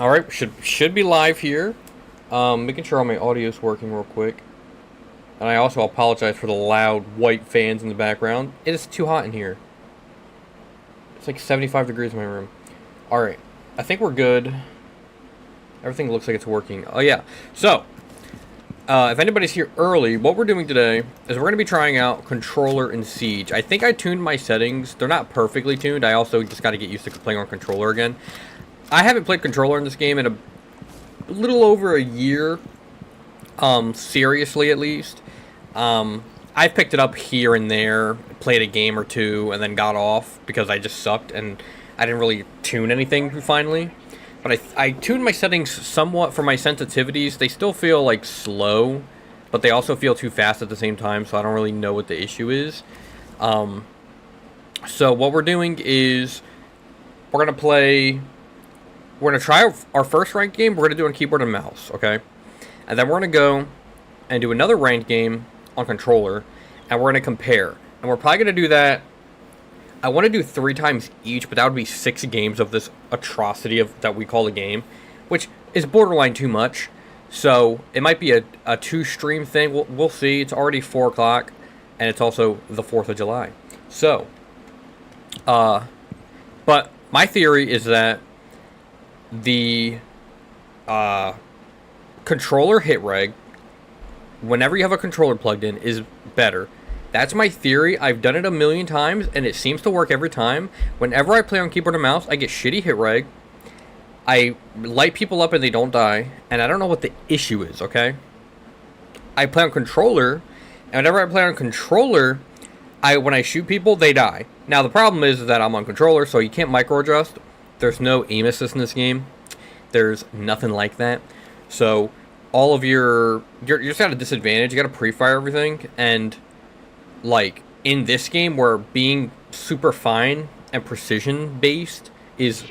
All right, should be live here. Making sure all my audio is working real quick. And I also apologize for the loud white fans in the background. It is too hot in here. It's like 75 degrees in my room. All right, I think we're good. Everything looks like it's working. Oh yeah. So, if anybody's here early, what we're doing today is we're going to be trying out Controller and Siege. I think I tuned my settings. They're not perfectly tuned. I also just got to get used to playing on controller again. I haven't played controller in this game in a little over a year. Seriously, at least. I've picked it up here and there, played a game or two, and then got off because I just sucked and I didn't really tune anything finally. But I tuned my settings somewhat for my sensitivities. They still feel like slow, but they also feel too fast at the same time, so I don't really know what the issue is. So what we're doing is we're going to play... We're going to try our first ranked game. We're going to do it on keyboard and mouse, okay? And then we're going to go and do another ranked game on controller, and we're going to compare. And we're probably going to do that... I want to do 3 times each, but that would be 6 games of this atrocity that we call a game, which is borderline too much. So it might be a 2-stream thing. We'll see. It's already 4 o'clock, and it's also the 4th of July. So, but my theory is that the controller hit reg, whenever you have a controller plugged in, is better. That's my theory. I've done it a million times, and it seems to work every time. Whenever I play on keyboard and mouse, I get shitty hit reg. I light people up and they don't die, and I don't know what the issue is, okay? I play on controller, and whenever I play on controller, when I shoot people, they die. Now, the problem is that I'm on controller, so you can't micro-adjust. There's no aim assist in this game. There's nothing like that. So, all of you're just at a disadvantage. You gotta pre-fire everything, and... like, in this game where being super fine and precision based is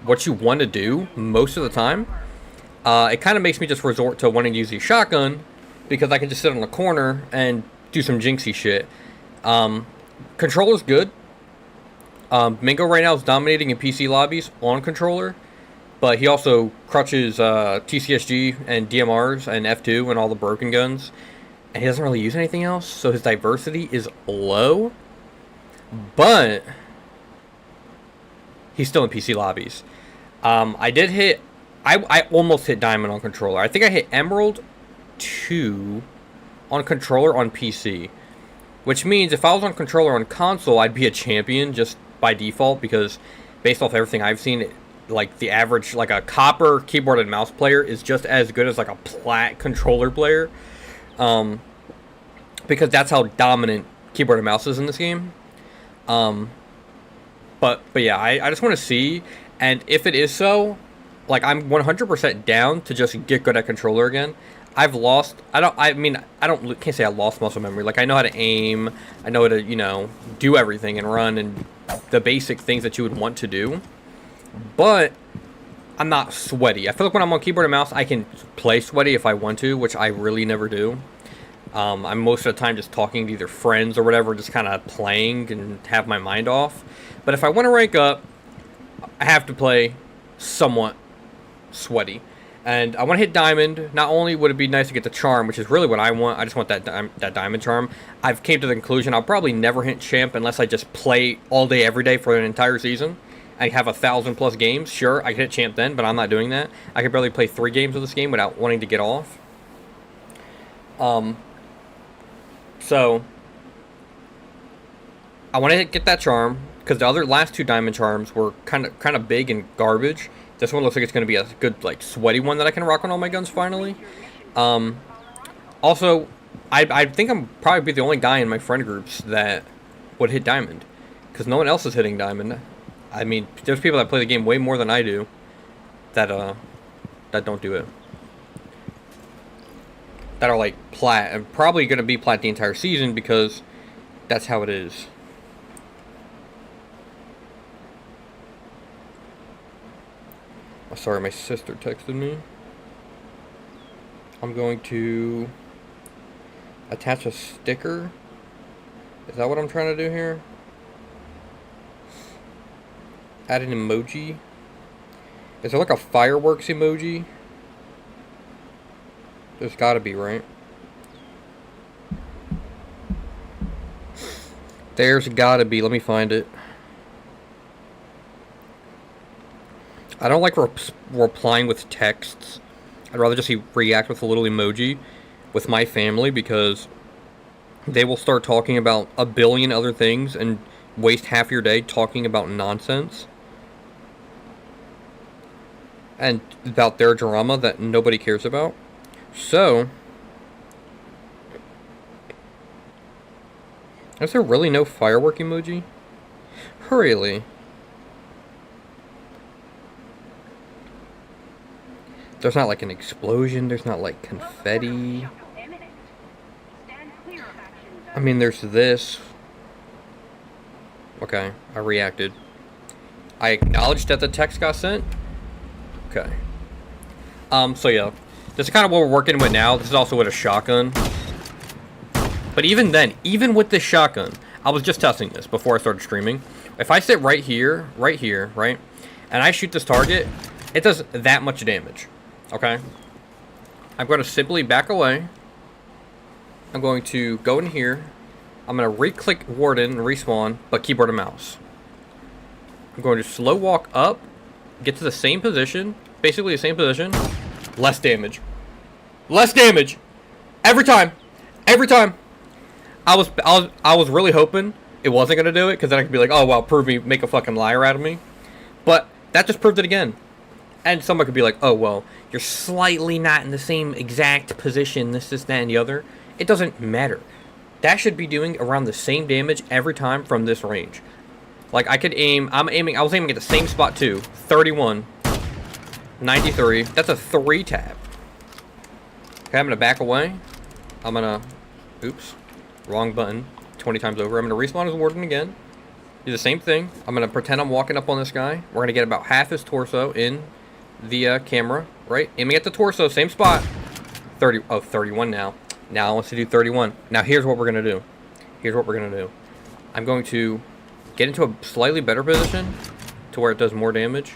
what you want to do most of the time, it kind of makes me just resort to wanting to use the shotgun because I can just sit on the corner and do some jinxy shit. Controller's good. Mingo right now is dominating in PC lobbies on controller, but he also crutches TCSG and DMRs and F2 and all the broken guns. And he doesn't really use anything else, so his diversity is low. But he's still in PC lobbies. I almost hit Diamond on controller. I think I hit Emerald 2 on controller on PC. Which means if I was on controller on console, I'd be a champion just by default. Because based off everything I've seen, like the average, like a copper keyboard and mouse player is just as good as like a plat controller player. Because that's how dominant keyboard and mouse is in this game. But yeah, I just want to see, and if it is so, like, I'm 100% down to just get good at controller again. I've lost, can't say I lost muscle memory. Like, I know how to aim, I know how to, do everything and run and the basic things that you would want to do. But I'm not sweaty. I feel like when I'm on keyboard and mouse, I can play sweaty if I want to, which I really never do. I'm most of the time just talking to either friends or whatever, just kind of playing and have my mind off. But if I want to rank up, I have to play somewhat sweaty. And I want to hit Diamond. Not only would it be nice to get the Charm, which is really what I want, I just want that Diamond Charm. I've came to the conclusion I'll probably never hit Champ unless I just play all day, every day for an entire season. I have 1,000+ games. Sure, I can hit Champ then, but I'm not doing that. I could barely play 3 games of this game without wanting to get off. So, I want to get that charm, because the last 2 diamond charms were kind of big and garbage. This one looks like it's going to be a good, like, sweaty one that I can rock on all my guns finally. Also, I think I'm probably be the only guy in my friend groups that would hit diamond, because no one else is hitting diamond. I mean, there's people that play the game way more than I do that don't do it. That are like plat, and probably going to be plat the entire season because that's how it is. Oh, sorry, my sister texted me. I'm going to attach a sticker. Is that what I'm trying to do here? Add an emoji. Is there like a fireworks emoji? There's gotta be, right? There's gotta be. Let me find it. I don't like replying with texts. I'd rather just react with a little emoji with my family because they will start talking about a billion other things and waste half your day talking about nonsense and about their drama that nobody cares about. So, is there really no firework emoji? Really? There's not like an explosion, there's not like confetti. I mean, there's this. Okay, I reacted. I acknowledged that the text got sent. Okay. So yeah. This is kind of what we're working with now. This is also with a shotgun. But even then, even with this shotgun, I was just testing this before I started streaming. If I sit right here, right? And I shoot this target, it does that much damage. Okay? I'm going to simply back away. I'm going to go in here. I'm going to re-click Warden and respawn, but keyboard and mouse. I'm going to slow walk up, get to the same position, basically the same position, less damage. Less damage! Every time! Every time! I was really hoping it wasn't going to do it, because then I could be like, oh, well, prove me, make a fucking liar out of me. But that just proved it again. And someone could be like, oh, well, you're slightly not in the same exact position, this, that, and the other. It doesn't matter. That should be doing around the same damage every time from this range. Like, I could aim, I was aiming at the same spot too. 31. 93. That's a 3 tap. Okay, I'm going to back away. I'm going to, oops, wrong button, 20 times over. I'm going to respawn as Warden again. Do the same thing. I'm going to pretend I'm walking up on this guy. We're going to get about half his torso in the camera, right? Aiming at the torso, same spot. 31 now. Now I want to do 31. Now here's what we're going to do. Here's what we're going to do. I'm going to get into a slightly better position to where it does more damage.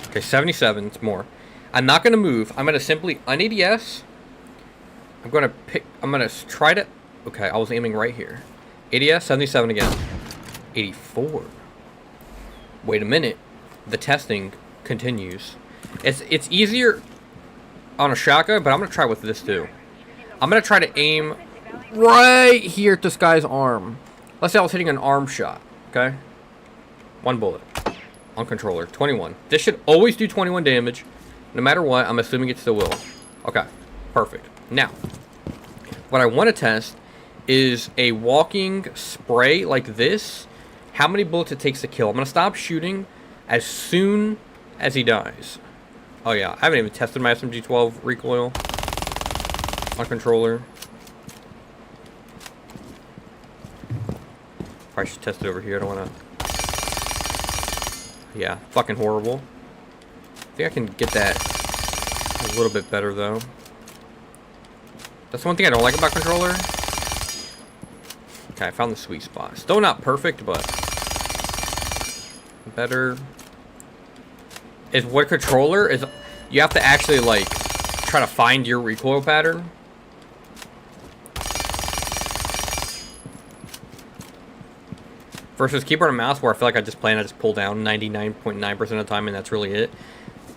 Okay, 77, it's more. I'm not going to move. I'm going to simply un-ADS. I'm going to try to, okay, I was aiming right here. ADS, 77 again. 84. Wait a minute. The testing continues. It's easier on a shotgun, but I'm going to try with this too. I'm going to try to aim right here at this guy's arm. Let's say I was hitting an arm shot, okay? 1 bullet. On controller, 21. This should always do 21 damage. No matter what, I'm assuming it still will. Okay, perfect. Now, what I want to test is a walking spray like this. How many bullets it takes to kill. I'm going to stop shooting as soon as he dies. Oh yeah, I haven't even tested my SMG-12 recoil on controller. Probably should test it over here. I don't want to. Yeah, fucking horrible. I think I can get that a little bit better though. That's one thing I don't like about controller. Okay, I found the sweet spot. Still not perfect, but better. Is what controller is, you have to actually like try to find your recoil pattern. Versus keyboard and mouse, where I feel like I just play and I just pull down 99.9% of the time, and that's really it.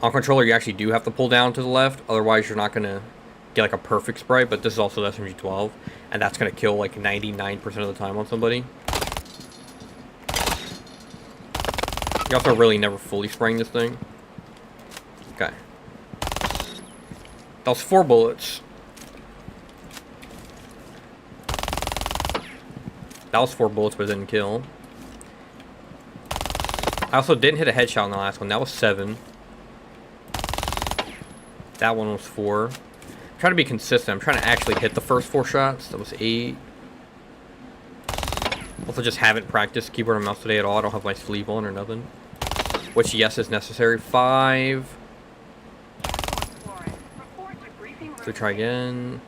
On controller, you actually do have to pull down to the left, otherwise you're not going to get like a perfect spray, but this is also the SMG-12, and that's going to kill like 99% of the time on somebody. You're also really never fully spraying this thing. Okay. That was 4 bullets. That was 4 bullets, but it didn't kill. I also didn't hit a headshot on the last one. That was 7. That one was 4. I'm trying to be consistent. I'm trying to actually hit the first 4 shots. That was 8. Also just haven't practiced keyboard and mouse today at all. I don't have my sleeve on or nothing. Which, yes, is necessary. 5. So try again.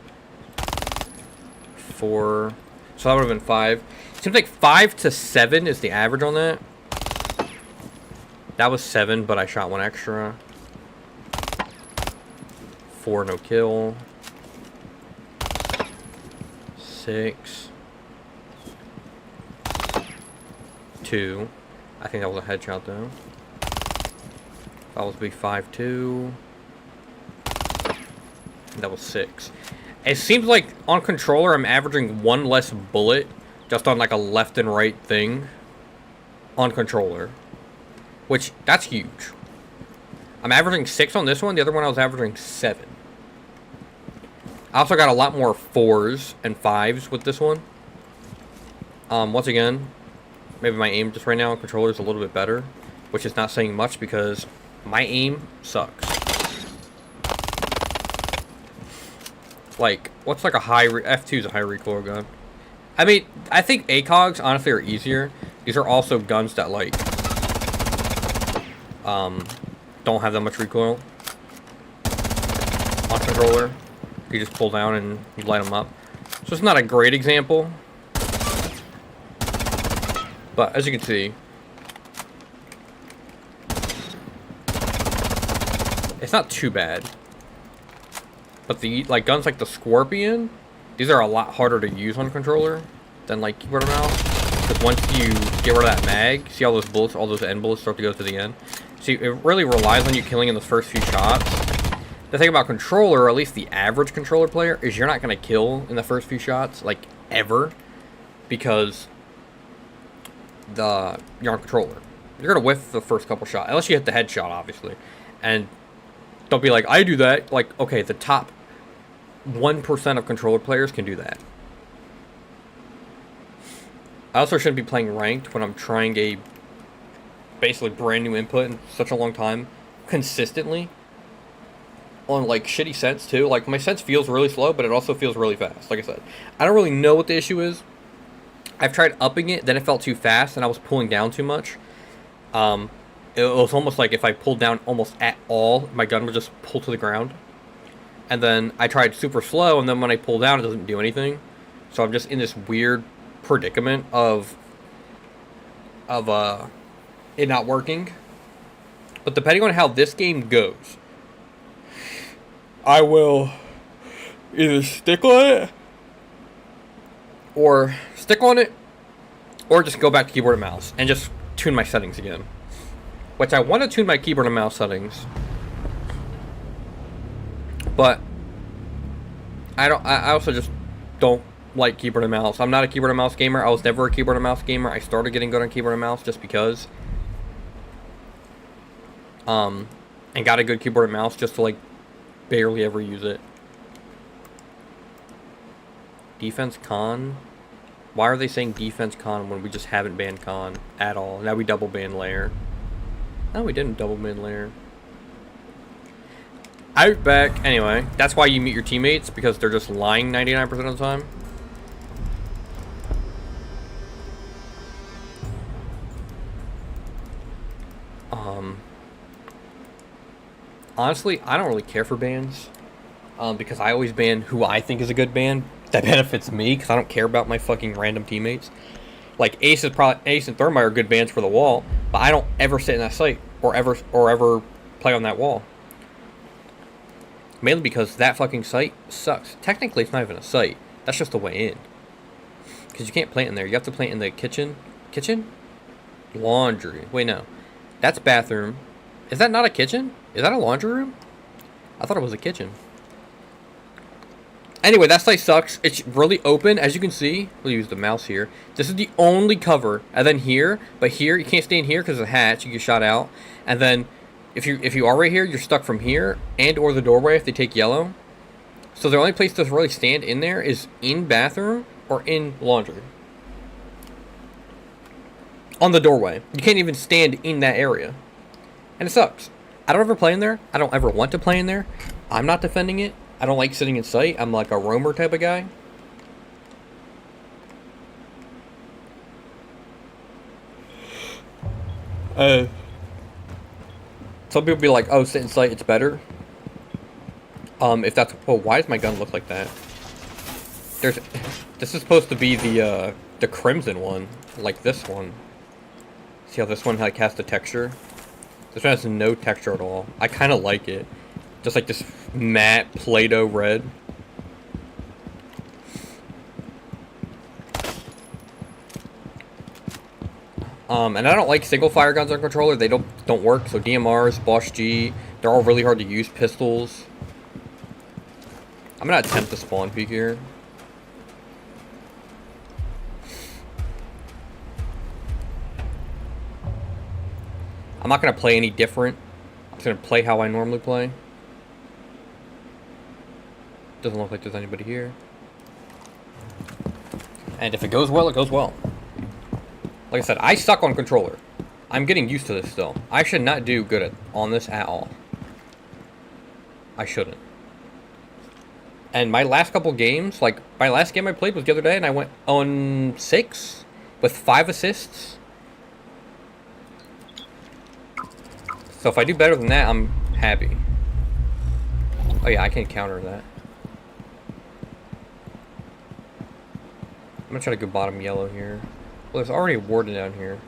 4. So that would have been 5. Seems like 5 to 7 is the average on that. That was 7, but I shot 1 extra. 4, no kill. 6. 2. I think that was a headshot though. That was be 5-2. That was 6. It seems like on controller I'm averaging 1 less bullet just on like a left and right thing on controller, which that's huge. I'm averaging 6 on this one. The other one I was averaging 7. I also got a lot more 4s and 5s with this one. Once again, maybe my aim just right now on controller is a little bit better, which is not saying much because my aim sucks. Like, what's like a high... F2 is a high recoil gun. I mean, I think ACOGs, honestly, are easier. These are also guns that, like... don't have that much recoil. On controller. You just pull down and you light them up. So it's not a great example. But, as you can see... It's not too bad. But the like guns like the Scorpion, these are a lot harder to use on controller than like keyboard and mouse. Because once you get rid of that mag, see all those bullets, all those end bullets start to go to the end. See, it really relies on you killing in the first few shots. The thing about controller, or at least the average controller player, is you're not going to kill in the first few shots, like ever, because you're on controller. You're going to whiff the first couple shots, unless you hit the headshot, obviously. And don't be like, I do that. Like, okay, the top 1% of controller players can do that. I also shouldn't be playing ranked when I'm trying a basically brand new input in such a long time consistently on like shitty sense too. Like my sense feels really slow, but it also feels really fast. Like I said, I don't really know what the issue is. I've tried upping it, then it felt too fast and I was pulling down too much. It was almost like if I pulled down almost at all, my gun would just pull to the ground. And then I tried super slow, and then when I pull down, it doesn't do anything. So I'm just in this weird predicament of it not working. But depending on how this game goes, I will either stick on it, or just go back to keyboard and mouse and just tune my settings again. Which I want to tune my keyboard and mouse settings. But I also just don't like keyboard and mouse. I'm not a keyboard and mouse gamer. I was never a keyboard and mouse gamer. I started getting good on keyboard and mouse just because. And got a good keyboard and mouse just to like barely ever use it. Defense con? Why are they saying defense con when we just haven't banned con at all? Now we double ban layer. No, we didn't double ban layer. Outback. Anyway, that's why you meet your teammates, because they're just lying 99% of the time. Honestly, I don't really care for bans, because I always ban who I think is a good ban. That benefits me, because I don't care about my fucking random teammates. Like Ace and Thermite are good bans for the wall, but I don't ever sit in that site or ever play on that wall. Mainly because that fucking site sucks. Technically, it's not even a site. That's just the way in. Because you can't plant in there. You have to plant in the kitchen. Kitchen? Laundry. Wait, no. That's bathroom. Is that not a kitchen? Is that a laundry room? I thought it was a kitchen. Anyway, that site sucks. It's really open, as you can see. We'll use the mouse here. This is the only cover. And then here, but here, you can't stay in here because of the hatch. You get shot out. And then, if you are right here, you're stuck from here and or the doorway if they take yellow. So the only place to really stand in there is in bathroom or in laundry. On the doorway. You can't even stand in that area. And it sucks. I don't ever play in there. I don't ever want to play in there. I'm not defending it. I don't like sitting in sight. I'm like a roamer type of guy. Some people be like, oh, sit in sight, it's better. If that's... Oh, why does my gun look like that? This is supposed to be the Crimson one. Like this one. See how this one like has the texture? This one has no texture at all. I kind of like it. Just like this matte Play-Doh red. And I don't like single fire guns on controller. They don't work. So DMRs, Bosch G, they're all really hard to use. Pistols. I'm gonna attempt the spawn peek here. I'm not gonna play any different. I'm just gonna play how I normally play. Doesn't look like there's anybody here. And if it goes well, it goes well. Like I said, I suck on controller. I'm getting used to this still. I should not do good on this at all. I shouldn't. And my last couple games, like my last game I played was the other day, and I went on 6 with 5 assists. So if I do better than that, I'm happy. Oh yeah, I can counter that. I'm gonna try to go bottom yellow here. Well, there's already a warden down here.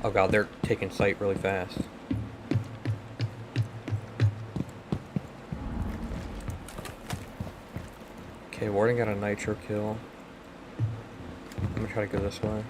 Oh god, they're taking sight really fast. Okay, warden got a nitro kill. I'm gonna try to go this way.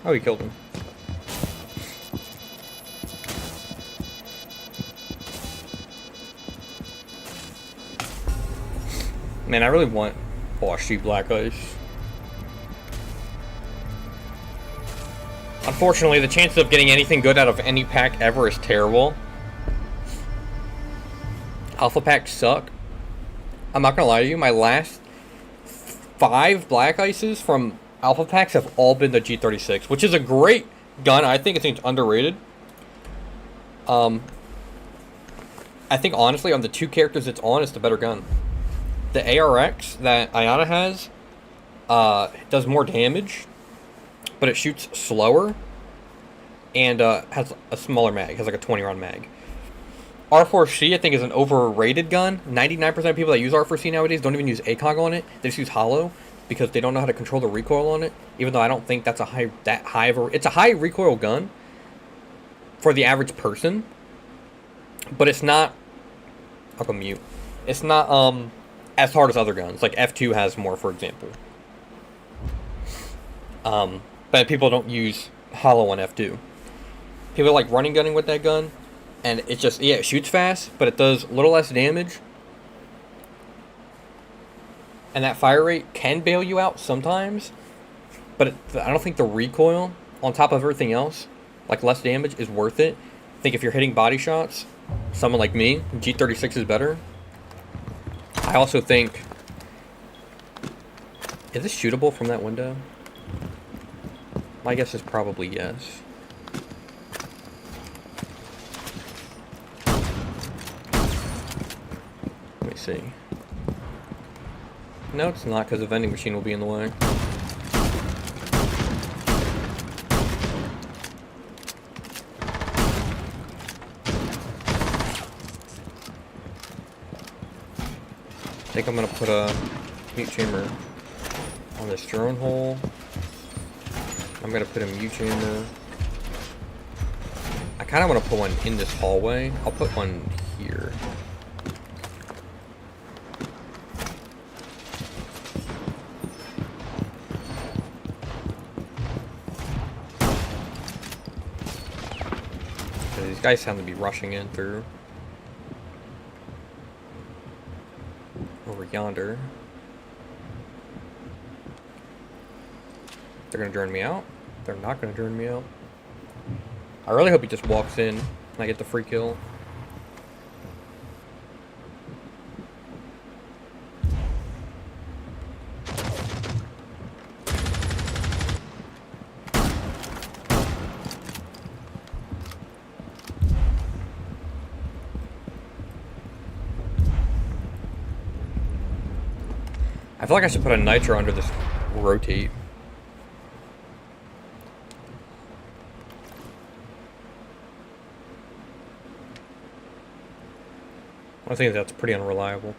Oh, he killed him. Man, I really want Bosch G Black Ice. Unfortunately, the chances of getting anything good out of any pack ever is terrible. Alpha packs suck. I'm not gonna lie to you, my last 5 Black Ices from Alpha packs have all been the G36, which is a great gun. I think it's underrated. I think honestly, on the 2 characters it's on, it's the better gun. The ARX that Ayana has does more damage, but it shoots slower and has a smaller mag. Has like a 20-round mag. R4C I think is an overrated gun. 99% of people that use R4C nowadays don't even use ACOG on it. They just use Holo because they don't know how to control the recoil on it. Even though I don't think that's it's a high recoil gun for the average person, but it's not. I'll go mute. It's not as hard as other guns. Like F2 has more, for example. But people don't use Holo on F2. People like running gunning with that gun, and it just, yeah, it shoots fast, but it does a little less damage. And that fire rate can bail you out sometimes, but I don't think the recoil, on top of everything else, like less damage, is worth it. I think if you're hitting body shots, someone like me, G36 is better. I also think... Is this shootable from that window? My guess is probably yes. Let me see. No, it's not, because the vending machine will be in the way. I think I'm going to put a mute chamber on this drone hole. I'm going to put a mute chamber. I kind of want to put one in this hallway. I'll put one here. these guys sound to be rushing in through. Over yonder. They're gonna drone me out? They're not gonna drone me out. I really hope he just walks in and I get the free kill. I feel like I should put a nitro under this rotate. I think that's pretty unreliable.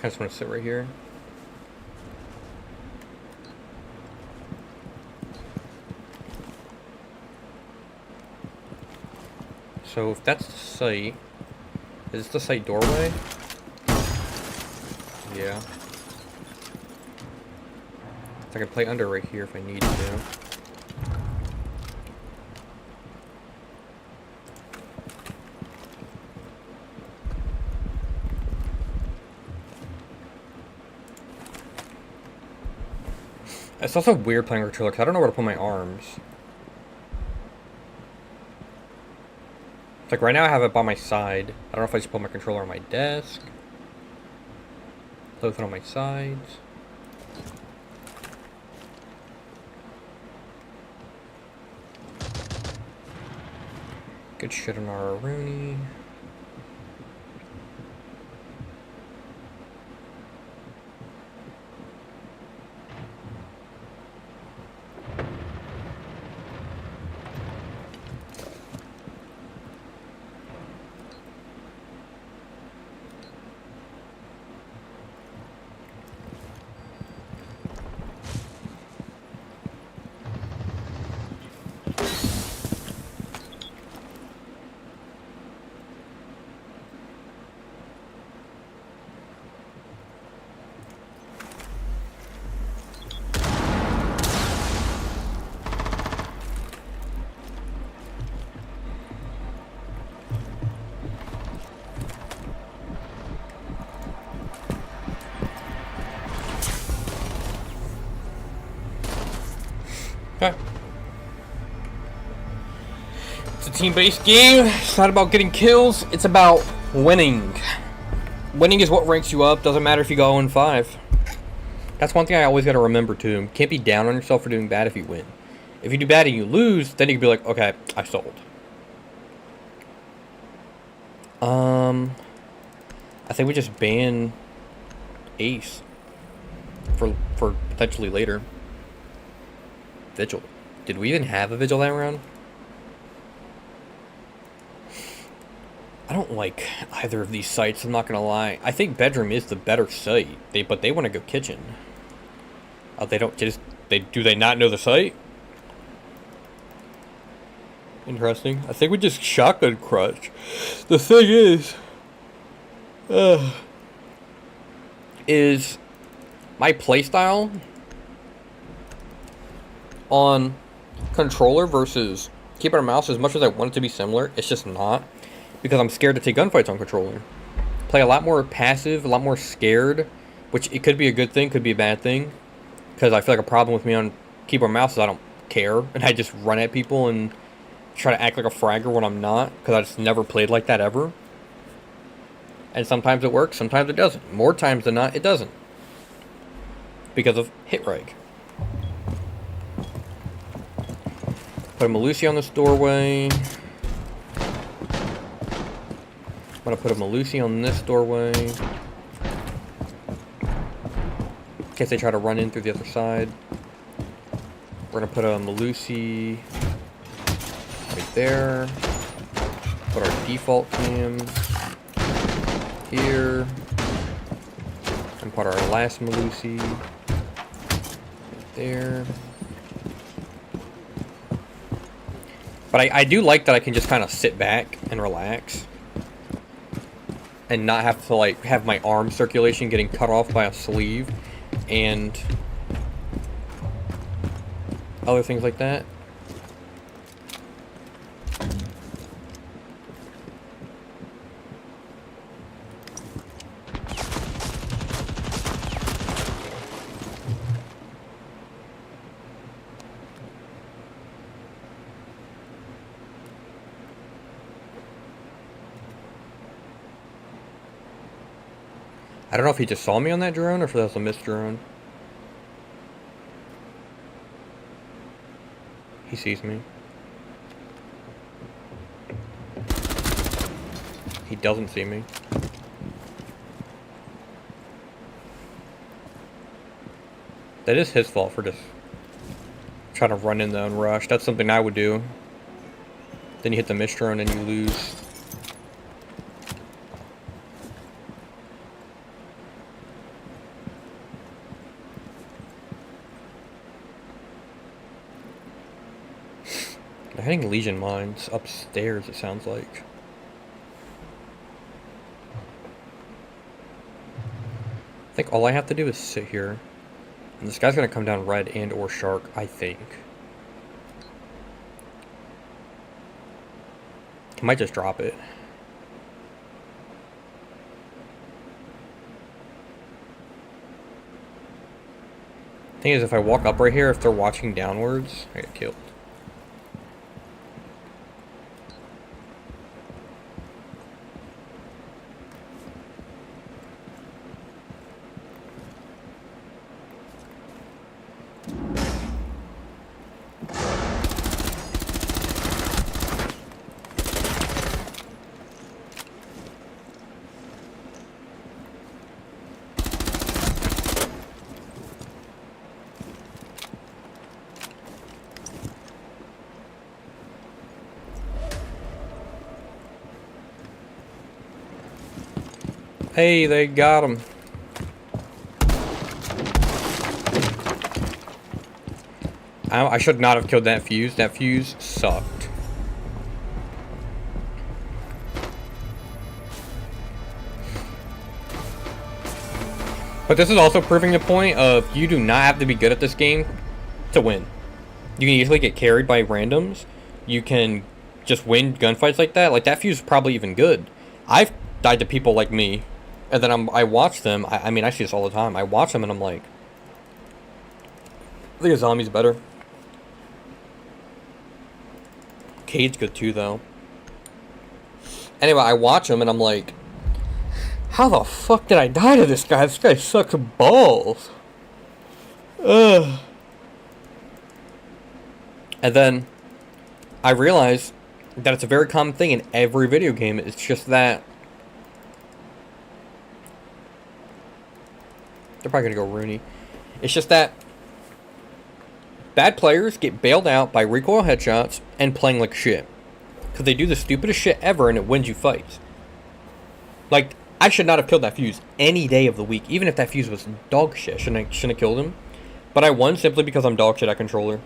I just want to sit right here. So if that's the site, is this the site doorway? Yeah. I can play under right here if I need to. It's also weird playing controller because I don't know where to put my arms. It's like right now I have it by my side. I don't know if I should put my controller on my desk. Play with it on my sides. Good shit on our Rooney. Okay. It's a team-based game. It's not about getting kills. It's about winning. Winning is what ranks you up. Doesn't matter if you go 0-5. That's one thing I always got to remember too. You can't be down on yourself for doing bad if you win. If you do bad and you lose, then you can be like, okay, I sold. I think we just ban Ace for potentially later. Vigil. Did we even have a Vigil that round? I don't like either of these sites, I'm not gonna lie. I think bedroom is the better site. But they want to go kitchen. Oh, they don't just do they not know the site? Interesting. I think we just shotgun crush. The thing is my playstyle on controller versus keyboard and mouse, as much as I want it to be similar, it's just not, because I'm scared to take gunfights on controller. Play a lot more passive, a lot more scared, which it could be a good thing, could be a bad thing, because I feel like a problem with me on keyboard and mouse is I don't care, and I just run at people and try to act like a fragger when I'm not, because I just never played like that ever. And sometimes it works, sometimes it doesn't. More times than not, it doesn't, because of hit reg. Put a Melusi on this doorway. I'm gonna put a Melusi on this doorway. In case they try to run in through the other side. We're gonna put a Melusi right there. Put our default cam here. And put our last Melusi right there. But I do like that I can just kind of sit back and relax. and not have to like have my arm circulation getting cut off by a sleeve and other things like that. I don't know if he just saw me on that drone or if that was a missed drone. He sees me. He doesn't see me. That is his fault for just trying to run in there and rush. That's something I would do. Then you hit the missed drone and you lose. They're hitting Legion mines upstairs, it sounds like. I think all I have to do is sit here. And this guy's gonna come down red and or shark, I think. He might just drop it. Thing is, if I walk up right here, if they're watching downwards, I get killed. Hey, they got him. I should not have killed that fuse. That fuse sucked. But this is also proving the point of you do not have to be good at this game to win. You can easily get carried by randoms. You can just win gunfights like that. Like, that fuse is probably even good. I've died to people like me. And then I watch them. I mean, I see this all the time. I watch them and I'm like, I think a zombie's better. Cade's good too, though. Anyway, I watch him and I'm like, how the fuck did I die to this guy? This guy sucks balls. Ugh. And then I realized that it's a very common thing in every video game. It's just that they're probably gonna go Rooney. It's just that bad players get bailed out by recoil headshots and playing like shit. Because they do the stupidest shit ever and it wins you fights. Like, I should not have killed that fuse any day of the week. Even if that fuse was dog shit. Shouldn't have killed him. But I won simply because I'm dog shit at controller.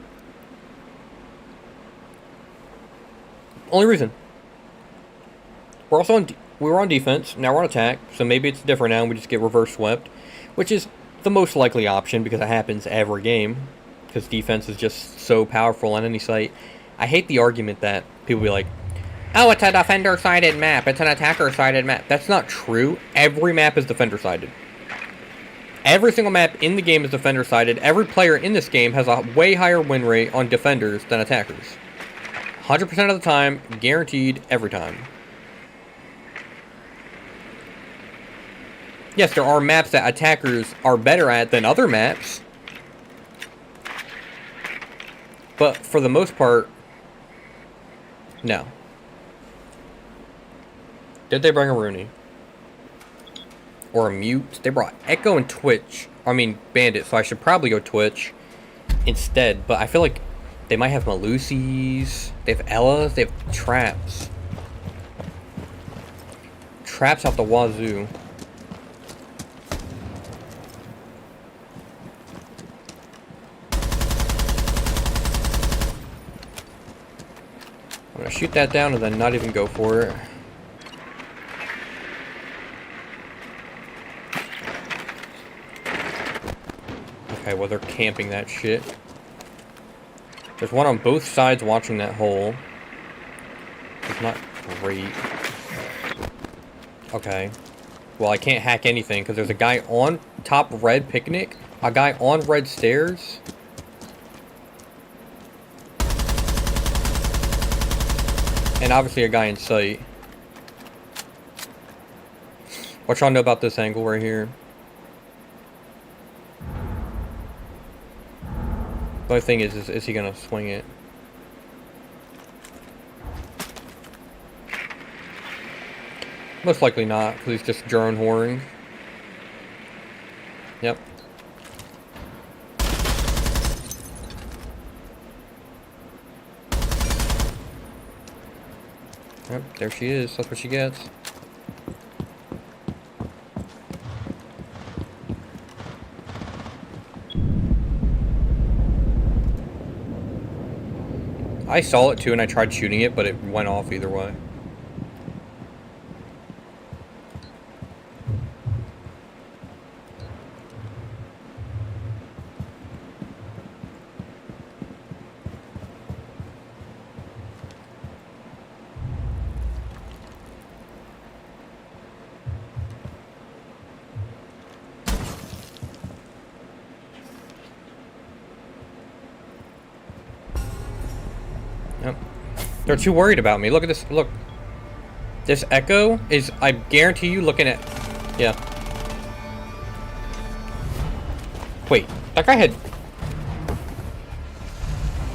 Only reason. We were on defense. Now we're on attack. So maybe it's different now and we just get reverse swept. Which is the most likely option because it happens every game. Because defense is just so powerful on any site. I hate the argument that people be like, oh, it's a defender-sided map. It's an attacker-sided map. That's not true. Every map is defender-sided. Every single map in the game is defender-sided. Every player in this game has a way higher win rate on defenders than attackers. 100% of the time, guaranteed, every time. Yes, there are maps that attackers are better at than other maps. But for the most part, no. Did they bring a Rooney? Or a Mute? They brought Echo and Twitch. I mean, Bandit, so I should probably go Twitch instead. But I feel like they might have Malusis. They have Ellas. They have Traps. Traps out the wazoo. I'm gonna shoot that down and then not even go for it. Okay, well, they're camping that shit. There's one on both sides watching that hole. It's not great. Okay. Well, I can't hack anything because there's a guy on top red picnic, a guy on red stairs. And obviously a guy in sight. What y'all know about this angle right here? The only thing is he gonna swing it? Most likely not, because he's just drone whoring. Yep. Yep, there she is. That's what she gets. I saw it too and I tried shooting it, but it went off either way. Yep. They're too worried about me. Look at this. Look. This echo is, I guarantee you, looking at... Yeah. Wait. That guy had...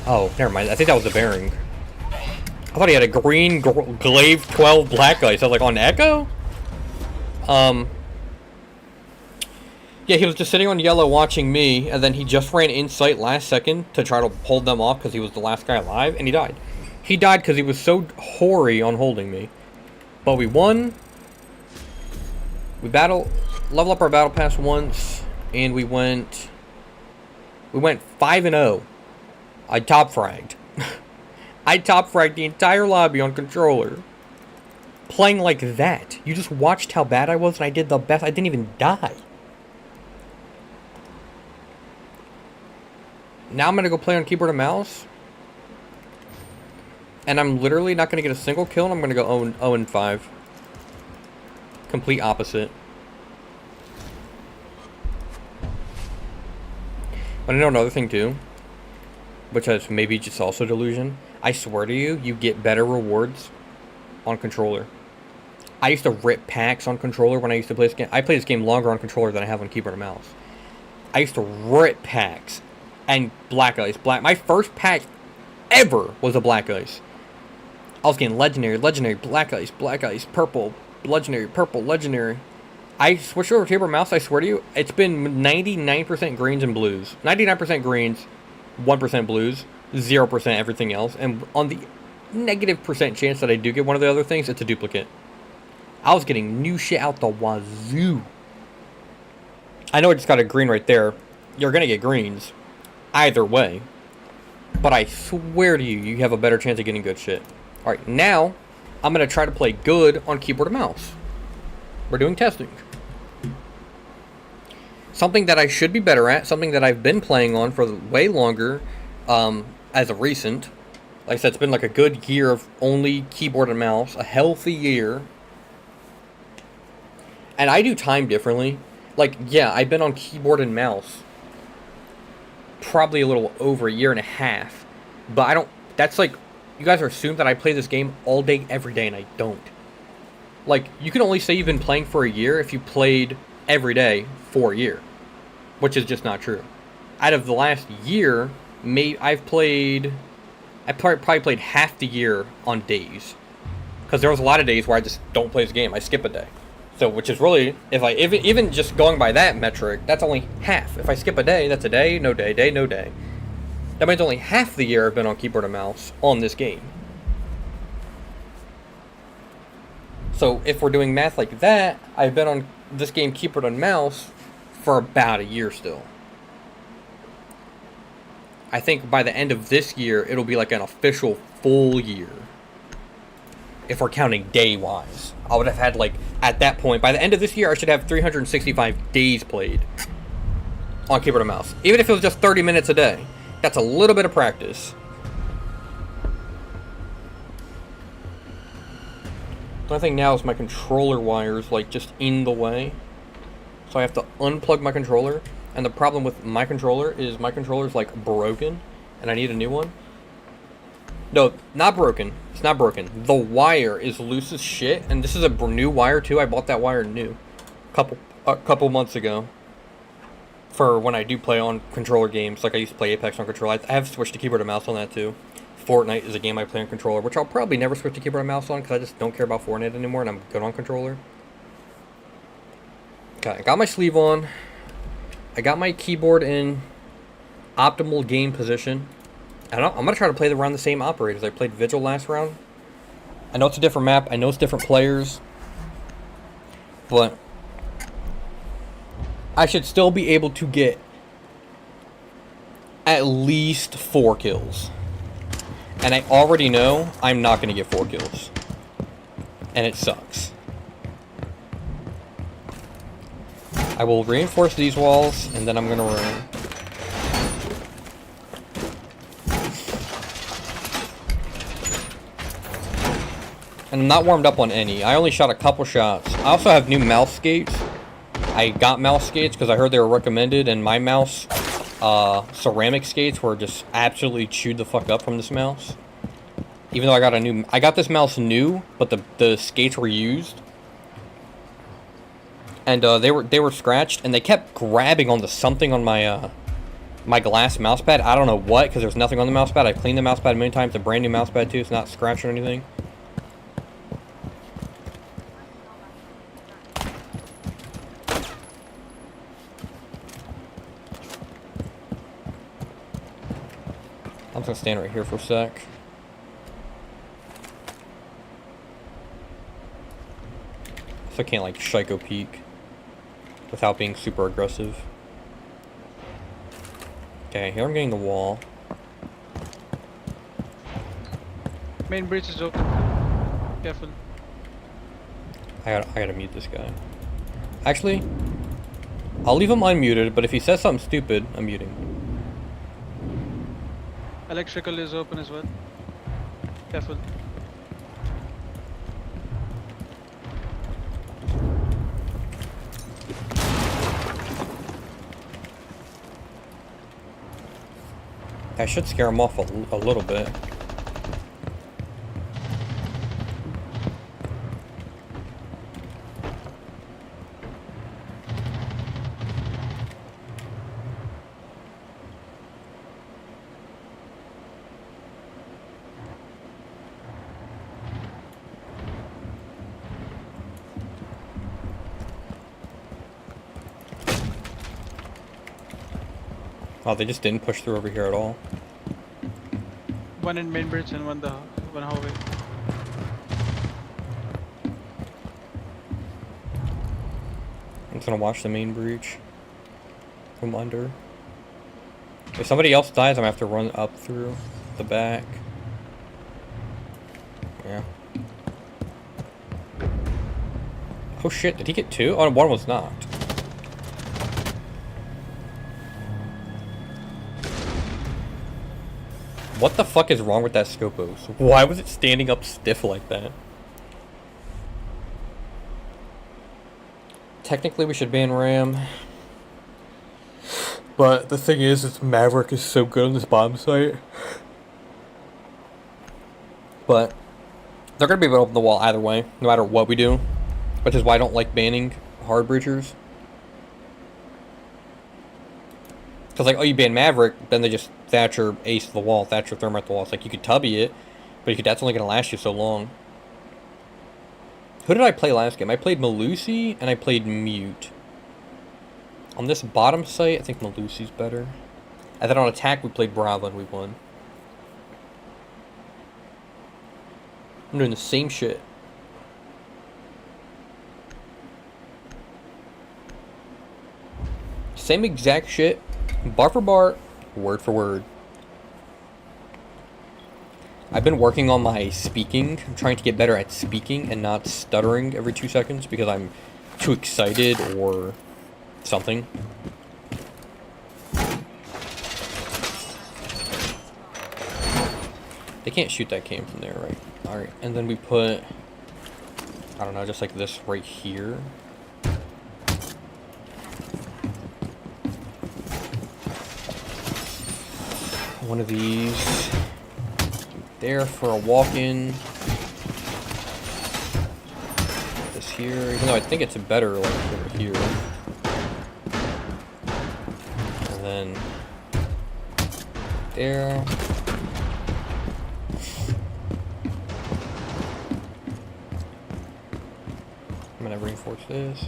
Oh, never mind. I think that was the bearing. I thought he had a green Glaive 12 black ice. I was like, on echo? Yeah, he was just sitting on yellow watching me, and then he just ran in sight last second to try to hold them off because he was the last guy alive, and he died. He died because he was so hoary on holding me. But we won. We level up our battle pass once, and we went 5-0. I top fragged. I top fragged the entire lobby on controller. Playing like that. You just watched how bad I was, and I did the best. I didn't even die. Now I'm going to go play on keyboard and mouse. And I'm literally not going to get a single kill, and I'm going to go 0-5. Complete opposite. But I know another thing too, which is maybe just also delusion. I swear to you, you get better rewards on controller. I used to rip packs on controller when I used to play this game. I play this game longer on controller than I have on keyboard and mouse. I used to rip packs. And black ice. My first pack ever was a black ice. I was getting legendary, black ice, purple, legendary. I switched over to keyboard and mouse, I swear to you, it's been 99% greens and blues. 99% greens, 1% blues, 0% everything else. And on the negative percent chance that I do get one of the other things, it's a duplicate. I was getting new shit out the wazoo. I know I just got a green right there. You're going to get greens. Either way. But I swear to you, you have a better chance of getting good shit. Alright, now, I'm going to try to play good on keyboard and mouse. We're doing testing. Something that I should be better at, something that I've been playing on for way longer, as of recent. Like I said, it's been like a good year of only keyboard and mouse. A healthy year. And I do time differently. Like, yeah, I've been on keyboard and mouse probably a little over a year and a half, but I don't, that's like, you guys are assumed that I play this game all day, every day, and I don't. Like, you can only say you've been playing for a year if you played every day for a year, which is just not true. Out of the last year, I've probably played half the year on days, because there was a lot of days where I just don't play this game, I skip a day. So, which is really, even just going by that metric, that's only half. If I skip a day, that's a day, no day, no day. That means only half the year I've been on keyboard and mouse on this game. So, if we're doing math like that, I've been on this game keyboard and mouse for about a year still. I think by the end of this year, it'll be like an official full year. If we're counting day-wise. I would have had, like, at that point, by the end of this year, I should have 365 days played. on keyboard and mouse. Even if it was just 30 minutes a day. That's a little bit of practice. The only thing now is my controller wires, like, just in the way. So I have to unplug my controller. And the problem with my controller is my controller's, like, broken. And I need a new one. No, not broken. It's not broken. The wire is loose as shit. And this is a new wire, too. I bought that wire new. A couple months ago. For when I do play on controller games. Like, I used to play Apex on controller. I have switched to keyboard and mouse on that, too. Fortnite is a game I play on controller, which I'll probably never switch to keyboard and mouse on because I just don't care about Fortnite anymore and I'm good on controller. Okay, I got my sleeve on. I got my keyboard in optimal game position. I'm going to try to play around the same operators. I played Vigil last round. I know it's a different map. I know it's different players. But I should still be able to get at least 4 kills. And I already know I'm not going to get 4 kills. And it sucks. I will reinforce these walls, and then I'm going to run. And I'm not warmed up on any. I only shot a couple shots. I also have new mouse skates. I got mouse skates because I heard they were recommended, and my mouse... ceramic skates were just absolutely chewed the fuck up from this mouse. Even though I got this mouse new, but the skates were used. And they were scratched, and they kept grabbing onto something on my my glass mouse pad. I don't know what, because there's nothing on the mouse pad. I cleaned the mouse pad many times. It's a brand new mouse pad too. It's not scratched or anything. I'm just gonna stand right here for a sec. So I can't like Psycho peek without being super aggressive. Okay, here I'm getting the wall. Main breach is open. Careful. I gotta mute this guy. Actually, I'll leave him unmuted, but if he says something stupid, I'm muting. Electrical is open as well. Careful. I should scare him off a little bit. Oh, they just didn't push through over here at all. One in main bridge and one hallway. I'm just gonna watch the main breach from under. If somebody else dies, I'm gonna have to run up through the back. Yeah. Oh shit, did he get 2? Oh, one was knocked. What the fuck is wrong with that Scopos? Why was it standing up stiff like that? Technically, we should ban Ram. But the thing is Maverick is so good on this bomb site. But they're going to be able to open the wall either way, no matter what we do. Which is why I don't like banning hard breachers. Because, like, oh, you ban Maverick, then they just Thatcher ace the wall, Thatcher thermite the wall. It's like, you could tubby it, but that's only going to last you so long. Who did I play last game? I played Melusi, and I played Mute. On this bottom site, I think Melusi's better. And then on attack, we played Bravo, and we won. I'm doing the same shit. Same exact shit. Bar for bar, word for word. I've been working on my speaking. I'm trying to get better at speaking and not stuttering every 2 seconds because I'm too excited or something. They can't shoot that came from there, right? Alright, and then we put, I don't know, just like this right here. One of these there for a walk-in. This here, even though I think it's a better like over here. And then there. I'm gonna reinforce this.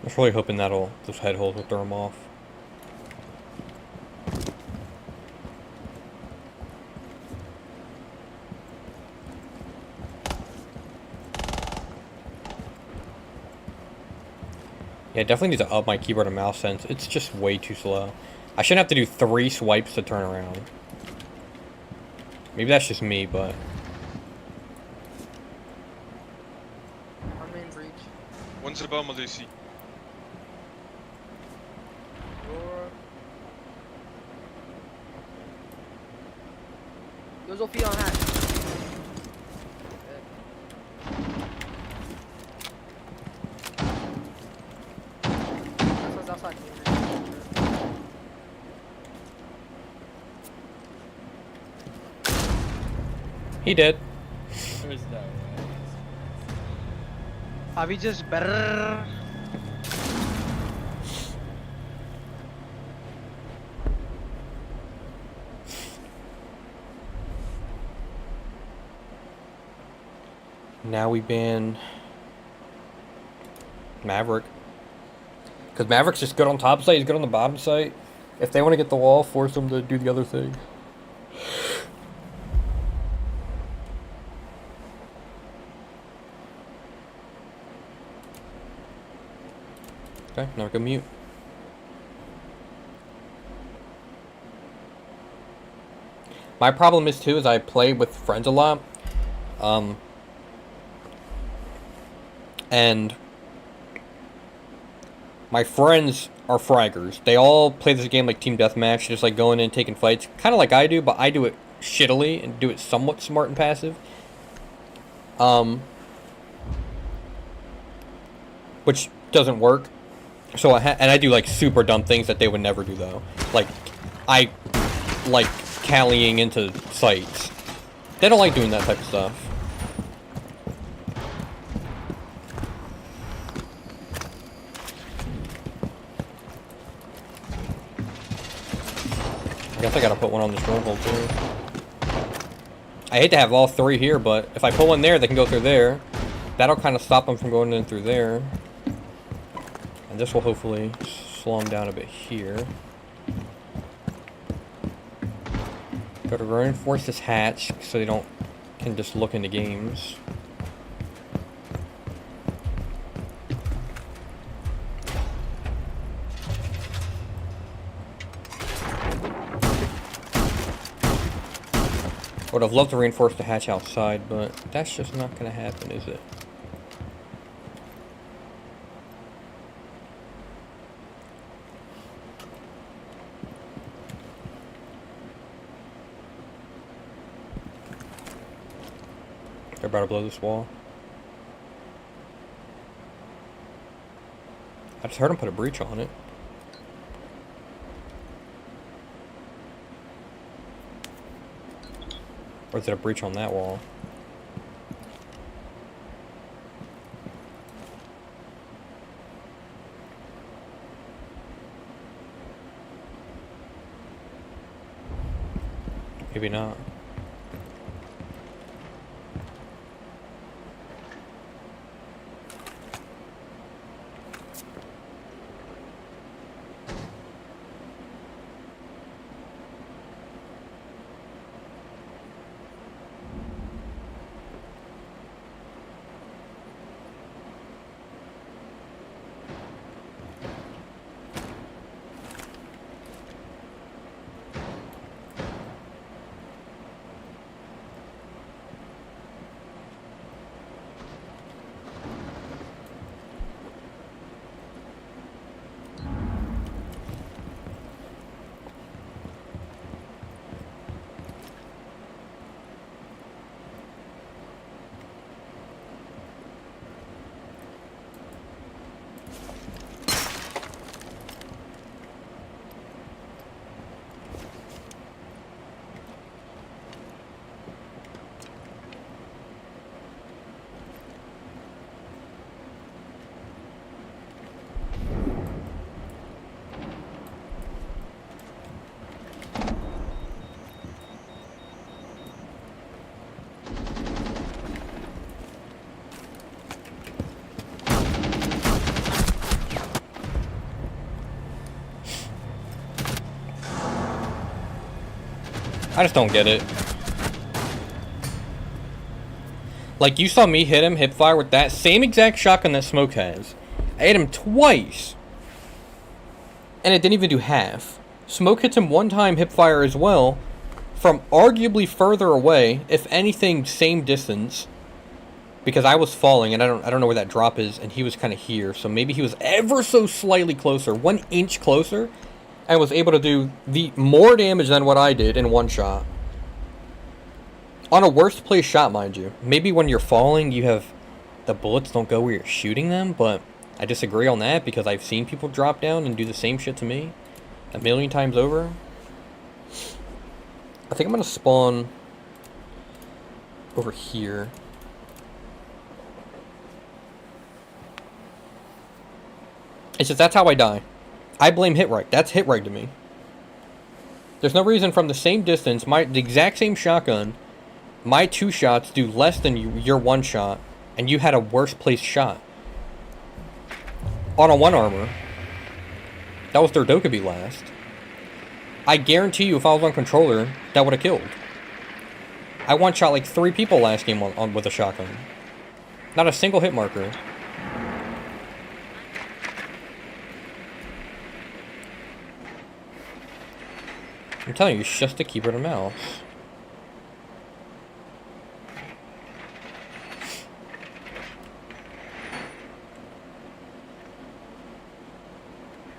I was really hoping those head holes will throw them off. Yeah, I definitely need to up my keyboard and mouse sense. It's just way too slow. I shouldn't have to do 3 swipes to turn around. Maybe that's just me, but... One main breach. One's above Malusi. Door. There's OP on hatch. That's what's outside. He did. There's no way. Are we just better? Now we ban Maverick. Because Maverick's just good on top site, he's good on the bottom site. If they want to get the wall, force them to do the other thing. Okay, now we can mute. My problem is too, is I play with friends a lot. And my friends are fraggers. They all play this game like team deathmatch, just like going in and taking fights. Kind of like I do, but I do it shittily and do it somewhat smart and passive. Which doesn't work. So I do like super dumb things that they would never do though. Like, I like callying into sites. They don't like doing that type of stuff. I guess I gotta put one on the stronghold too. I hate to have all 3 here, but if I put one there, they can go through there. That'll kind of stop them from going in through there. And this will hopefully slow them down a bit here. Gotta reinforce this hatch so they can just look into games. Would have loved to reinforce the hatch outside, but that's just not gonna happen, is it? They're about to blow this wall. I just heard him put a breach on it. Or is it a breach on that wall? Maybe not. I just don't get it. Like, you saw me hit him, hip fire with that same exact shotgun that Smoke has. I hit him twice. And it didn't even do half. Smoke hits him one time, hip fire as well. From arguably further away, if anything, same distance. Because I was falling, and I don't know where that drop is, and he was kind of here. So maybe he was ever so slightly closer, 1 inch closer, and was able to do the more damage than what I did in one shot. On a worst place shot, mind you. Maybe when you're falling, you have... the bullets don't go where you're shooting them, but I disagree on that because I've seen people drop down and do the same shit to me 1,000,000 times over. I think I'm gonna spawn over here. It's just that's how I die. I blame hit right. That's hit right to me. There's no reason from the same distance, the exact same shotgun, my 2 shots do less than your 1 shot, and you had a worse placed shot. On a 1 armor. That was their Dokkaebi last. I guarantee you if I was on controller, that would have killed. I one-shot like 3 people last game with a shotgun. Not a single hit marker. I'm telling you, it's just a keyboard and mouse.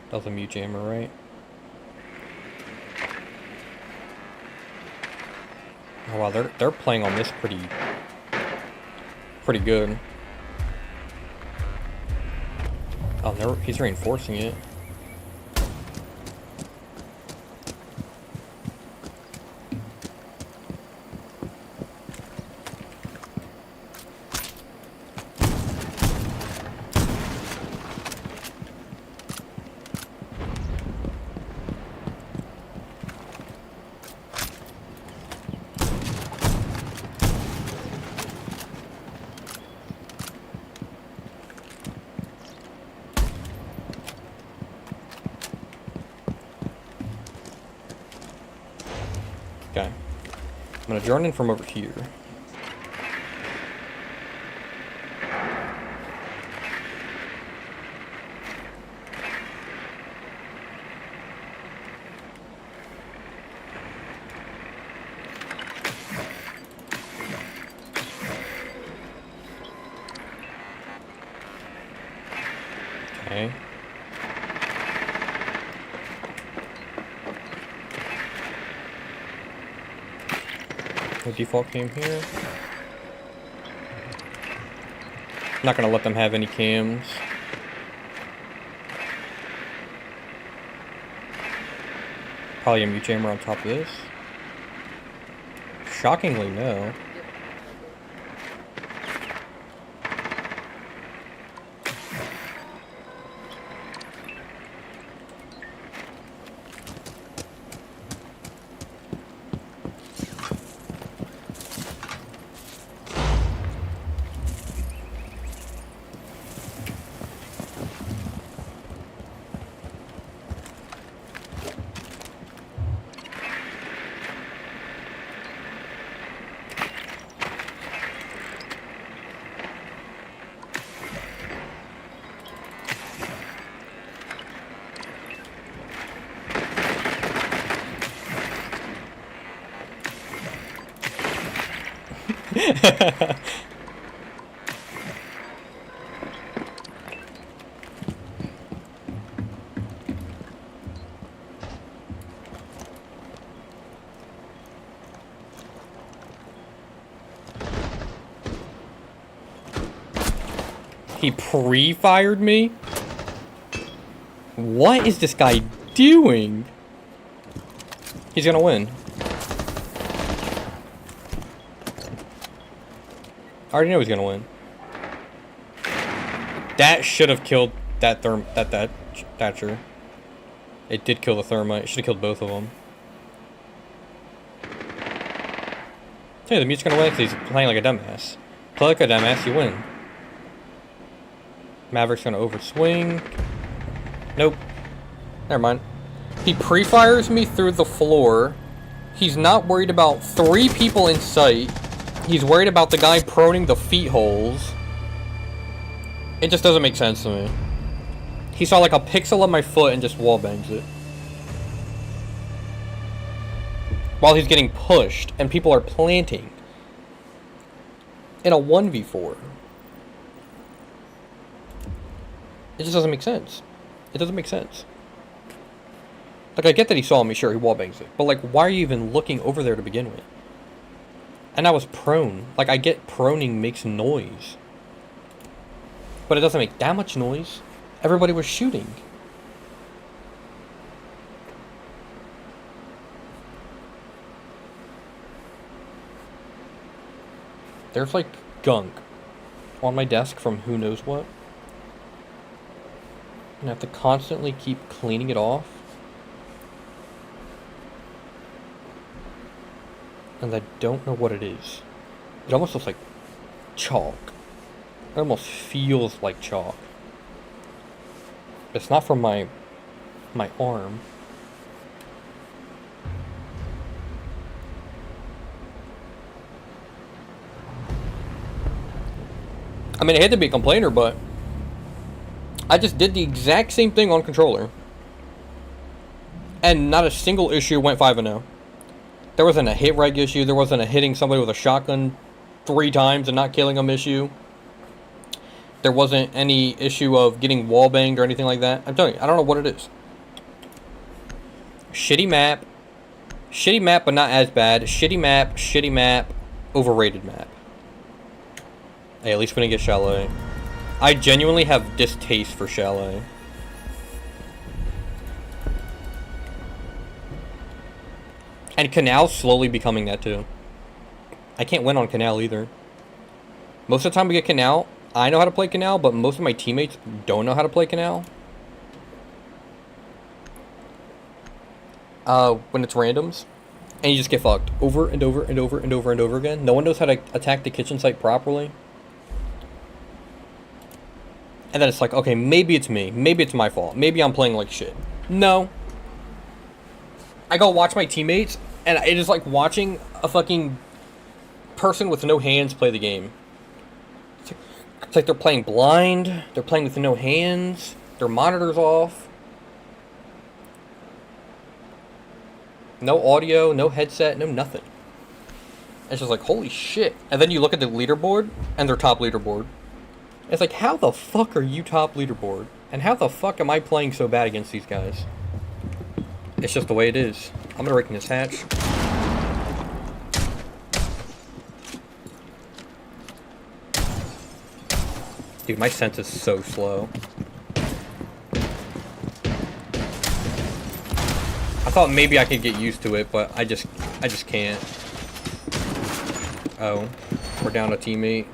That was a mute jammer, right? Oh wow, they're playing on this pretty good. Oh, he's reinforcing it. Okay. I'm gonna join in from over here. Okay. The default cam here. Not gonna let them have any cams. Probably a mute jammer on top of this. Shockingly, no. He pre-fired me? What is this guy doing? He's gonna win. I already know he's gonna win. That should have killed that Thatcher. It did kill the thermite. It should have killed both of them. Hey, the mute's gonna win because he's playing like a dumbass. Play like a dumbass, you win. Maverick's gonna overswing. Nope. Never mind. He pre-fires me through the floor, He's not worried about 3 people in sight. He's worried about the guy proning the feet holes. It just doesn't make sense to me. He saw like a pixel of my foot and just wallbangs it. While he's getting pushed and people are planting. In a 1v4. It just doesn't make sense. It doesn't make sense. Like, I get that he saw me, sure, he wallbangs it. But, like, why are you even looking over there to begin with? And I was prone. Like, I get proning makes noise. But it doesn't make that much noise. Everybody was shooting. There's, like, gunk on my desk from who knows what. And I have to constantly keep cleaning it off. And I don't know what it is. It almost looks like chalk. It almost feels like chalk. It's not from my arm. I mean, I hate to be a complainer, but I just did the exact same thing on controller. And not a single issue went 5-0. There wasn't a hit reg issue. There wasn't a hitting somebody with a shotgun 3 times and not killing them issue. There wasn't any issue of getting wallbanged or anything like that. I'm telling you, I don't know what it is. Shitty map. Shitty map, but not as bad. Shitty map, overrated map. Hey, at least we didn't get Chalet. I genuinely have distaste for Chalet. And Canal's slowly becoming that too. I can't win on Canal either. Most of the time we get Canal, I know how to play Canal, but most of my teammates don't know how to play Canal. When it's randoms. And you just get fucked over and over and over and over and over again. No one knows how to attack the kitchen site properly. And then it's like, okay, maybe it's me. Maybe it's my fault. Maybe I'm playing like shit. No. I go watch my teammates, and it is like watching a fucking person with no hands play the game. It's like they're playing blind. They're playing with no hands. Their monitor's off. No audio, no headset, no nothing. It's just like, holy shit. And then you look at the leaderboard, and they're top leaderboard. It's like, how the fuck are you top leaderboard? And how the fuck am I playing so bad against these guys? It's just the way it is. I'm gonna break in this hatch. Dude, my sense is so slow. I thought maybe I could get used to it, but I just can't. Oh, we're down a teammate.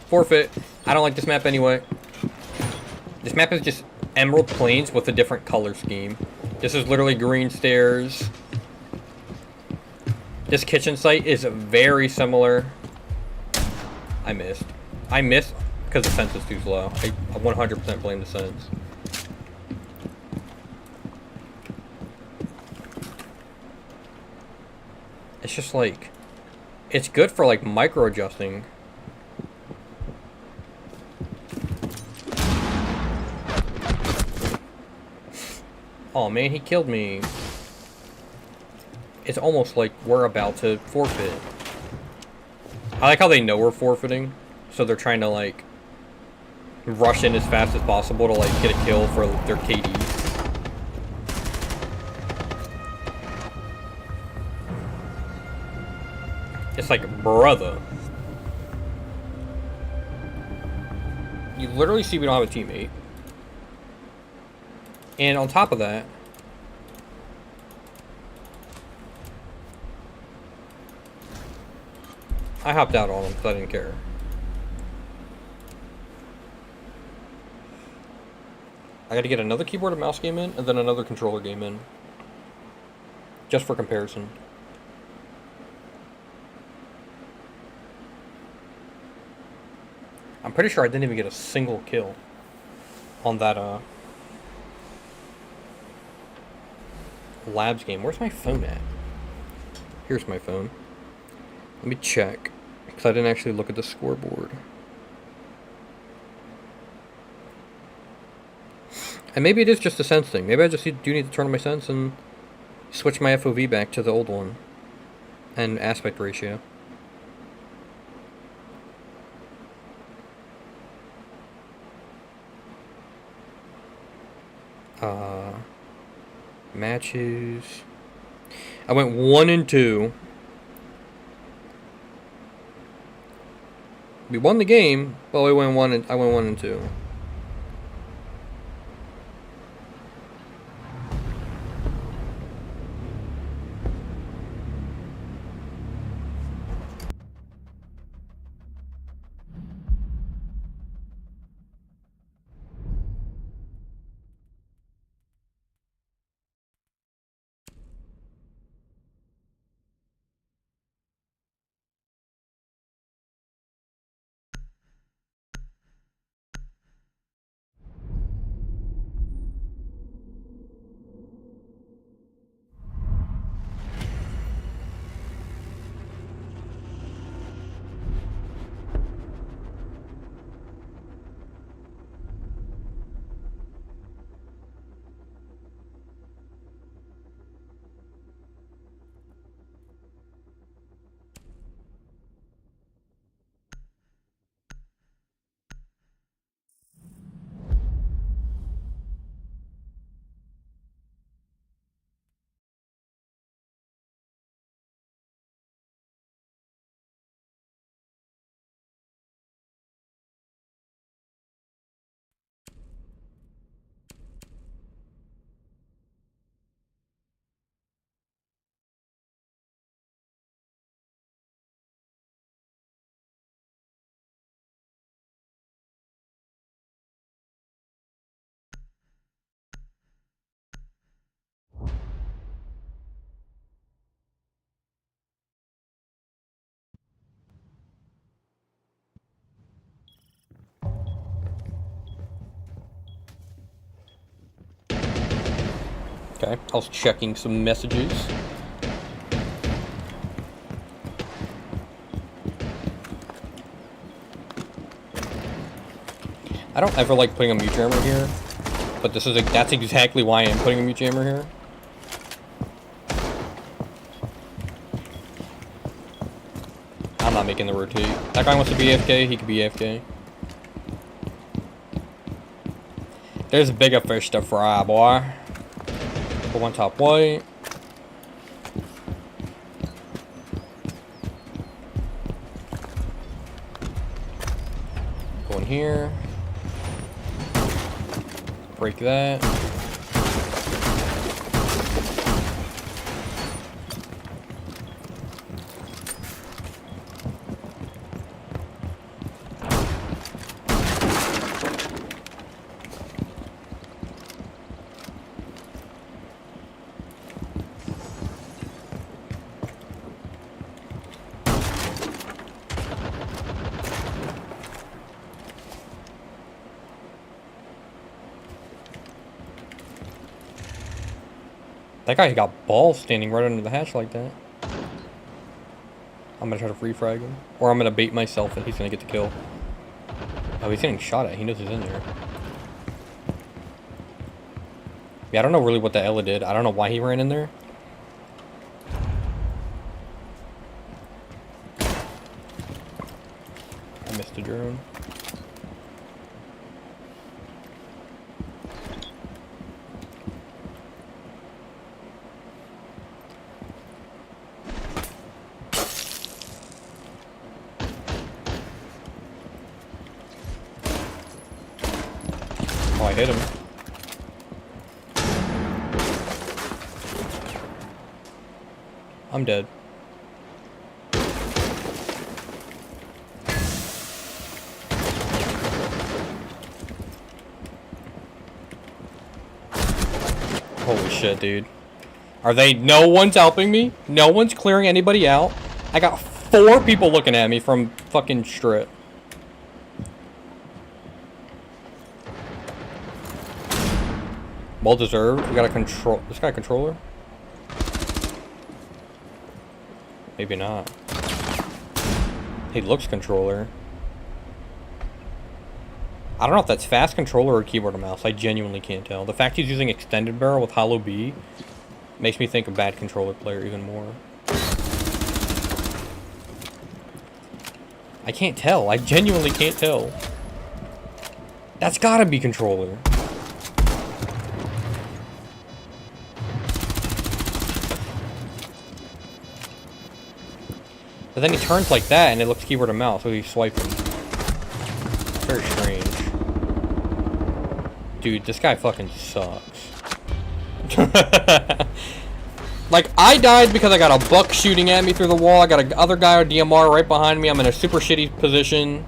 Forfeit. I don't like this map anyway. This map is just Emerald Plains with a different color scheme. This is literally green stairs. This kitchen site is very similar. I missed. I missed because the sense is too slow. I 100% blame the sense. It's just like, it's good for like micro adjusting. Oh man, he killed me. It's almost like we're about to forfeit. I like how they know we're forfeiting, so they're trying to like rush in as fast as possible to like get a kill for their KD. It's like, brother. You literally see we don't have a teammate. And on top of that, I hopped out on him because I didn't care. I gotta get another keyboard and mouse game in, and then another controller game in. Just for comparison. I'm pretty sure I didn't even get a single kill on that, labs game. Where's my phone at? Here's my phone. Let me check, because I didn't actually look at the scoreboard. And maybe it is just a sense thing. Maybe I just do need to turn on my sense and switch my FOV back to the old one. And aspect ratio. Matches. I went 1 and 2. We won the game, but I went 1 and 2. Okay, I was checking some messages. I don't ever like putting a mute jammer here, but that's exactly why I am putting a mute jammer here. I'm not making the rotate. That guy wants to be AFK, he could be AFK. There's bigger fish to fry, boy. Put one top white. Go in here. Break that. That guy got balls standing right under the hatch like that. I'm gonna try to free frag him. Or I'm gonna bait myself and he's gonna get the kill. Oh, he's getting shot at. He knows he's in there. Yeah, I don't know really what the Ella did. I don't know why he ran in there. I missed the drone. Oh, I hit him. I'm dead. Holy shit, dude. Are they... No one's helping me? No one's clearing anybody out? I got 4 people looking at me from fucking strip. Well deserved. We got a control... This guy a controller? Maybe not. He looks controller. I don't know if that's fast controller or keyboard or mouse. I genuinely can't tell. The fact he's using extended barrel with hollow B makes me think a bad controller player even more. I can't tell. I genuinely can't tell. That's gotta be controller. But then he turns like that and it looks keyboard and mouse, so he's swiping. Very strange. Dude, this guy fucking sucks. Like, I died because I got a buck shooting at me through the wall. I got another guy with DMR right behind me. I'm in a super shitty position.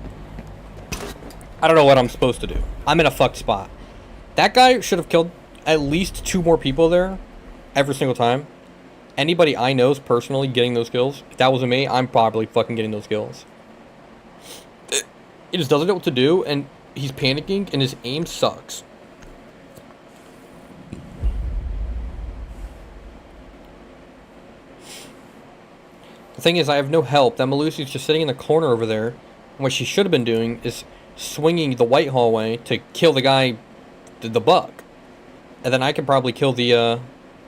I don't know what I'm supposed to do. I'm in a fucked spot. That guy should have killed at least 2 more people there every single time. Anybody I know is personally getting those kills. If that wasn't me, I'm probably fucking getting those kills. He just doesn't know what to do, and he's panicking, and his aim sucks. The thing is, I have no help. That Melusi's just sitting in the corner over there, and what she should have been doing is swinging the white hallway to kill the guy, the buck. And then I could probably kill the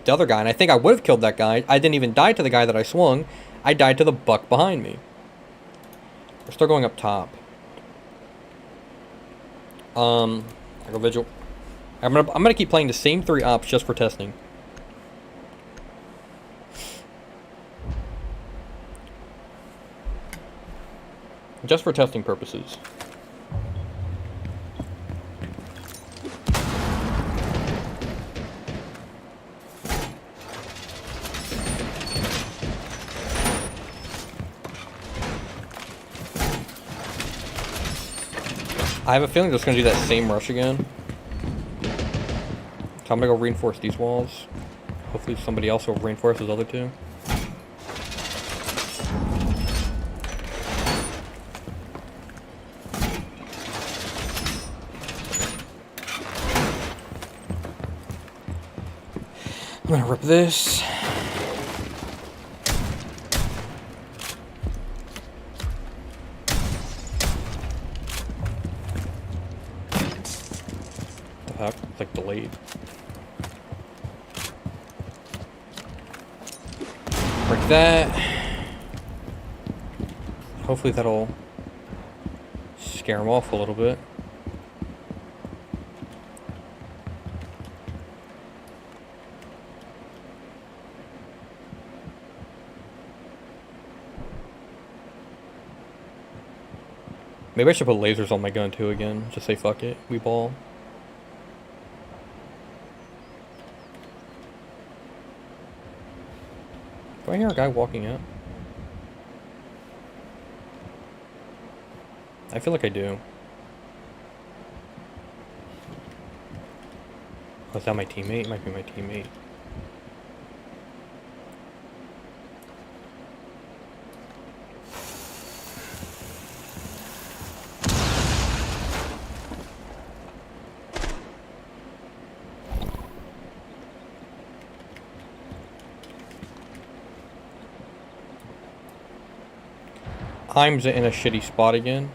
other guy, and I think I would have killed that guy. I didn't even die to the guy that I swung. I died to the buck behind me. We're still going up top. I go Vigil. I'm gonna keep playing the same 3 ops just for testing. Just for testing purposes. I have a feeling they're just going to do that same rush again. So I'm going to go reinforce these walls. Hopefully somebody else will reinforce those other 2. I'm going to rip this. It's like delayed. Break that. Hopefully that'll scare him off a little bit. Maybe I should put lasers on my gun too again. Just say fuck it. We ball. Do I hear a guy walking out? I feel like I do. Oh, is that my teammate? It might be my teammate. I'm in a shitty spot again.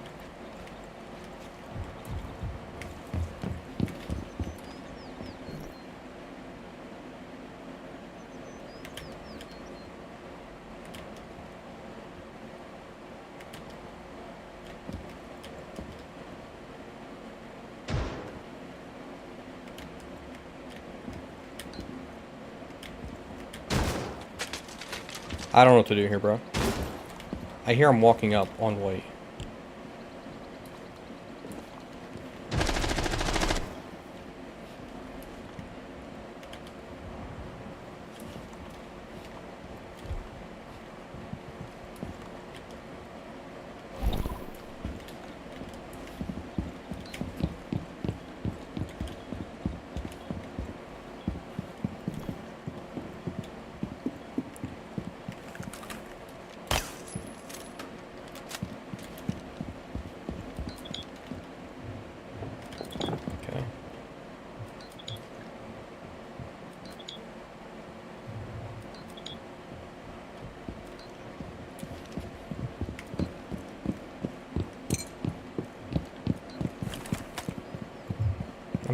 I don't know what to do here, bro. I hear him walking up on white.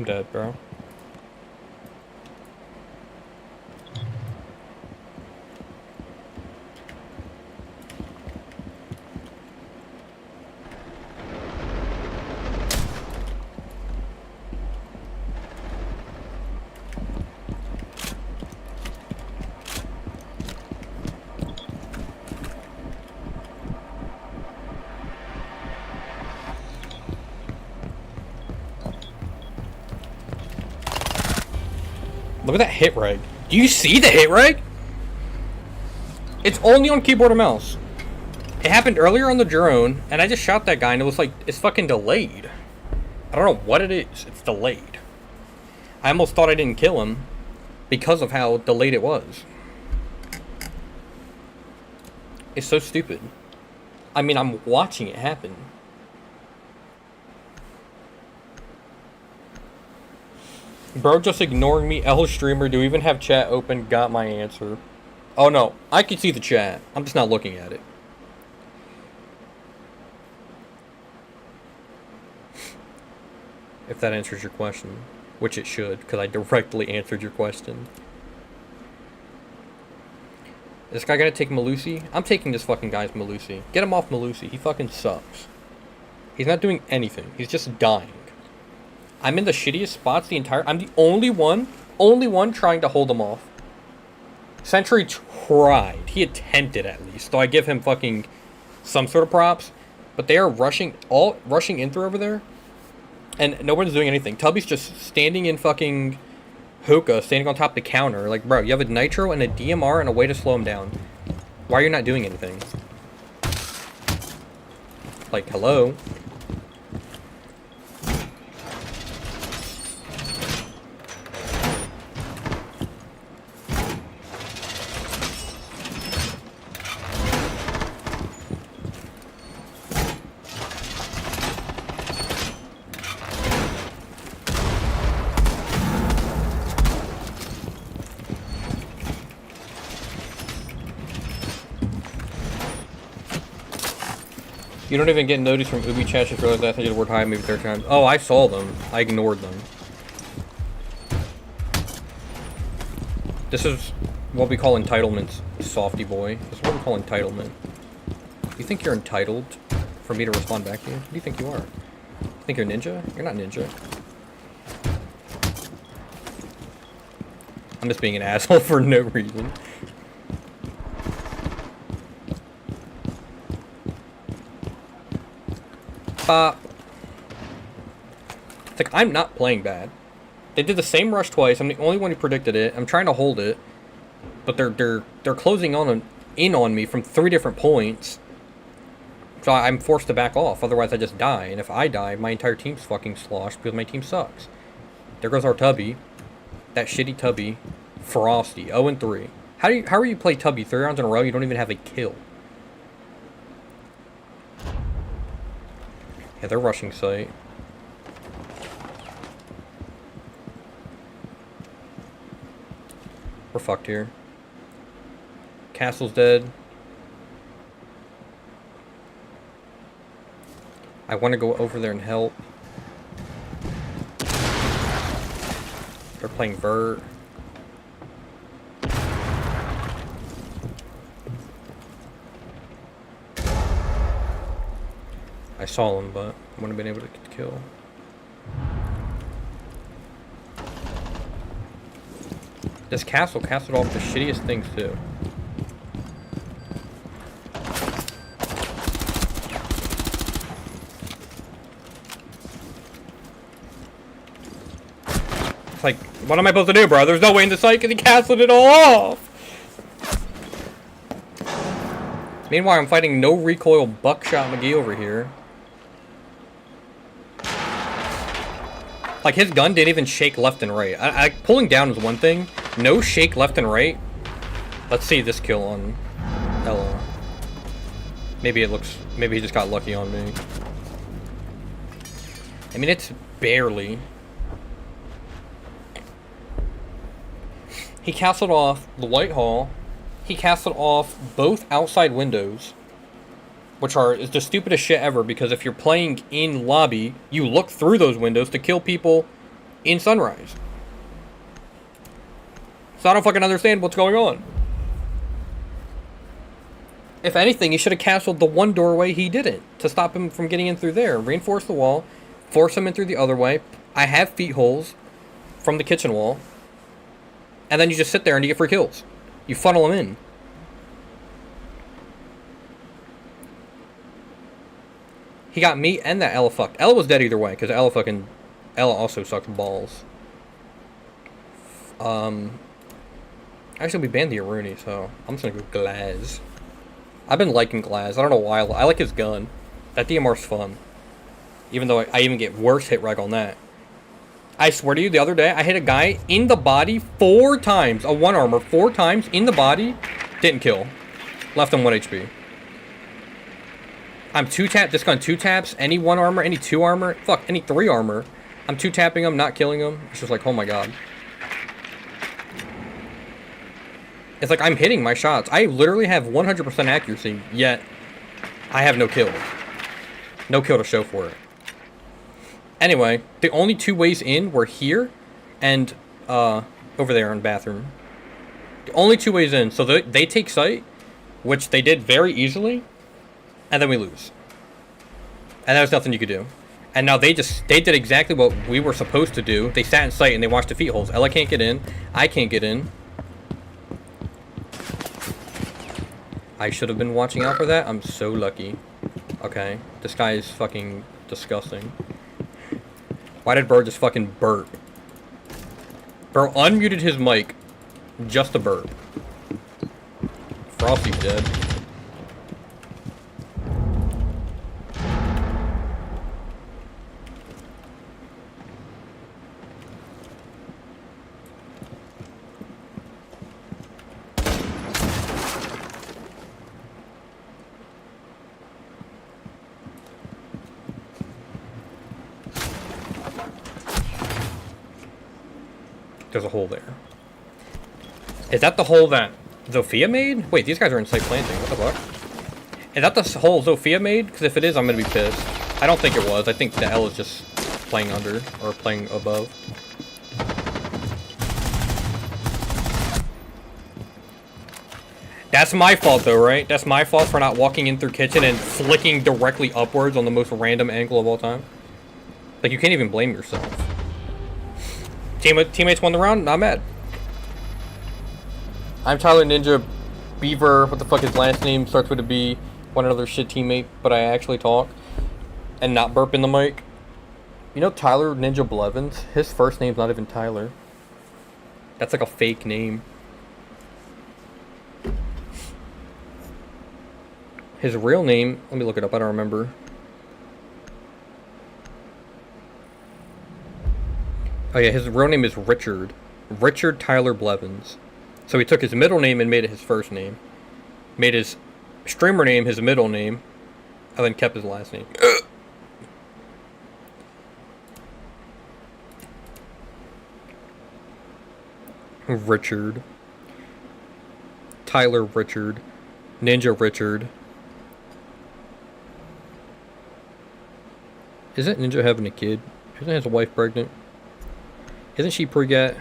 I'm dead, bro. Look at that hit reg. Do you see the hit reg? It's only on keyboard and mouse. It happened earlier on the drone, and I just shot that guy, and it was like, it's fucking delayed. I don't know what it is. It's delayed. I almost thought I didn't kill him because of how delayed it was. It's so stupid. I mean, I'm watching it happen. Bro just ignoring me. L streamer, do we even have chat open? Got my answer. Oh no, I can see the chat. I'm just not looking at it. If that answers your question. Which it should, because I directly answered your question. Is this guy gonna take Malusi? I'm taking this fucking guy's Malusi. Get him off Malusi. He fucking sucks. He's not doing anything. He's just dying. I'm in the shittiest spots the entire... I'm the only one trying to hold him off. Sentry tried. He attempted at least. So I give him fucking some sort of props. But they are rushing in through over there. And no one's doing anything. Tubby's just standing in fucking hookah, standing on top of the counter. Like, bro, you have a nitro and a DMR and a way to slow him down. Why are you not doing anything? Like, hello? You don't even get notice from Ubi chat just realized I did the word hi maybe 30 times. Oh, I saw them. I ignored them. This is what we call entitlements, softy boy. This is what we call entitlement. You think you're entitled for me to respond back to you? Who do you think you are? You think you're ninja? You're not ninja. I'm just being an asshole for no reason. It's like, I'm not playing bad. They did the same rush twice. I'm the only one who predicted it. I'm trying to hold it. But they're closing in on me from 3 different points. So I'm forced to back off. Otherwise I just die. And if I die, my entire team's fucking sloshed because my team sucks. There goes our Tubby. That shitty Tubby. Frosty. 0-3. How are you play Tubby 3 rounds in a row? You don't even have a kill. Yeah, they're rushing site. We're fucked here. Castle's dead. I want to go over there and help. They're playing Vert. I saw him, but I wouldn't have been able to kill. This castle castled off the shittiest things too. It's like, what am I supposed to do, bro? There's no way in the site because he castled it all off! Meanwhile, I'm fighting no recoil Buckshot McGee over here. Like, his gun didn't even shake left and right. Pulling down is one thing. No shake left and right. Let's see this kill on Ella. Maybe he just got lucky on me. I mean, it's barely. He castled off the White Hall. He castled off both outside windows. Which is the stupidest shit ever, because if you're playing in lobby, you look through those windows to kill people in Sunrise. So I don't fucking understand what's going on. If anything, he should have castled the one doorway he didn't to stop him from getting in through there. Reinforce the wall, force him in through the other way. I have feet holes from the kitchen wall. And then you just sit there and you get free kills. You funnel them in. He got me and that Ella fucked. Ella was dead either way, because Ella also sucks balls. Actually, we banned the Aruni, so I'm just gonna go Glaz. I've been liking Glaz. I don't know why. I like his gun. That DMR's fun. Even though I even get worse hit reg on that. I swear to you, the other day, I hit a guy in the body 4 times. A 1 armor, 4 times in the body. Didn't kill. Left him 1 HP. I'm 2-tap. This gun 2-taps. Any 1 armor, any 2 armor. Fuck, any 3 armor. I'm 2-tapping him, not killing him. It's just like, oh my god. It's like I'm hitting my shots. I literally have 100% accuracy, yet I have no kill. No kill to show for it. Anyway, the only 2 ways in were here and over there in bathroom. The only 2 ways in. So they take site, which they did very easily, and then we lose. And there was nothing you could do. And now they did exactly what we were supposed to do. They sat in sight and they watched the feet holes. Ella can't get in. I can't get in. I should have been watching out for that. I'm so lucky. Okay. This guy is fucking disgusting. Why did Bird just fucking burp? Bro unmuted his mic just to burp. Frosty's dead. There's a hole there. Is that the hole that Zofia made? Wait, these guys are in site planting. What the fuck? Is that the hole Zofia made? Because if it is, I'm going to be pissed. I don't think it was. I think the L is just playing under or playing above. That's my fault though, right? That's my fault for not walking in through kitchen and flicking directly upwards on the most random angle of all time. Like, you can't even blame yourself. Teammates won the round, not mad. I'm Tyler Ninja Beaver, what the fuck his last name starts with a B. One another shit teammate, but I actually talk. And not burp in the mic. You know Tyler Ninja Blevins? His first name's not even Tyler. That's like a fake name. His real name, let me look it up, I don't remember. Oh yeah, his real name is Richard. Richard Tyler Blevins. So he took his middle name and made it his first name. Made his streamer name his middle name. And then kept his last name. Richard. Tyler Richard. Ninja Richard. Isn't Ninja having a kid? Isn't his wife pregnant? Isn't she pregat?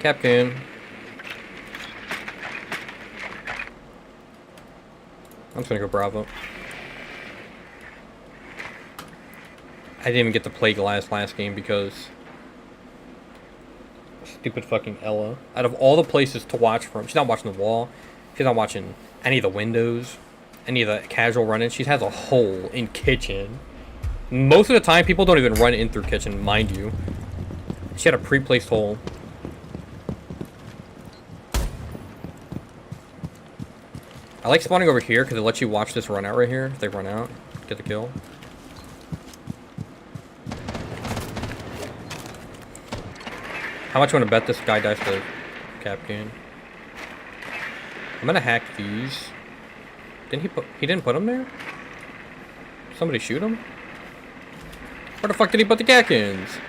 Capcan. I'm just gonna go Bravo. I didn't even get to play Glass last game because stupid fucking Ella. Out of all the places to watch from, she's not watching the wall. She's not watching any of the windows, any of the casual run-ins. She has a hole in kitchen. Most of the time, people don't even run in through kitchen, mind you. She had a pre-placed hole. I like spawning over here because it lets you watch this run out right here. If they run out, get the kill. How much you want to bet this guy dies to Kapkan? I'm gonna hack these. Didn't he put? He didn't put them there. Somebody shoot him. Where the fuck did he put the Kapkans?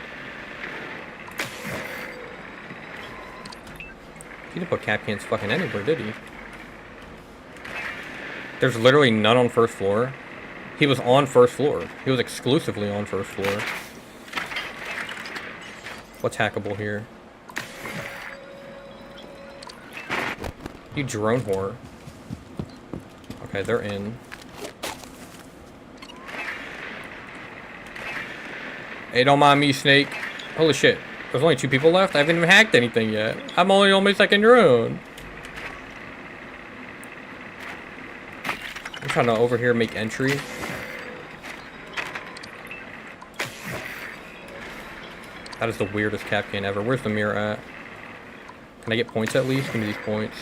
He didn't put Kapkans fucking anywhere, did he? There's literally none on first floor. He was on first floor. He was exclusively on first floor. What's hackable here? You drone whore. Okay, they're in. Hey, don't mind me, Snake. Holy shit. There's only 2 people left? I haven't even hacked anything yet. I'm only on my 2nd drone. I'm trying to over here make entry. That is the weirdest Kapkan ever. Where's the mirror at? Can I get points at least? Give me these points.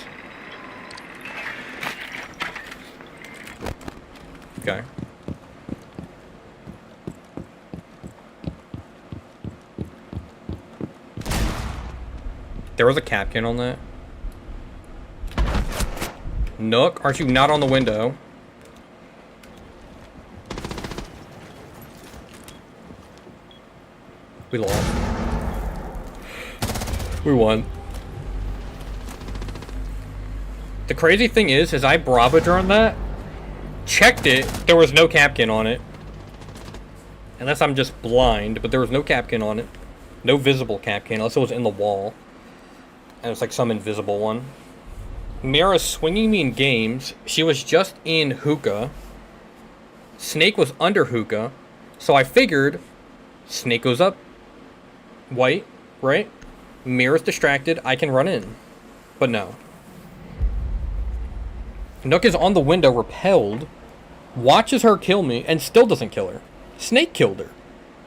Okay. There was a Kapkan on that. Nook, aren't you not on the window? We lost. We won. The crazy thing is I Bravo droned that, checked it, there was no Kapkan on it. Unless I'm just blind, but there was no Kapkan on it. No visible Kapkan, unless it was in the wall. And it was like some invisible one. Mira's swinging me in games. She was just in hookah. Snake was under hookah. So I figured Snake goes up. White, right? Mira's distracted. I can run in. But no. Nook is on the window, repelled. Watches her kill me and still doesn't kill her. Snake killed her.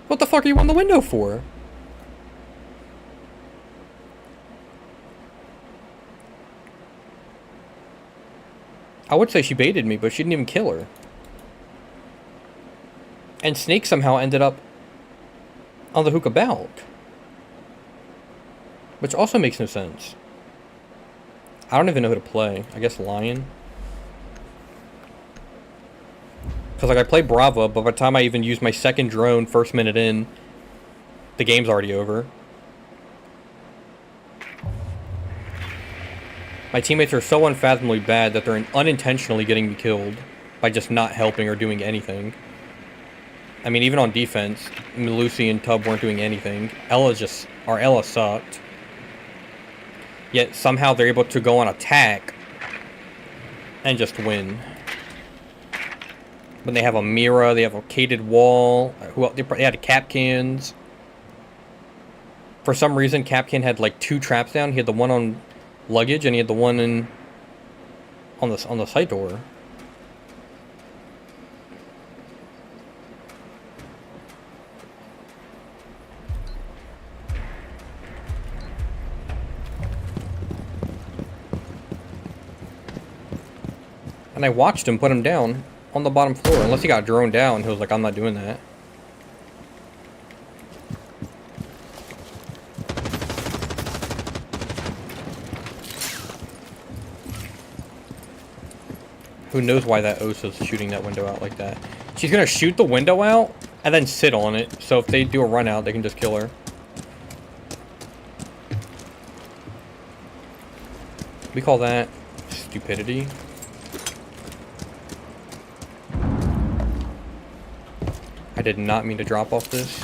What the fuck are you on the window for? I would say she baited me, but she didn't even kill her. And Snake somehow ended up on the hookah balk. Which also makes no sense. I don't even know who to play. I guess Lion. Because like I play Bravo, but by the time I even use my 2nd drone, 1st minute in, the game's already over. My teammates are so unfathomably bad that they're unintentionally getting me killed by just not helping or doing anything. I mean, even on defense, Lucy and Tub weren't doing anything. Ella sucked. Yet somehow they're able to go on attack and just win. When they have a Mira, they have a Cated Wall. They had Kapkans. For some reason, Kapkan had like 2 traps down. He had the one on luggage and he had the one on the side door. And I watched him put him down on the bottom floor. Unless he got droned down, he was like, I'm not doing that. Who knows why that Osa's shooting that window out like that. She's gonna shoot the window out and then sit on it. So if they do a run out, they can just kill her. We call that stupidity. I did not mean to drop off this.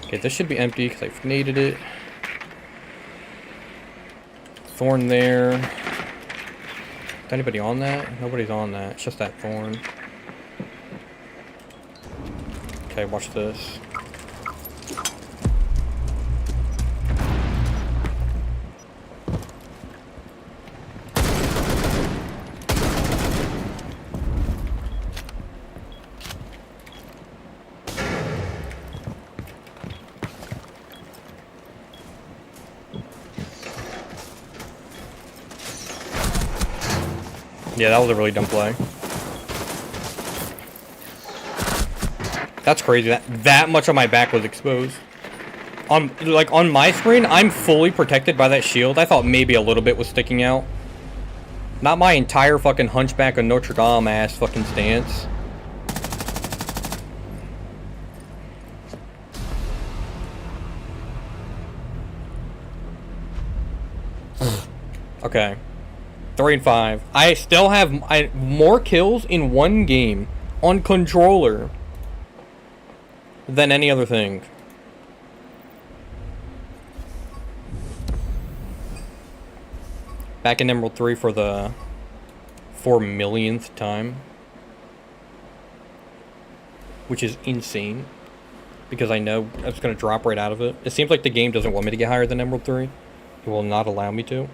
Okay, this should be empty because I've naded it. Thorn there. Is anybody on that? Nobody's on that. It's just that thorn. Okay, watch this. Yeah, that was a really dumb play. That's crazy. That much of my back was exposed. On my screen, I'm fully protected by that shield. I thought maybe a little bit was sticking out. Not my entire fucking Hunchback of Notre Dame ass fucking stance. Okay. 3 and 5. I still have more kills in one game on controller than any other thing. Back in Emerald 3 for the 4 millionth time. Which is insane. Because I know I'm just going to drop right out of it. It seems like the game doesn't want me to get higher than Emerald 3. It will not allow me to.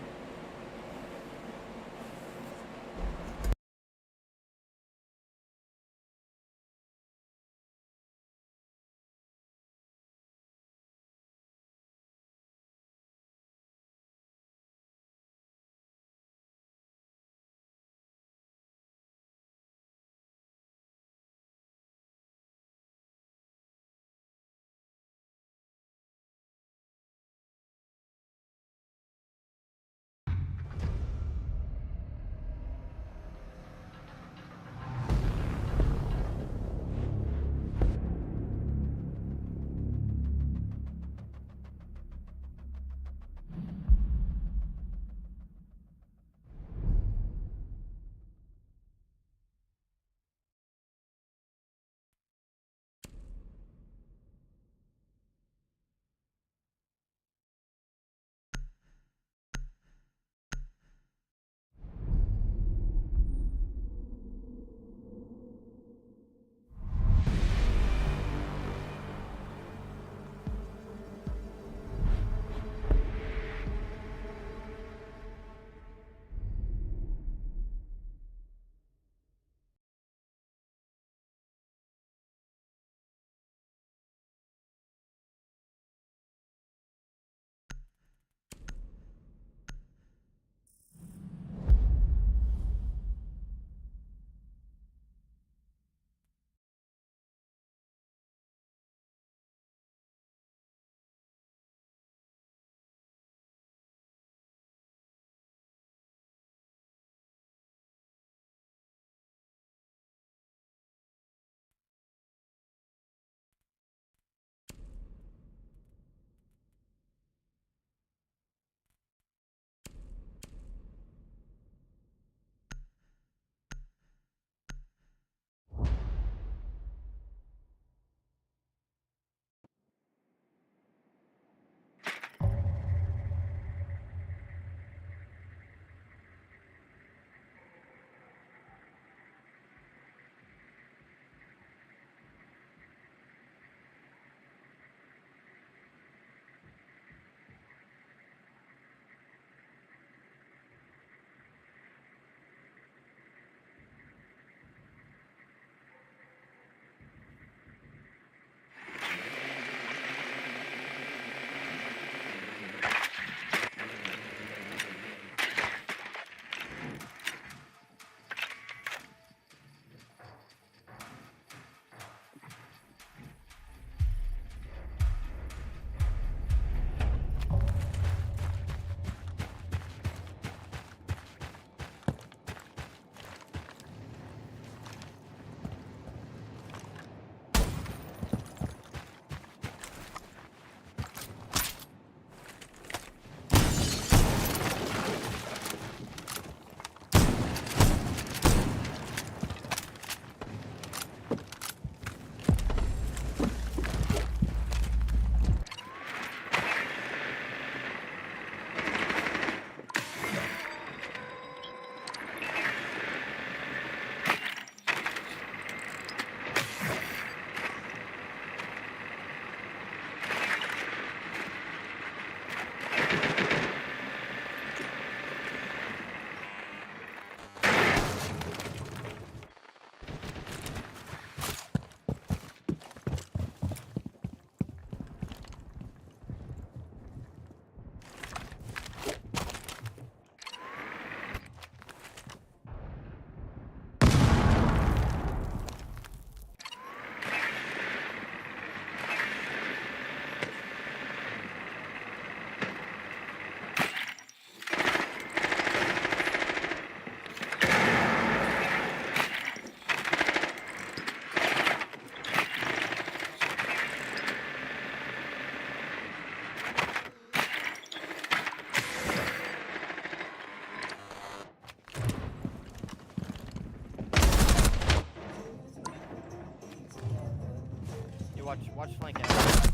Watch flank out.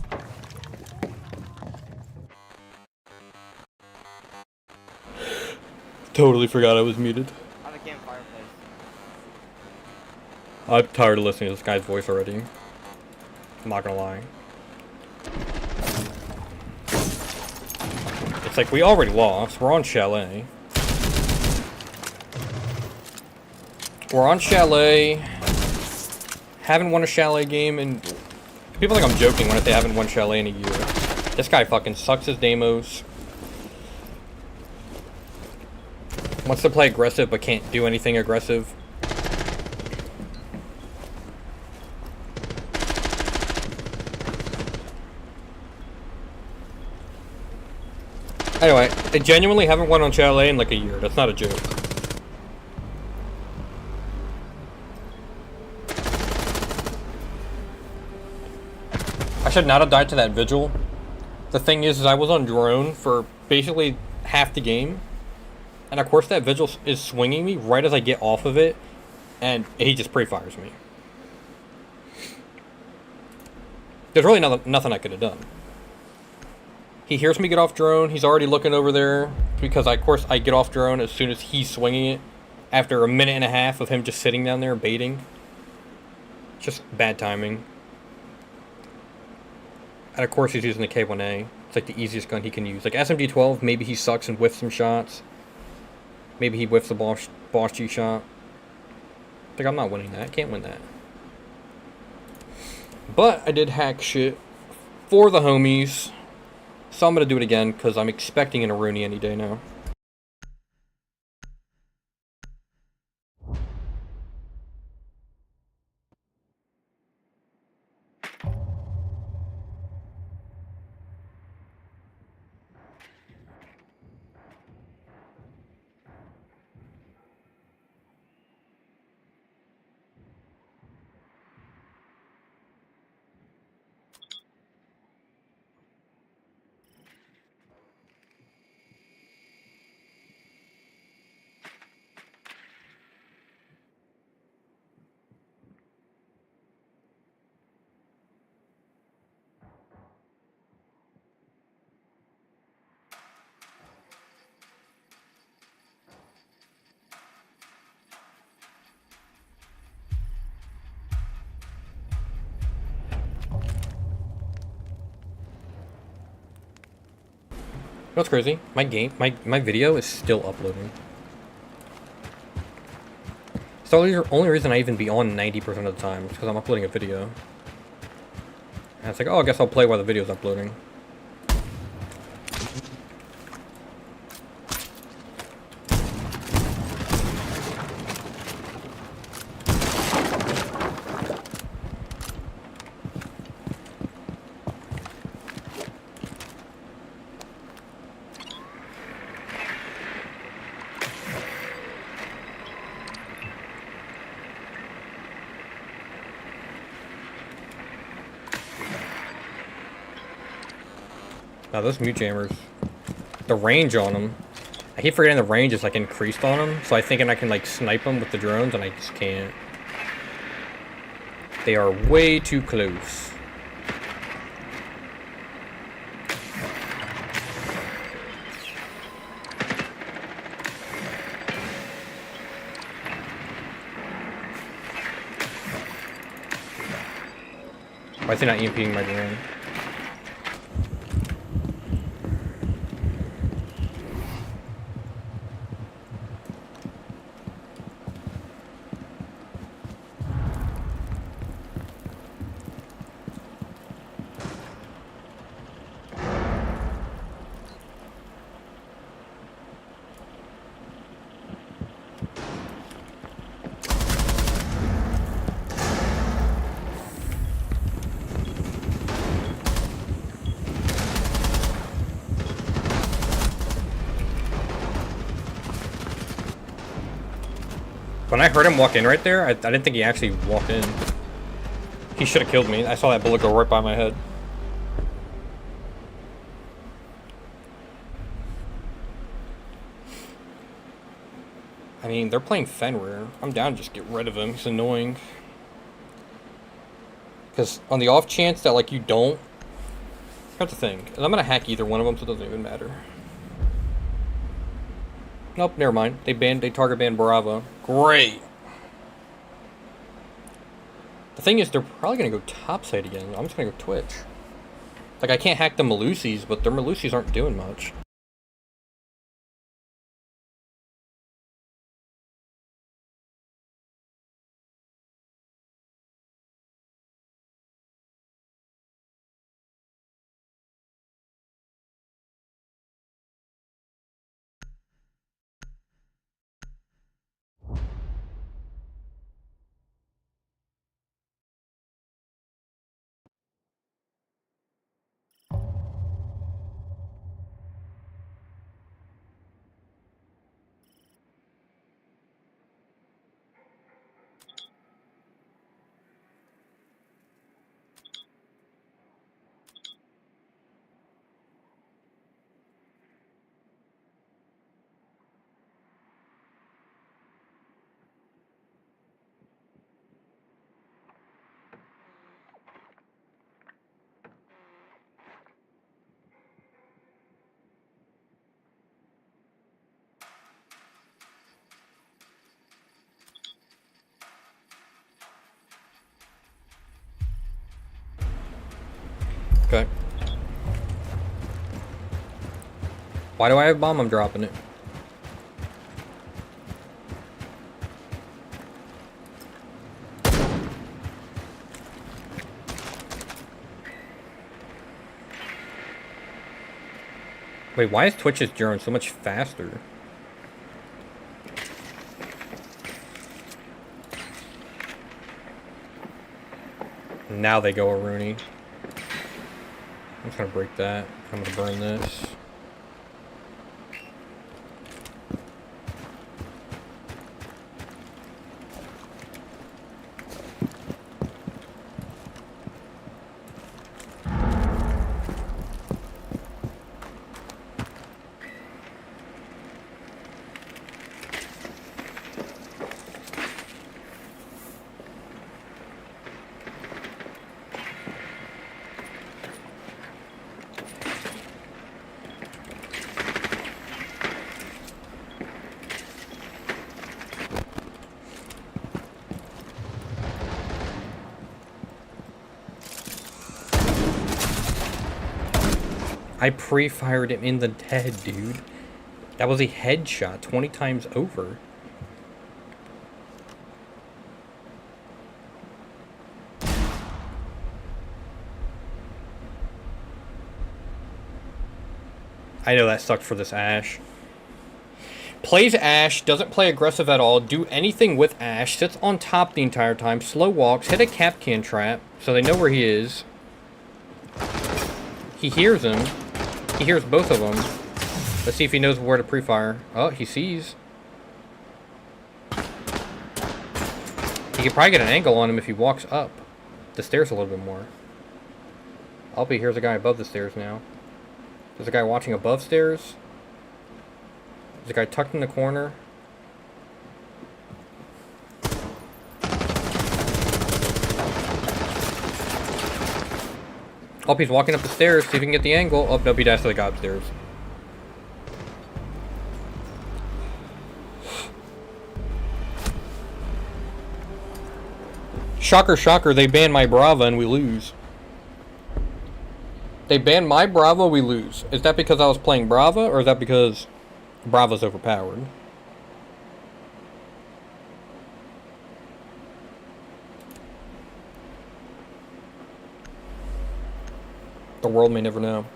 Totally forgot I was muted. I have a campfire place. I'm tired of listening to this guy's voice already. I'm not gonna lie. It's like we already lost. We're on Chalet. We're on Chalet. Haven't won a Chalet game and people think I'm joking when I say I haven't won Chalet in a year. This guy fucking sucks his demos. Wants to play aggressive but can't do anything aggressive. Anyway, I genuinely haven't won on Chalet in like a year. That's not a joke. I should not have died to that vigil. The thing is I was on drone for basically half the game. And of course that vigil is swinging me right as I get off of it. And he just pre-fires me. There's really nothing I could have done. He hears me get off drone. He's already looking over there. Because, of course, I get off drone as soon as he's swinging it. After a minute and a half of him just sitting down there baiting. Just bad timing. And, of course, he's using the K1A. It's like the easiest gun he can use. Like, SMG-12, maybe he sucks and whiffs some shots. Maybe he whiffs the Boss G shot. Like, I'm not winning that. I can't win that. But I did hack shit for the homies. So I'm going to do it again, because I'm expecting an Aruni any day now. What's crazy? My video is still uploading. It's the only reason I even be on 90% of the time is because I'm uploading a video. And it's like, oh, I guess I'll play while the video's uploading. Now those mute jammers, the range on them, I keep forgetting the range is like increased on them, so I think I can like snipe them with the drones and I just can't. They are way too close. Why is he not EMPing my drone? When I heard him walk in right there, I didn't think he actually walked in. He should have killed me. I saw that bullet go right by my head. I mean, they're playing Fenrir. I'm down to just get rid of him. He's annoying. Because Because on the off chance that, like, you don't, here's the thing. And I'm going to hack either one of them, so it doesn't even matter. Nope, never mind. They target banned Brava. Great. The thing is, they're probably going to go topside again. I'm just going to go Twitch. Like, I can't hack the Malusis, but their Malusis aren't doing much. Okay. Why do I have bomb? I'm dropping it. Wait, why is Twitch's drone so much faster? Now they go a Rooney. I'm just gonna break that. I'm gonna burn this. I pre-fired him in the head, dude. That was a headshot 20 times over. I know that sucked for this Ash. Plays Ash, doesn't play aggressive at all, do anything with Ash, sits on top the entire time, slow walks, hit a Kapkan trap, so they know where he is. He hears him. He hears both of them. Let's see if he knows where to pre-fire. Oh, he sees. He could probably get an angle on him if he walks up the stairs a little bit more. Oh, he hears a guy above the stairs now. There's a guy watching above stairs. There's a guy tucked in the corner. Oh, he's walking up the stairs. See if he can get the angle. Oh, no, he dashed to the guy upstairs. Shocker, shocker. They banned my Brava and we lose. They banned my Brava, we lose. Is that because I was playing Brava, or is that because Brava's overpowered? The world may never know.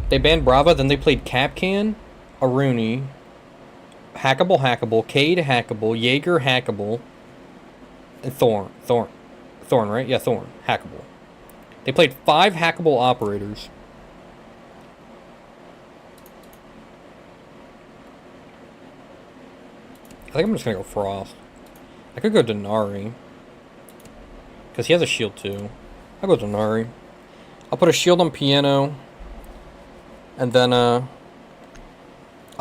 They banned Brava, then they played Kapkan, Aruni, Hackable, Cade hackable, Jaeger hackable, and Thorn, right? Yeah, Thorn, hackable. They played 5 hackable operators. I think I'm just gonna go Frost. I could go Denari, because he has a shield too. I'll go Denari. I'll put a shield on Piano, and then I'll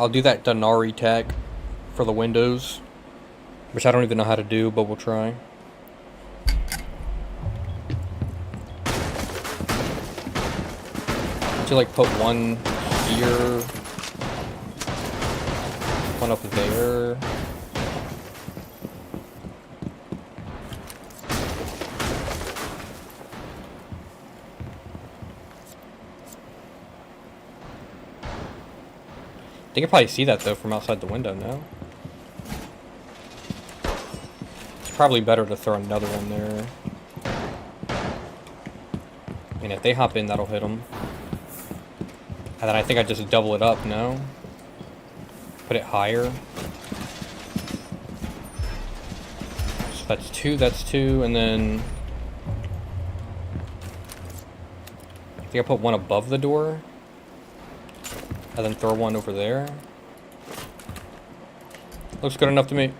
do that Denari tech for the windows, which I don't even know how to do, but we'll try. you like put one here, one up there. They can probably see that though from outside the window now. It's probably better to throw another one there. And if they hop in, that'll hit them. And then I think I just double it up, no? Put it higher. So that's two, and then... I think I put one above the door. And then throw one over there. Looks good enough to me.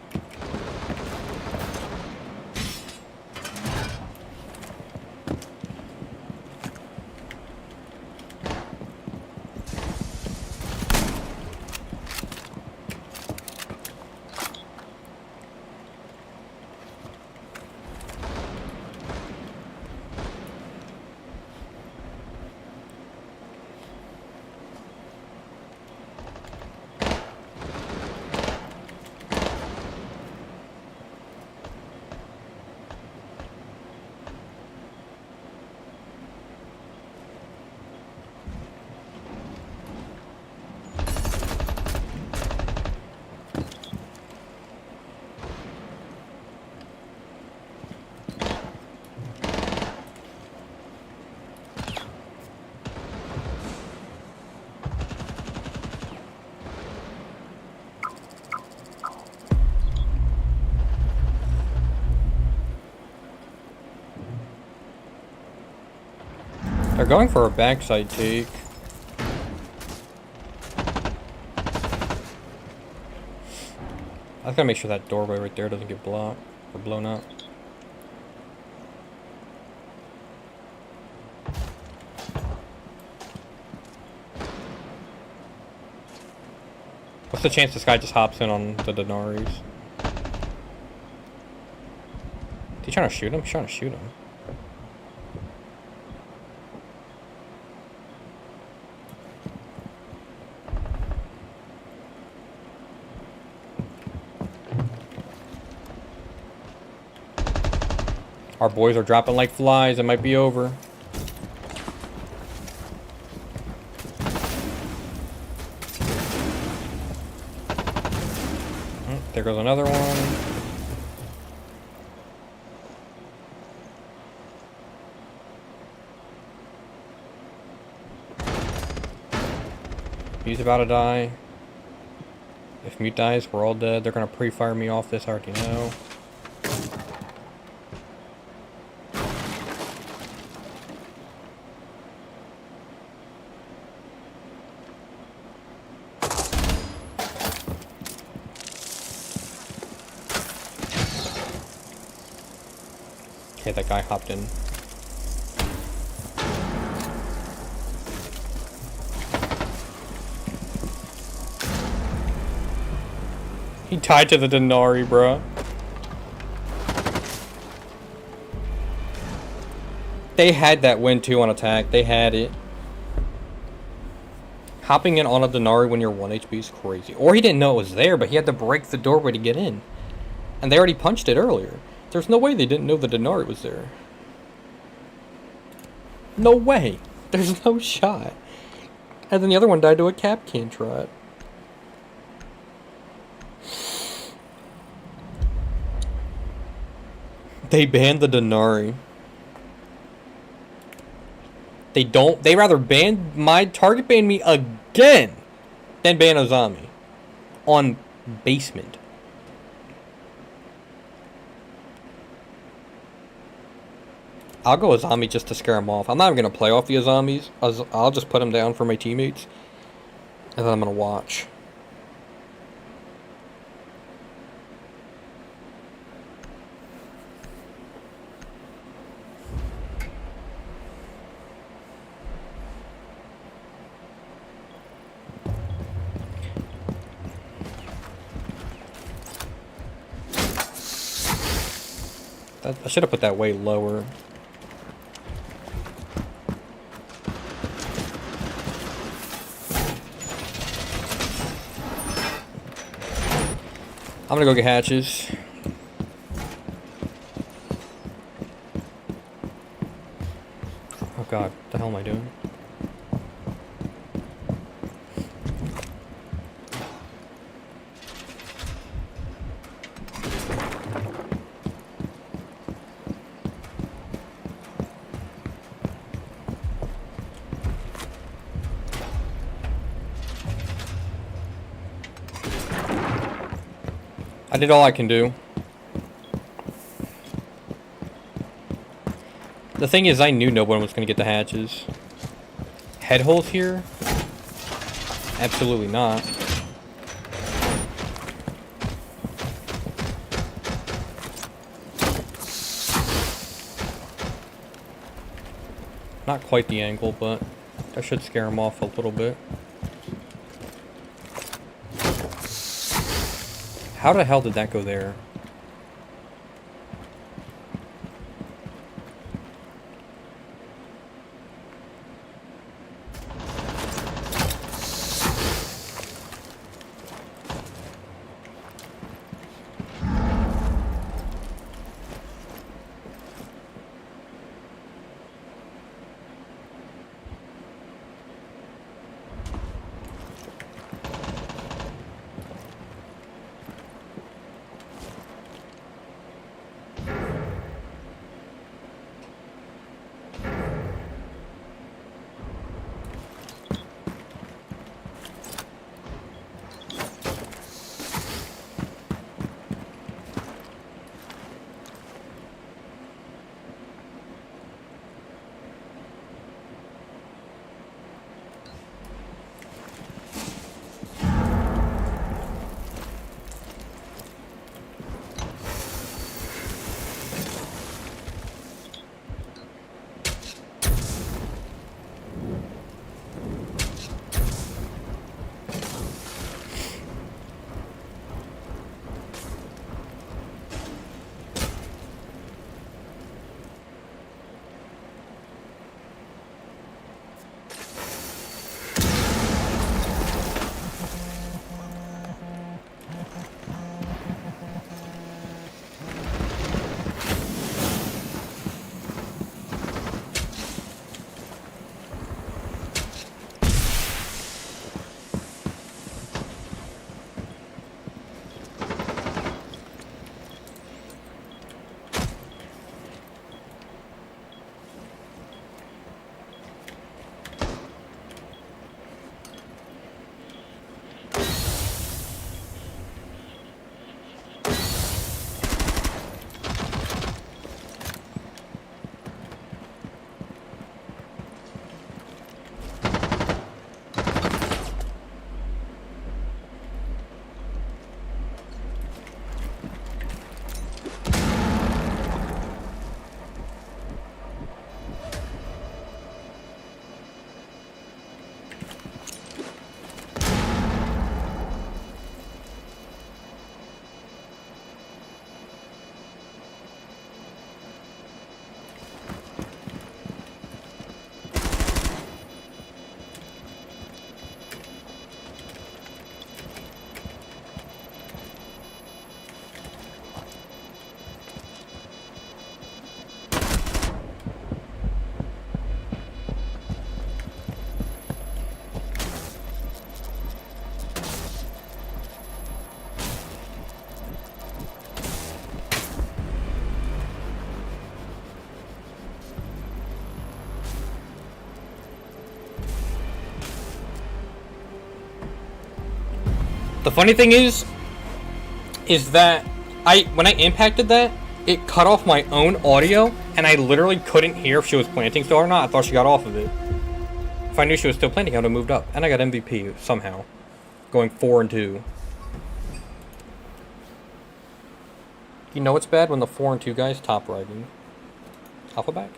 They're going for a backside take. I gotta make sure that doorway right there doesn't get blocked or blown up. What's the chance this guy just hops in on the Denaris? Is he trying to shoot him? He's trying to shoot him. Our boys are dropping like flies. It might be over. There goes another one. He's about to die. If Mute dies, we're all dead. They're gonna pre-fire me off this, I already know. Okay, that guy hopped in. He tied to the Denari, bro. They had that win too on attack. They had it. Hopping in on a Denari when you're 1 HP is crazy. Or he didn't know it was there, but he had to break the doorway to get in. And they already punched it earlier. There's no way they didn't know the Denari was there. No way. There's no shot. And then the other one died to a Kapkan trot. They banned the Denari. They rather ban my target ban me again than ban Ozami on basement. I'll go Ozami just to scare him off. I'm not even going to play off the Ozamis. I'll just put him down for my teammates. And then I'm going to watch. I should have put that way lower. I'm gonna go get hatches. Oh god, what the hell am I doing? I did all I can do. The thing is, I knew no one was going to get the hatches. Head holes here? Absolutely not. Not quite the angle, but that should scare him off a little bit. How the hell did that go there? The funny thing is that when I impacted that, it cut off my own audio, and I literally couldn't hear if she was planting still or not. I thought she got off of it. If I knew she was still planting, I would have moved up. And I got MVP somehow. Going 4-2. You know it's bad when the 4-2 guy's top riding. Alpha back?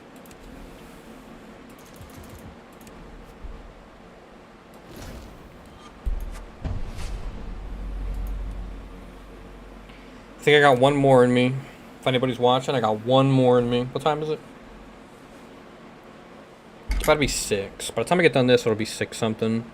I think I got one more in me. If anybody's watching, I got one more in me. What time is it? It's about to be 6. By the time I get done this, it'll be 6 something.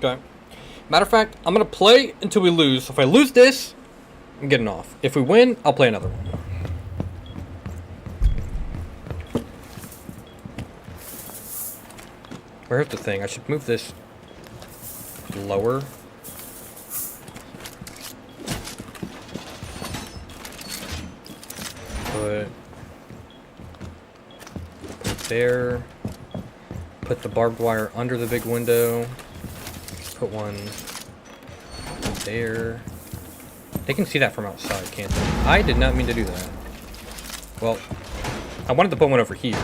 Okay. Matter of fact, I'm gonna play until we lose. If I lose this, I'm getting off. If we win, I'll play another one. Where's the thing? I should move this lower. Put it there. Put the barbed wire under the big window. Put one there. They can see that from outside, can't they? I did not mean to do that. Well, I wanted to put one over here.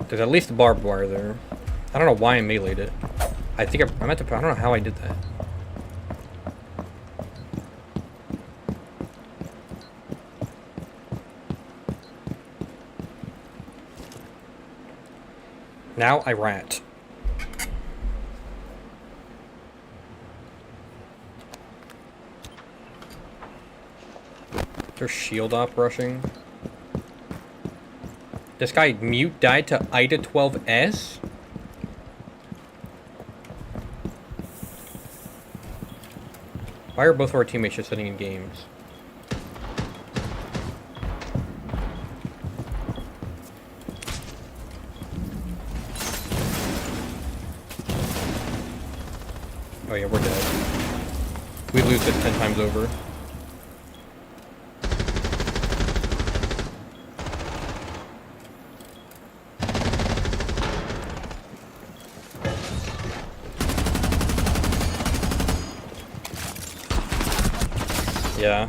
There's at least a barbed wire there. I don't know why I meleeed it. I think I meant to put, I don't know how I did that. Now I rat. There's shield op rushing. This guy mute died to IDA 12S? Why are both of our teammates just sitting in games? Oh yeah, we're dead. We lose this 10 times over. Yeah,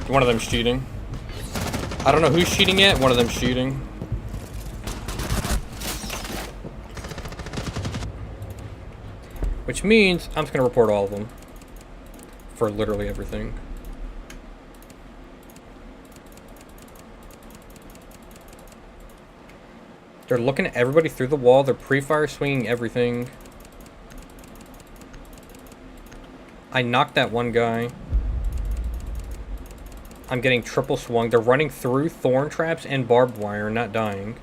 one of them's cheating. I don't know who's cheating yet, one of them's cheating. Which means I'm just gonna report all of them. For literally everything. They're looking at everybody through the wall, they're pre-fire swinging everything. I knocked that one guy. I'm getting triple swung. They're running through thorn traps and barbed wire, not dying.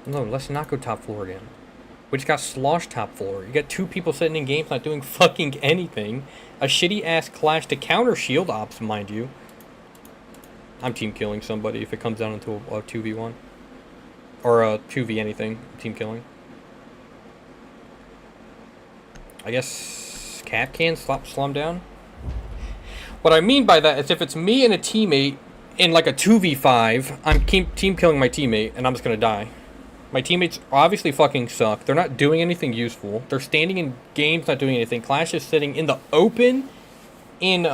No, let's not go top floor again. We just got sloshed top floor. You got two people sitting in games not doing fucking anything. A shitty ass clash to counter shield ops, mind you. I'm team killing somebody if it comes down into a 2v1. Or a 2v anything. Team killing. I guess Cap can slow him down. What I mean by that is if it's me and a teammate in like a 2v5, I'm team killing my teammate and I'm just gonna die. My teammates obviously fucking suck. They're not doing anything useful. They're standing in games not doing anything. Clash is sitting in the open in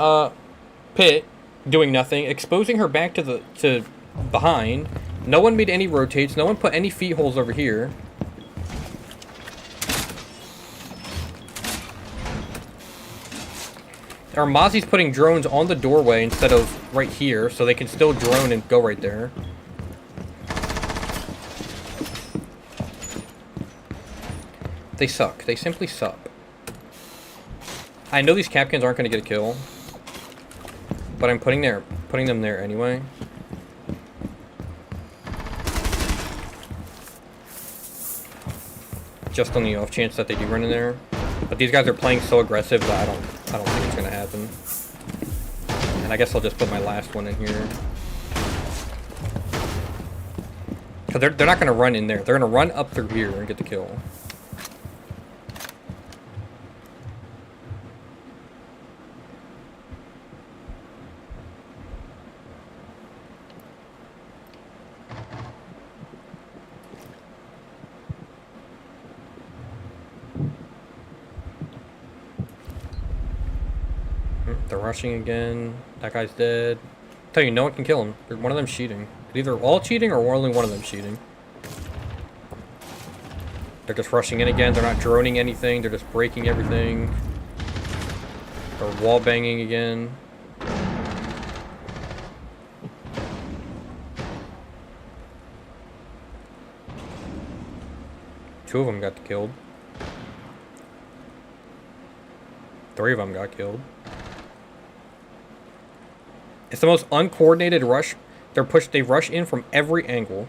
pit doing nothing, exposing her back to behind. No one made any rotates. No one put any feet holes over here. Our Mozzie's putting drones on the doorway instead of right here, so they can still drone and go right there. They suck. They simply suck. I know these Capcans aren't going to get a kill, but I'm putting them there anyway. Just on the off chance that they do run in there. But these guys are playing so aggressive that I don't think it's gonna happen. And I guess I'll just put my last one in here. Cause they're not gonna run in there. They're gonna run up through here and get the kill. They're rushing again. That guy's dead. Tell you, no one can kill him. One of them's cheating. It's either all cheating or only one of them cheating. They're just rushing in again. They're not droning anything. They're just breaking everything. They're wall banging again. Two of them got killed. Three of them got killed. It's the most uncoordinated rush. They rush in from every angle.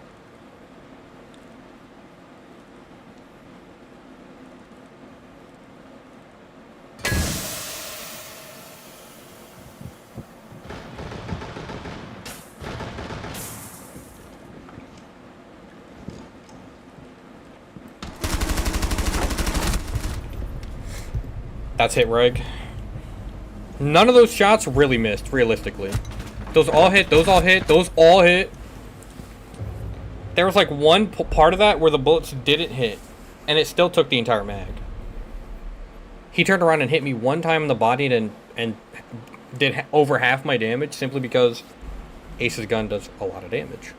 That's hit, Reg. None of those shots really missed, realistically. Those all hit, those all hit, those all hit. There was like one part of that where the bullets didn't hit, and it still took the entire mag. He turned around and hit me one time in the body and did over half my damage simply because Ace's gun does a lot of damage.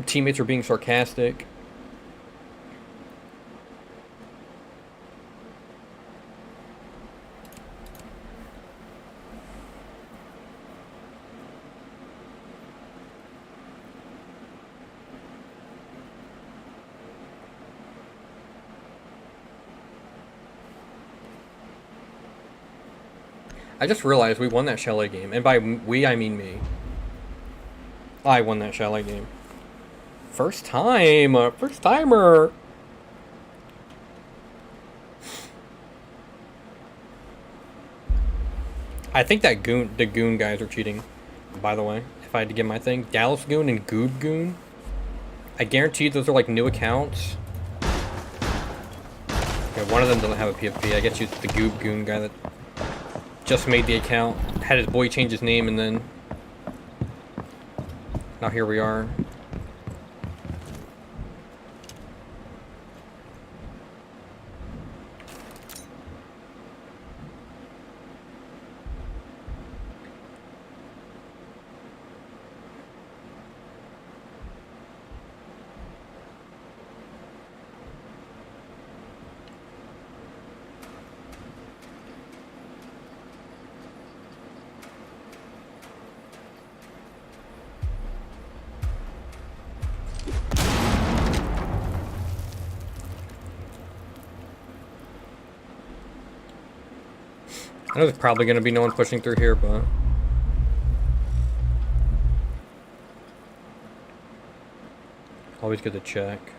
Teammates are being sarcastic. I just realized we won that Chalet game, and by we I mean me. I won that Chalet game. First time! First timer! I think that the goon guys are cheating, by the way. If I had to get my thing. Dallas Goon and Goob Goon. I guarantee those are like new accounts. Okay, one of them doesn't have a PFP. I guess it's the Goob Goon guy that just made the account. Had his boy change his name and then... Now here we are. I know there's probably going to be no one pushing through here, but... Always good to check.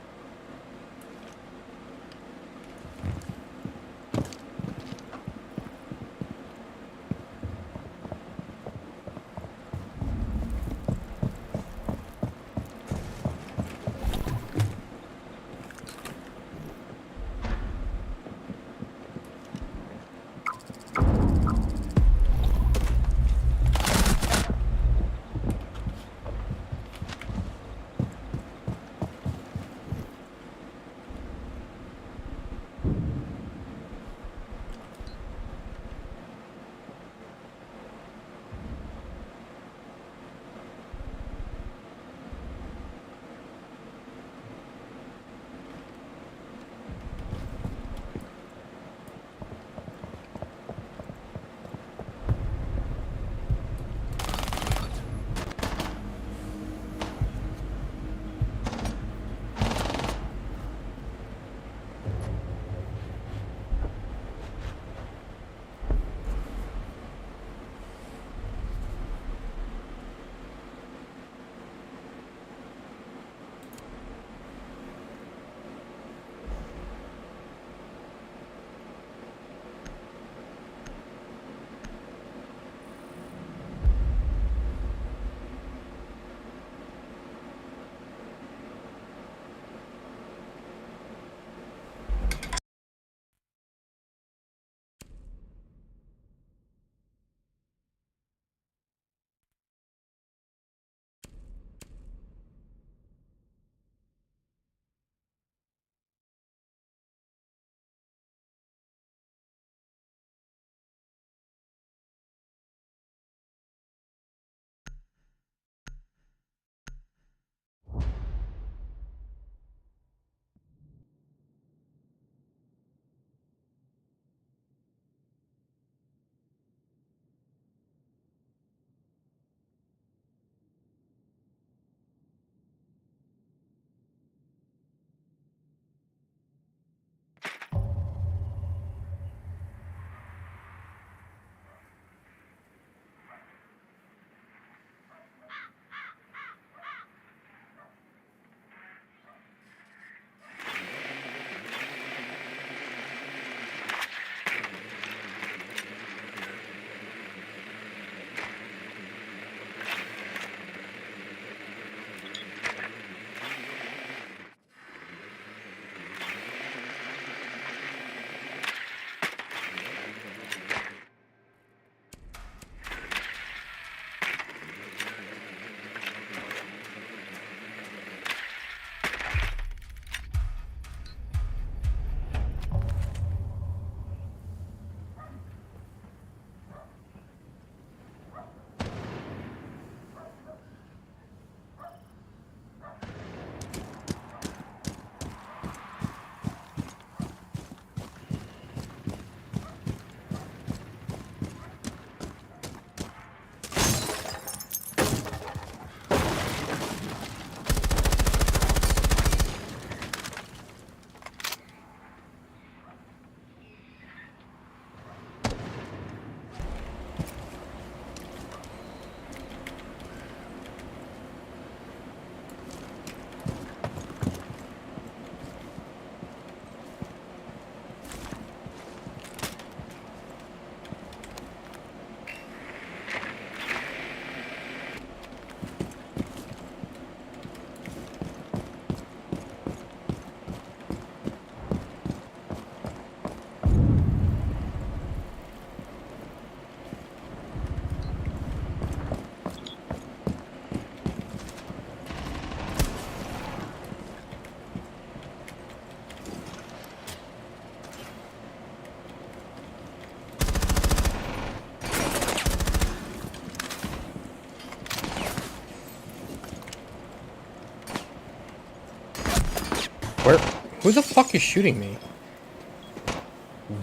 Where? Who the fuck is shooting me?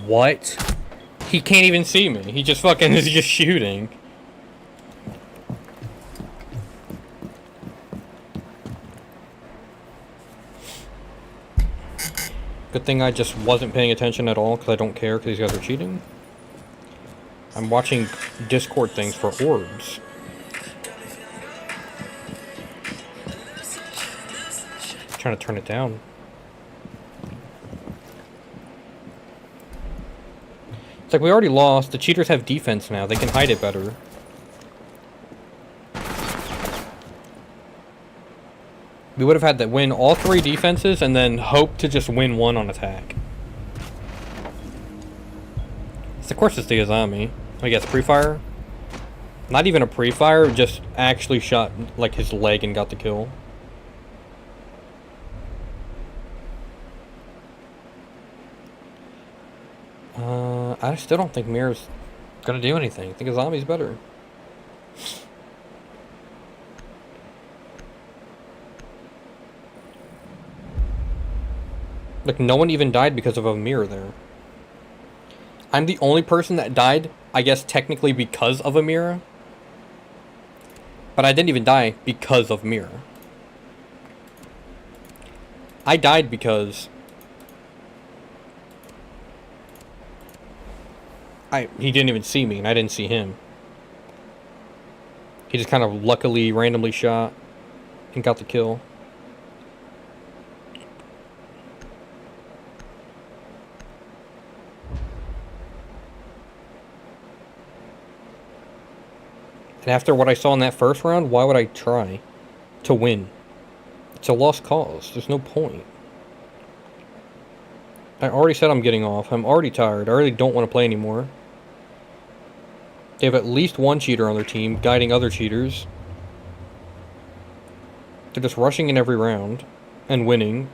What? He can't even see me. He just fucking is just shooting. Good thing I just wasn't paying attention at all because I don't care because these guys are cheating. I'm watching Discord things for orbs. Trying to turn it down. It's like we already lost. The cheaters have defense now. They can hide it better. We would have had to win all 3 defenses and then hope to just win 1 on attack. So of course it's the Azami. I guess pre-fire? Not even a pre-fire, just actually shot like his leg and got the kill. I still don't think Mirror's gonna do anything. I think Azami's better. Like, no one even died because of a mirror there. I'm the only person that died, I guess, technically because of a mirror. But I didn't even die because of mirror. I died because... he didn't even see me, and I didn't see him. He just kind of luckily, randomly shot and got the kill. And after what I saw in that first round, why would I try to win? It's a lost cause. There's no point. I already said I'm getting off. I'm already tired. I really don't want to play anymore. They have at least 1 cheater on their team, guiding other cheaters. They're just rushing in every round and winning.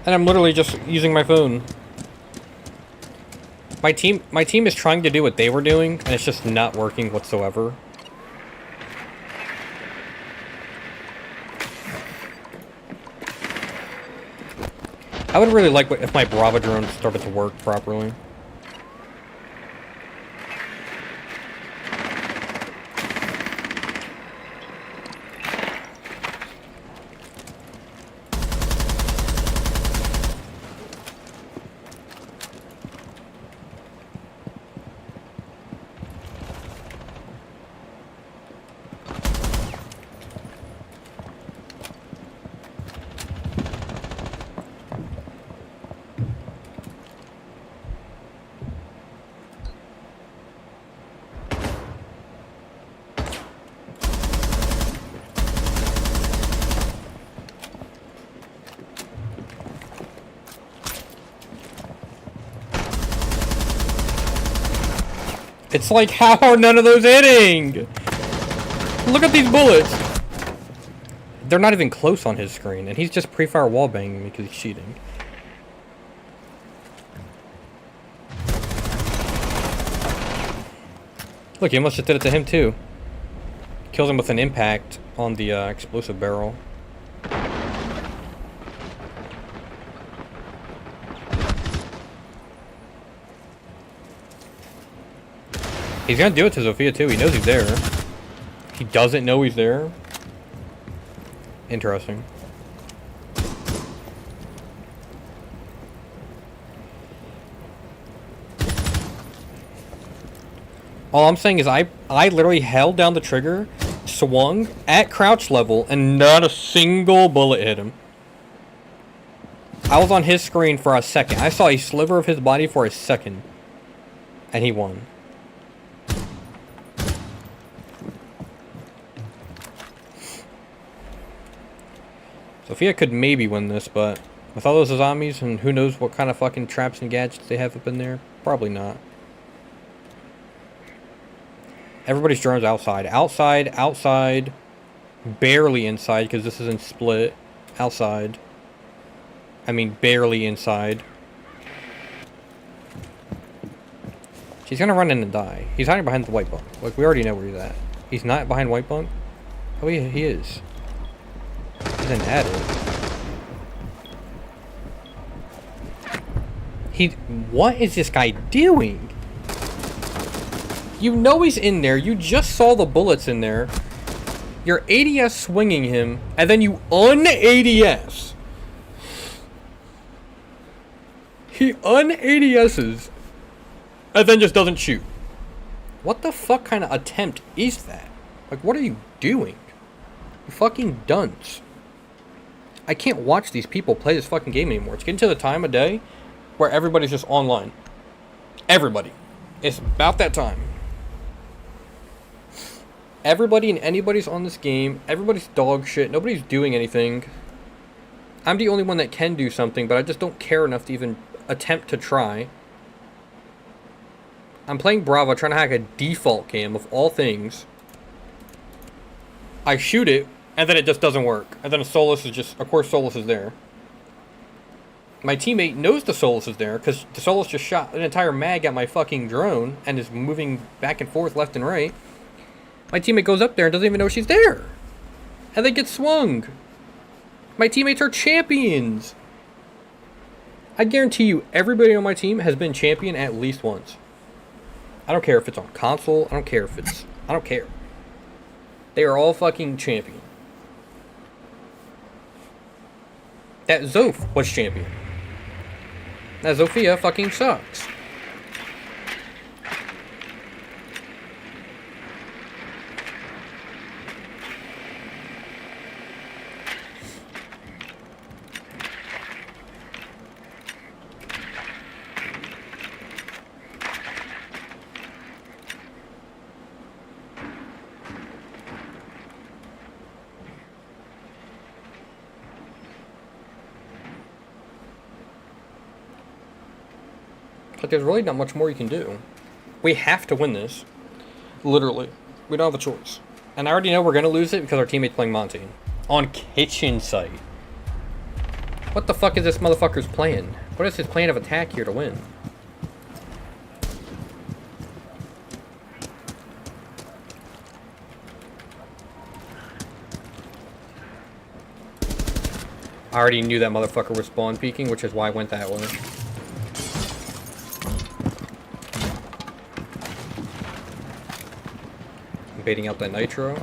And I'm literally just using my phone. My team is trying to do what they were doing, and it's just not working whatsoever. I would really like if my Brava drone started to work properly. It's like, how are none of those hitting? Look at these bullets. They're not even close on his screen, and he's just pre-fire wallbanging me because he's cheating. Look, he almost just did it to him too. Kills him with an impact on the explosive barrel. He's gonna do it to Zofia too. He knows he's there. He doesn't know he's there. Interesting. All I'm saying is I literally held down the trigger, swung at crouch level and not a single bullet hit him. I was on his screen for a second. I saw a sliver of his body for a second. And he won. Sophia could maybe win this, but with all those zombies and who knows what kind of fucking traps and gadgets they have up in there, probably not. Everybody's drones outside. Outside, outside. Barely inside because this isn't split. Outside. I mean, barely inside. She's gonna run in and die. He's hiding behind the white bunk. Like, we already know where he's at. He's not behind white bunk? Oh, yeah, he is. He's an addict. What is this guy doing? You know he's in there. You just saw the bullets in there. You're ADS swinging him, and then you un-ADS. He un-ADS's, and then just doesn't shoot. What the fuck kind of attempt is that? Like, what are you doing? You fucking dunce. I can't watch these people play this fucking game anymore. It's getting to the time of day where everybody's just online. Everybody. It's about that time. Everybody and anybody's on this game. Everybody's dog shit. Nobody's doing anything. I'm the only one that can do something, but I just don't care enough to even attempt to try. I'm playing Bravo, trying to hack a default cam of all things. I shoot it, and then it just doesn't work. And then a Solus is just... Of course Solus is there. My teammate knows the Solus is there, because the Solus just shot an entire mag at my fucking drone, and is moving back and forth left and right. My teammate goes up there and doesn't even know she's there. And they get swung. My teammates are champions. I guarantee you, everybody on my team has been champion at least once. I don't care if it's on console. I don't care if it's... I don't care. They are all fucking champion. That Zoph was champion. That Zofia fucking sucks. Like, there's really not much more you can do. We have to win this. Literally. We don't have a choice. And I already know we're going to lose it because our teammate's playing Monty. On kitchen site. What the fuck is this motherfucker's plan? What is his plan of attack here to win? I already knew that motherfucker was spawn peeking, which is why I went that way. Baiting out that nitro.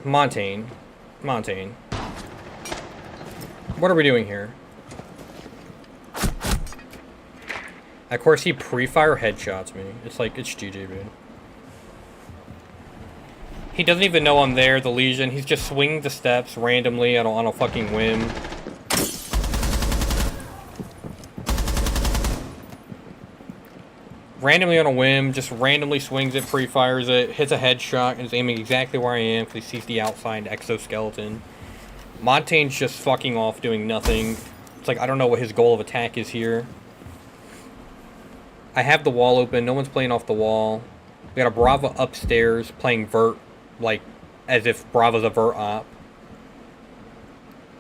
Montaigne. What are we doing here? Of course, he pre-fire headshots me. It's like, it's GG, dude. He doesn't even know I'm there, the Legion. He's just swinging the steps randomly on a fucking whim. Randomly on a whim, just randomly swings it, pre-fires it, hits a headshot, and is aiming exactly where I am because he sees the outside exoskeleton. Montaigne's just fucking off doing nothing. It's like, I don't know what his goal of attack is here. I have the wall open. No one's playing off the wall. We got a Brava upstairs playing vert, like, as if Brava's a vert op.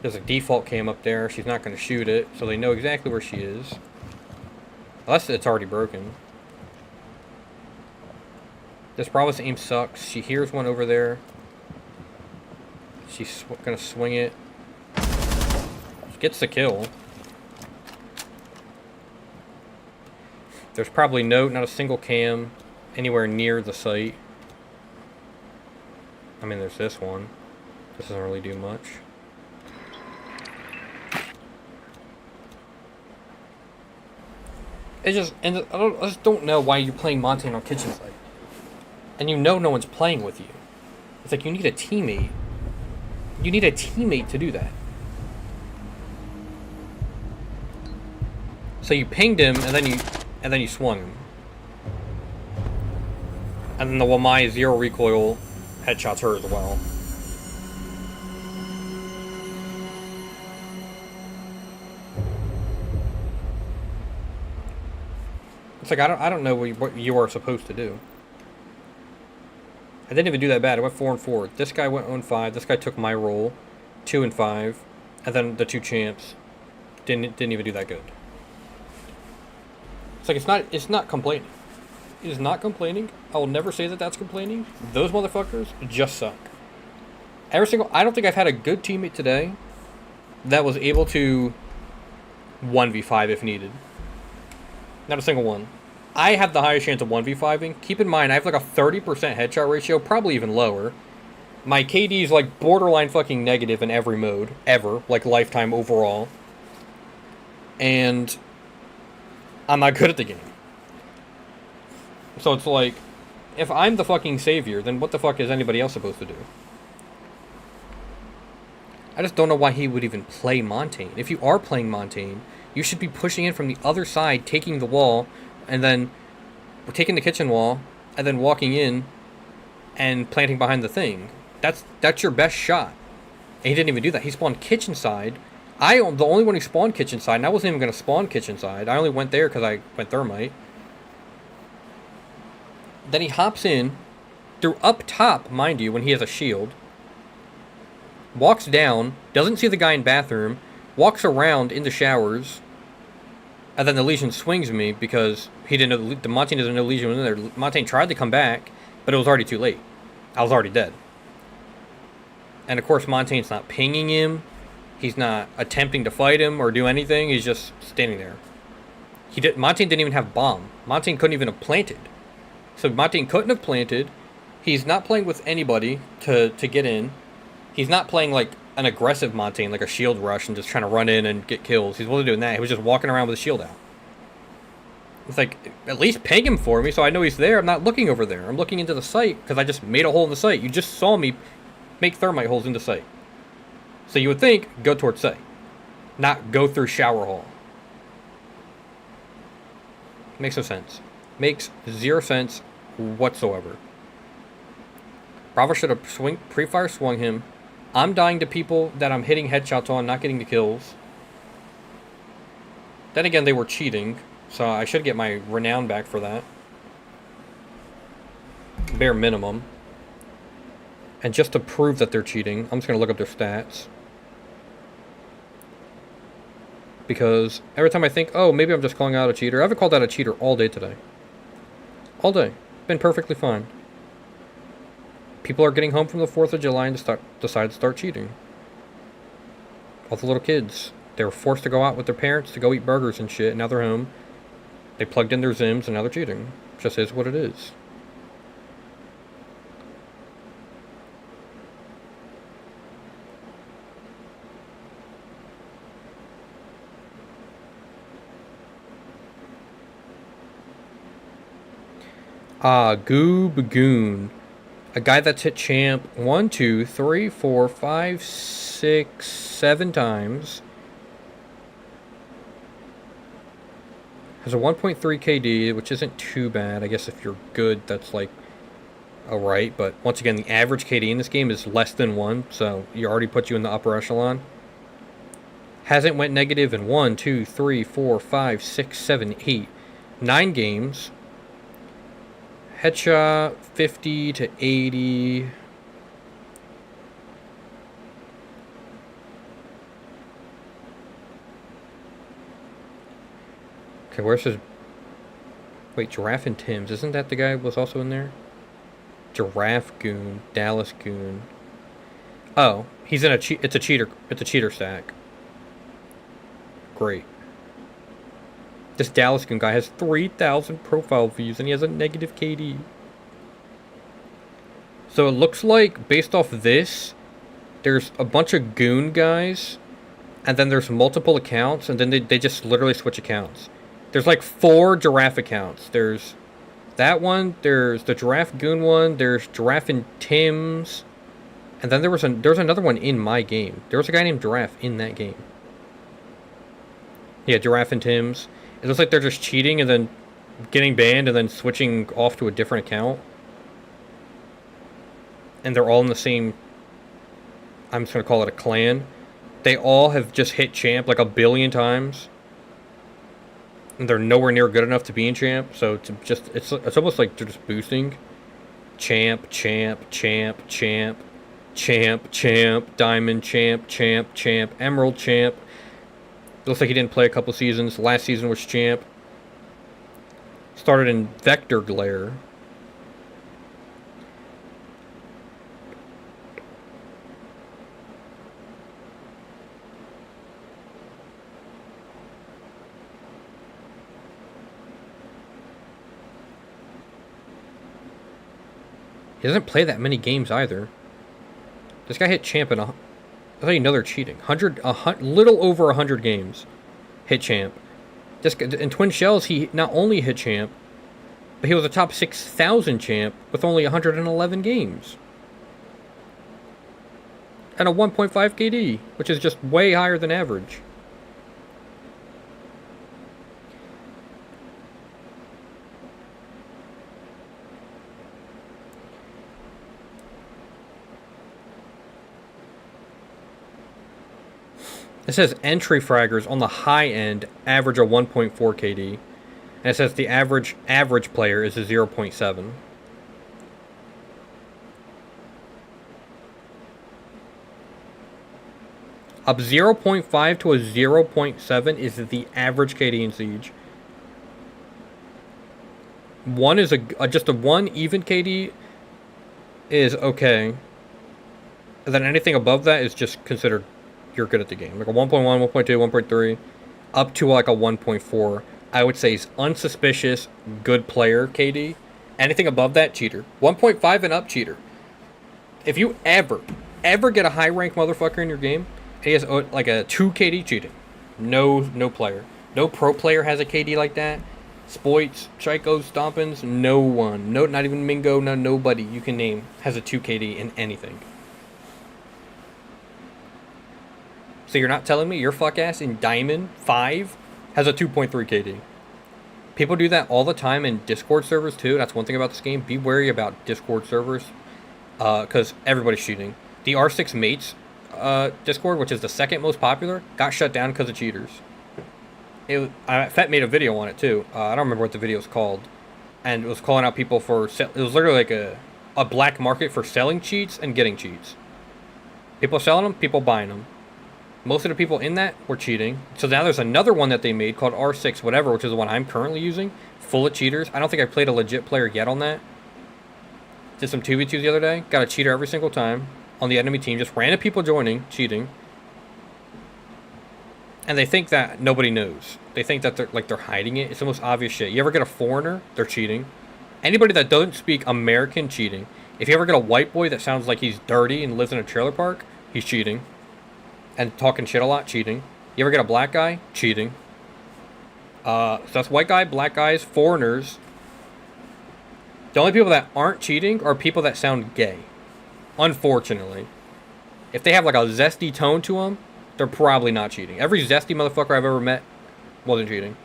There's a default cam up there. She's not going to shoot it, so they know exactly where she is. Unless it's already broken. This Brava's aim sucks. She hears one over there. She's gonna swing it. Just Gets the kill. There's probably not a single cam anywhere near the site. I mean, there's this one. This doesn't really do much. It's just, and I just don't know why you're playing Montane on kitchen site. And you know no one's playing with you. It's like you need a teammate. You need a teammate to do that. So you pinged him, and then you swung him. And then the Wamai zero recoil headshots her as well. It's like I don't know what you are supposed to do. I didn't even do that bad. I went 4 and 4. This guy went 0 and 5. This guy took my role, 2 and 5, and then the 2 champs didn't even do that good. It's like it's not complaining. It is not complaining. I will never say that that's complaining. Those motherfuckers just suck. I don't think I've had a good teammate today that was able to 1v5 if needed. Not a single one. I have the highest chance of 1v5ing. Keep in mind, I have like a 30% headshot ratio, probably even lower. My KD is like borderline fucking negative in every mode, ever, like lifetime overall. And I'm not good at the game. So it's like, if I'm the fucking savior, then what the fuck is anybody else supposed to do? I just don't know why he would even play Montane. If you are playing Montane, you should be pushing in from the other side, taking the wall, and then taking the kitchen wall, and then walking in and planting behind the thing. That's your best shot. And he didn't even do that. He spawned kitchen side. I'm the only one who spawned kitchen side, and I wasn't even going to spawn kitchen side. I only went there because I went thermite. Then he hops in, through up top, mind you, when he has a shield. Walks down, doesn't see the guy in bathroom, walks around in the showers, and then the Legion swings me because he didn't know the Montane doesn't know Legion was in there. Montane tried to come back, but it was already too late. I was already dead. And of course, Montane's not pinging him. He's not attempting to fight him or do anything. He's just standing there. Montane didn't even have bomb. Montane couldn't even have planted. So Montane couldn't have planted. He's not playing with anybody to get in. He's not playing like an aggressive Montane, like a shield rush and just trying to run in and get kills. He wasn't doing that. He was just walking around with a shield out. It's like, at least ping him for me so I know he's there. I'm not looking over there. I'm looking into the site because I just made a hole in the site. You just saw me make thermite holes in the site. So you would think, go towards site. Not go through shower hall. Makes no sense. Makes 0 sense whatsoever. Bravo should have pre-fire swung him. I'm dying to people that I'm hitting headshots on, not getting the kills. Then again, they were cheating, so I should get my renown back for that. Bare minimum. And just to prove that they're cheating, I'm just going to look up their stats. Because every time I think, oh, maybe I'm just calling out a cheater, I haven't called out a cheater all day today. All day. Been perfectly fine. People are getting home from the 4th of July and decide to start cheating. All the little kids. They were forced to go out with their parents to go eat burgers and shit, and now they're home. They plugged in their Zims, and now they're cheating. Just is what it is. Goob Goon. A guy that's hit champ 1, 2, 3, 4, 5, 6, 7 times. Has a 1.3 KD, which isn't too bad. I guess if you're good, that's like alright. But once again, the average KD in this game is less than 1, so you already put you in the upper echelon. Hasn't went negative in 1, 2, 3, 4, 5, 6, 7, 8, 9 games. Headshot 50 to 80. Okay, where's his... Wait, Giraffe and Tim's. Isn't that the guy who was also in there? Giraffe Goon. Dallas Goon. Oh, he's in a it's a cheater stack. Great. This Dallas Goon guy has 3,000 profile views and he has a negative KD. So it looks like, based off this, there's a bunch of Goon guys, and then there's multiple accounts, and then they just literally switch accounts. There's like 4 Giraffe accounts. There's that one, there's the Giraffe Goon one, there's Giraffe and Tim's, and then there's another one in my game. There was a guy named Giraffe in that game. Yeah, Giraffe and Tim's. It looks like they're just cheating and then getting banned and then switching off to a different account. And they're all in the same, I'm just going to call it a clan. They all have just hit champ like 1 billion times. And they're nowhere near good enough to be in champ. So it's almost like they're just boosting. Champ, champ, champ, champ, champ, champ, diamond, champ, champ, champ, emerald, champ. Looks like he didn't play a couple seasons. Last season was champ. Started in Vector Glare. He doesn't play that many games either. This guy hit champ in I thought you know they're cheating. Little over 100 games. Hit champ. This guy, in Twin Shells, he not only hit champ, but he was a top 6,000 champ with only 111 games. And a 1.5 KD, which is just way higher than average. It says entry fraggers on the high end average a 1.4 KD. And it says the average player is a 0.7. Up 0.5 to a 0.7 is the average KD in Siege. 1 is just a 1 even KD is okay. And then anything above that is just considered you're good at the game. Like a 1.1, 1.2, 1.3, up to like a 1.4, I would say is unsuspicious, good player, KD. Anything above that, cheater. 1.5 and up, cheater. If you ever get a high rank motherfucker in your game, he has like a 2 KD, cheating. No player. No pro player has a KD like that. Spoits, Chicos, Stompins, no one. No, not even Mingo, nobody you can name has a 2 KD in anything. So you're not telling me your fuck ass in Diamond 5 has a 2.3 KD? People do that all the time in Discord servers too. That's one thing about this game. Be wary about Discord servers, because everybody's cheating. The R6 Mates Discord, which is the second most popular, got shut down because of cheaters. Fett made a video on it too. I don't remember what the video was called, and it was calling out people for. It was literally like a black market for selling cheats and getting cheats. People selling them, people buying them. Most of the people in that were cheating. So now there's another one that they made called R6 whatever, which is the one I'm currently using, full of cheaters. I don't think I played a legit player yet on that. Did some 2v2s the other day. Got a cheater every single time on the enemy team. Just random people joining, cheating. And they think that nobody knows. They think that they're hiding it. It's the most obvious shit. You ever get a foreigner, they're cheating. Anybody that doesn't speak American, cheating. If you ever get a white boy that sounds like he's dirty and lives in a trailer park, he's cheating. And talking shit a lot, cheating. You ever get a black guy? Cheating. So that's white guy, black guys, foreigners. The only people that aren't cheating are people that sound gay. Unfortunately. If they have like a zesty tone to them, they're probably not cheating. Every zesty motherfucker I've ever met wasn't cheating.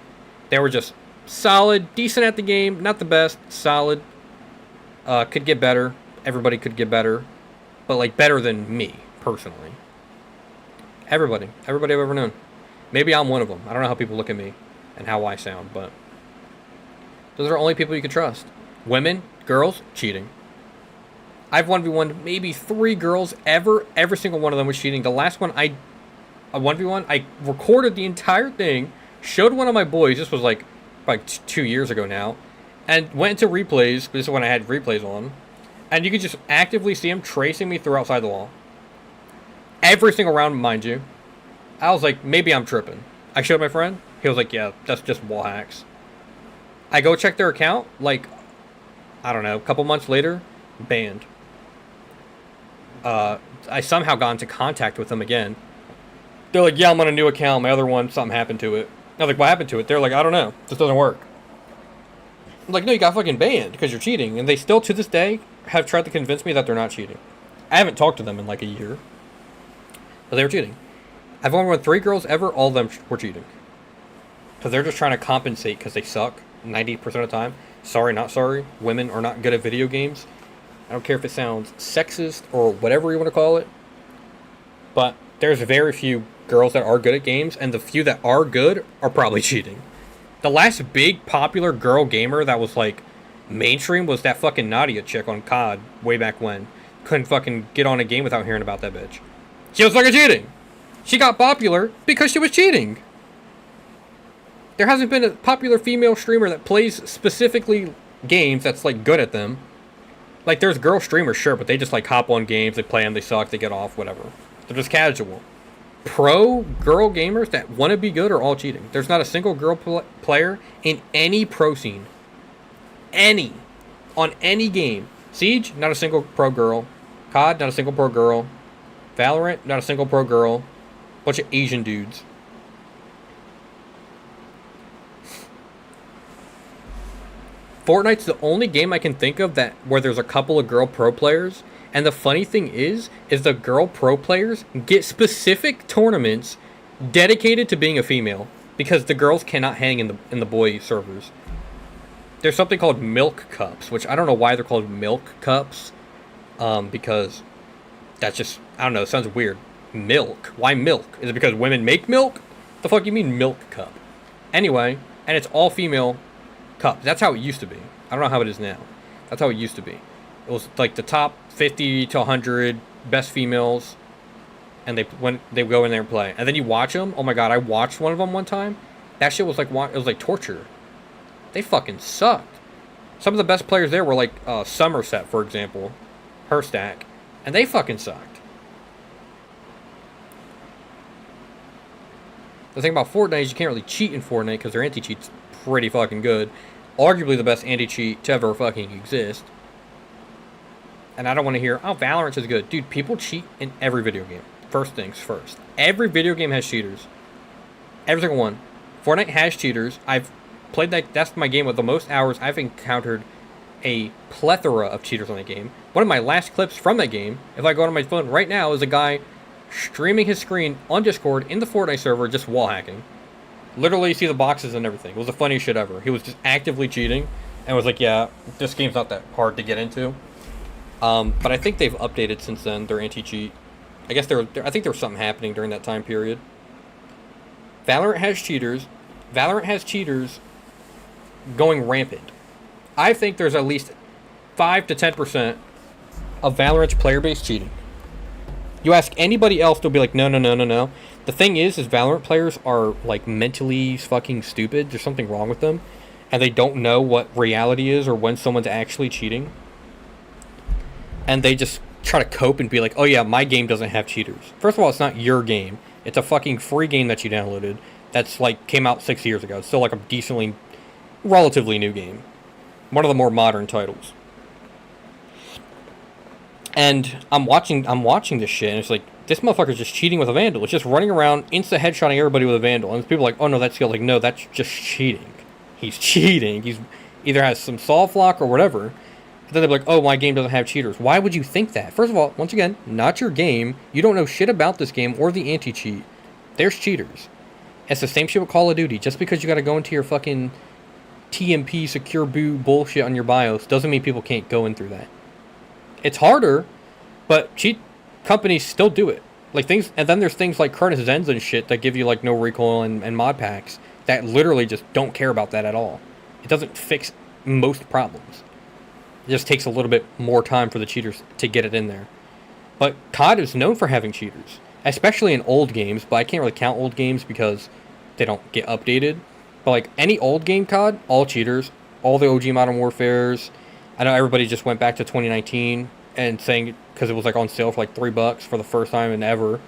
They were just solid, decent at the game, not the best, solid. Could get better. Everybody could get better. But like better than me, personally. Everybody I've ever known. Maybe I'm one of them. I don't know how people look at me and how I sound, but those are only people you can trust. Women, girls, cheating. I've 1v1 maybe 3 girls ever. Every single one of them was cheating. The last one a 1v1, I recorded the entire thing, showed one of my boys. This was like 2 years ago now, and went into replays. This is when I had replays on, and you could just actively see him tracing me through outside the wall. Every single round, mind you. I was like, maybe I'm tripping. I showed my friend. He was like, yeah, that's just wall hacks. I go check their account, like, I don't know, a couple months later, banned. I somehow got into contact with them again. They're like, yeah, I'm on a new account. My other one, something happened to it. I was like, what happened to it? They're like, I don't know. This doesn't work. I'm like, no, you got fucking banned because you're cheating. And they still, to this day, have tried to convince me that they're not cheating. I haven't talked to them in like a year. But they were cheating. I've only won 3 girls ever. All of them were cheating. Because they're just trying to compensate because they suck 90% of the time. Sorry, not sorry. Women are not good at video games. I don't care if it sounds sexist or whatever you want to call it. But there's very few girls that are good at games. And the few that are good are probably cheating. The last big popular girl gamer that was like mainstream was that fucking Nadia chick on COD way back when. Couldn't fucking get on a game without hearing about that bitch. She was fucking cheating. She got popular because she was cheating. There hasn't been a popular female streamer that plays specifically games that's like good at them. Like there's girl streamers, sure, but they just like hop on games, they play them, they suck, they get off, whatever. They're just casual. Pro girl gamers that want to be good are all cheating. There's not a single girl player in any pro scene. Any. On any game. Siege, not a single pro girl. COD, not a single pro girl. Valorant, not a single pro girl. Bunch of Asian dudes. Fortnite's the only game I can think of that where there's a couple of girl pro players. And the funny thing is the girl pro players get specific tournaments dedicated to being a female because the girls cannot hang in the boy servers. There's something called milk cups, which I don't know why they're called milk cups, because that's just, I don't know, it sounds weird. Milk? Why milk? Is it because women make milk? The fuck you mean milk cup? Anyway, and it's all female cups. That's how it used to be. I don't know how it is now. That's how it used to be. It was like the top 50 to 100 best females, and they go in there and play. And then you watch them. Oh my god, I watched one of them one time. That shit was like, it was like torture. They fucking sucked. Some of the best players there were like Somerset, for example, her stack, and they fucking sucked. The thing about Fortnite is you can't really cheat in Fortnite because their anti-cheat's pretty fucking good. Arguably the best anti-cheat to ever fucking exist. And I don't want to hear, oh, Valorant is good. Dude, people cheat in every video game. First things first. Every video game has cheaters. Every single one. Fortnite has cheaters. I've played that. That's my game with the most hours. I've encountered a plethora of cheaters on that game. One of my last clips from that game, if I go on my phone right now, is a guy streaming his screen on Discord in the Fortnite server just wall hacking. Literally, you see the boxes and everything. It was the funniest shit ever. He was just actively cheating and was like, yeah, this game's not that hard to get into. But I think they've updated since then, their anti-cheat. I guess I think there was something happening during that time period. Valorant has cheaters. Valorant has cheaters going rampant. I think there's at least 5 to 10% of Valorant's player base cheating. You ask anybody else, they'll be like, no. The thing is Valorant players are like mentally fucking stupid. There's something wrong with them. And they don't know what reality is or when someone's actually cheating. And they just try to cope and be like, oh yeah, my game doesn't have cheaters. First of all, it's not your game. It's a fucking free game that you downloaded that's like came out 6 years ago. It's still like a relatively new game. One of the more modern titles. And I'm watching this shit and it's like, this motherfucker's just cheating with a Vandal. It's just running around, insta-headshotting everybody with a Vandal. And people are like, oh no, that's skill. Like, no, that's just cheating. He's cheating. He's either has some soft lock or whatever. But then they're like, oh, my game doesn't have cheaters. Why would you think that? First of all, once again, not your game. You don't know shit about this game or the anti-cheat. There's cheaters. It's the same shit with Call of Duty. Just because you got to go into your fucking TMP secure boot bullshit on your BIOS doesn't mean people can't go in through that. It's harder, but cheat companies still do it. Like things, and then there's things like Curtis Zens and shit that give you like no recoil and mod packs that literally just don't care about that at all. It doesn't fix most problems. It just takes a little bit more time for the cheaters to get it in there. But COD is known for having cheaters, especially in old games, but I can't really count old games because they don't get updated. But like any old game COD, all cheaters, all the OG Modern Warfares. I know everybody just went back to 2019 and saying, because it was like on sale for like $3 for the first time in ever,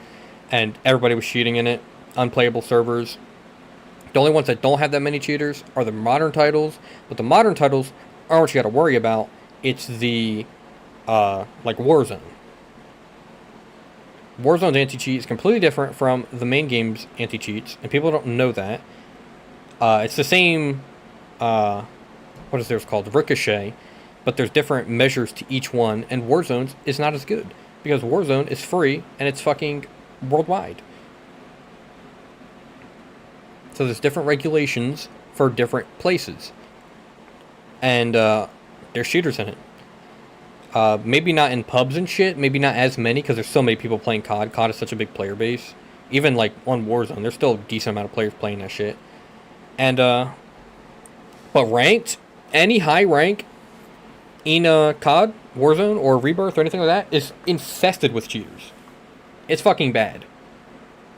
and everybody was cheating in it, unplayable servers. The only ones that don't have that many cheaters are the modern titles, but the modern titles aren't what you got to worry about. It's the like Warzone. Warzone's anti-cheat is completely different from the main game's anti-cheats, and people don't know that. It's the same, what is theirs called? Ricochet, but there's different measures to each one, and Warzone's is not as good, because Warzone is free, and it's fucking worldwide. So there's different regulations for different places. And there's cheaters in it. Maybe not in pubs and shit. Maybe not as many because there's so many people playing COD. COD is such a big player base. Even like on Warzone, there's still a decent amount of players playing that shit. And but ranked, any high rank in COD, Warzone, or Rebirth or anything like that is infested with cheaters. It's fucking bad.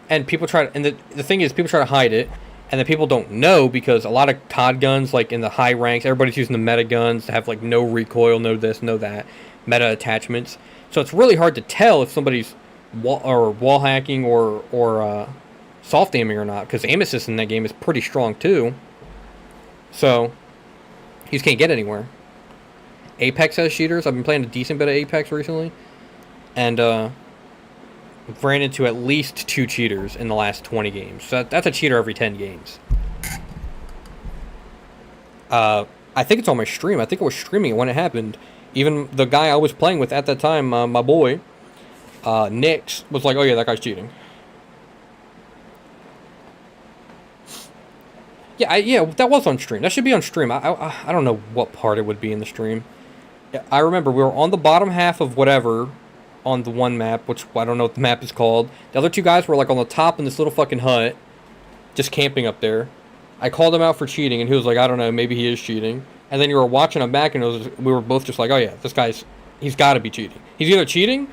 And people try to, and the thing is, people try to hide it. And then people don't know because a lot of COD guns, like in the high ranks, everybody's using the meta guns to have like no recoil, no this, no that, meta attachments. So it's really hard to tell if somebody's wall hacking or soft aiming or not, because aim assist in that game is pretty strong too. So you just can't get anywhere. Apex has cheaters. I've been playing a decent bit of Apex recently, and ran into at least 2 cheaters in the last 20 games. So that's a cheater every 10 games. I think it's on my stream. I think I was streaming it when it happened. Even the guy I was playing with at that time, my boy, Nix, was like, oh yeah, that guy's cheating. Yeah, that was on stream. That should be on stream. I don't know what part it would be in the stream. I remember we were on the bottom half of whatever on the one map, which I don't know what the map is called. The other 2 guys were like on the top in this little fucking hut, just camping up there. I called him out for cheating, and he was like, I don't know, maybe he is cheating. And then you were watching him back, and we were both just like, oh yeah, he's got to be cheating. He's either cheating,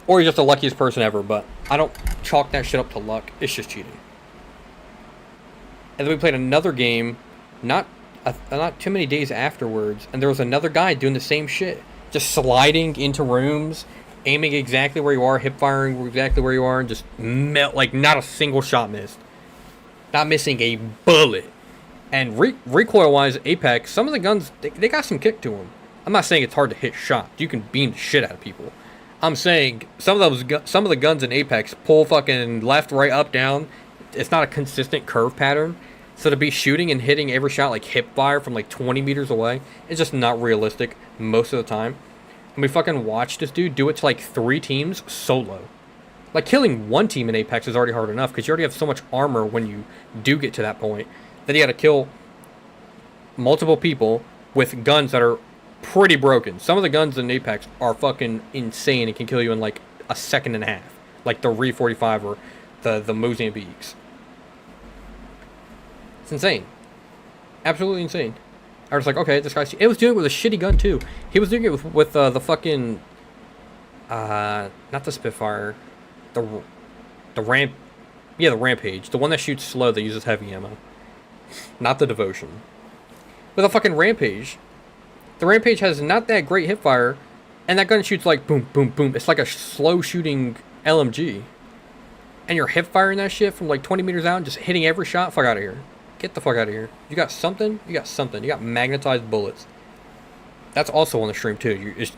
or he's just the luckiest person ever, but I don't chalk that shit up to luck. It's just cheating. And then we played another game, not too many days afterwards, and there was another guy doing the same shit. Just sliding into rooms, aiming exactly where you are, hip firing exactly where you are, and just melt, like not a single shot missed. Not missing a bullet. And recoil-wise, Apex, some of the guns, they got some kick to them. I'm not saying it's hard to hit shots. You can beam the shit out of people. I'm saying some of the guns in Apex pull fucking left, right, up, down. It's not a consistent curve pattern. So to be shooting and hitting every shot like hip fire from like 20 meters away, it's just not realistic most of the time. And we fucking watched this dude do it to like 3 teams solo. Like killing 1 team in Apex is already hard enough because you already have so much armor when you do get to that point. Then you gotta kill multiple people with guns that are pretty broken. Some of the guns in Apex are fucking insane and can kill you in like a second and a half. Like the Re-45 or the Mozambiques. It's insane. Absolutely insane. I was like, okay, this guy's... It was doing it with a shitty gun, too. He was doing it with the fucking... not the Spitfire. The Ramp... Yeah, the Rampage. The one that shoots slow that uses heavy ammo. Not the Devotion. With a fucking Rampage. The Rampage has not that great hipfire, and that gun shoots like boom, boom, boom. It's like a slow-shooting LMG. And you're hip-firing that shit from like 20 meters out and just hitting every shot? Fuck out of here. Get the fuck out of here. You got something? You got something. You got magnetized bullets. That's also on the stream too. It's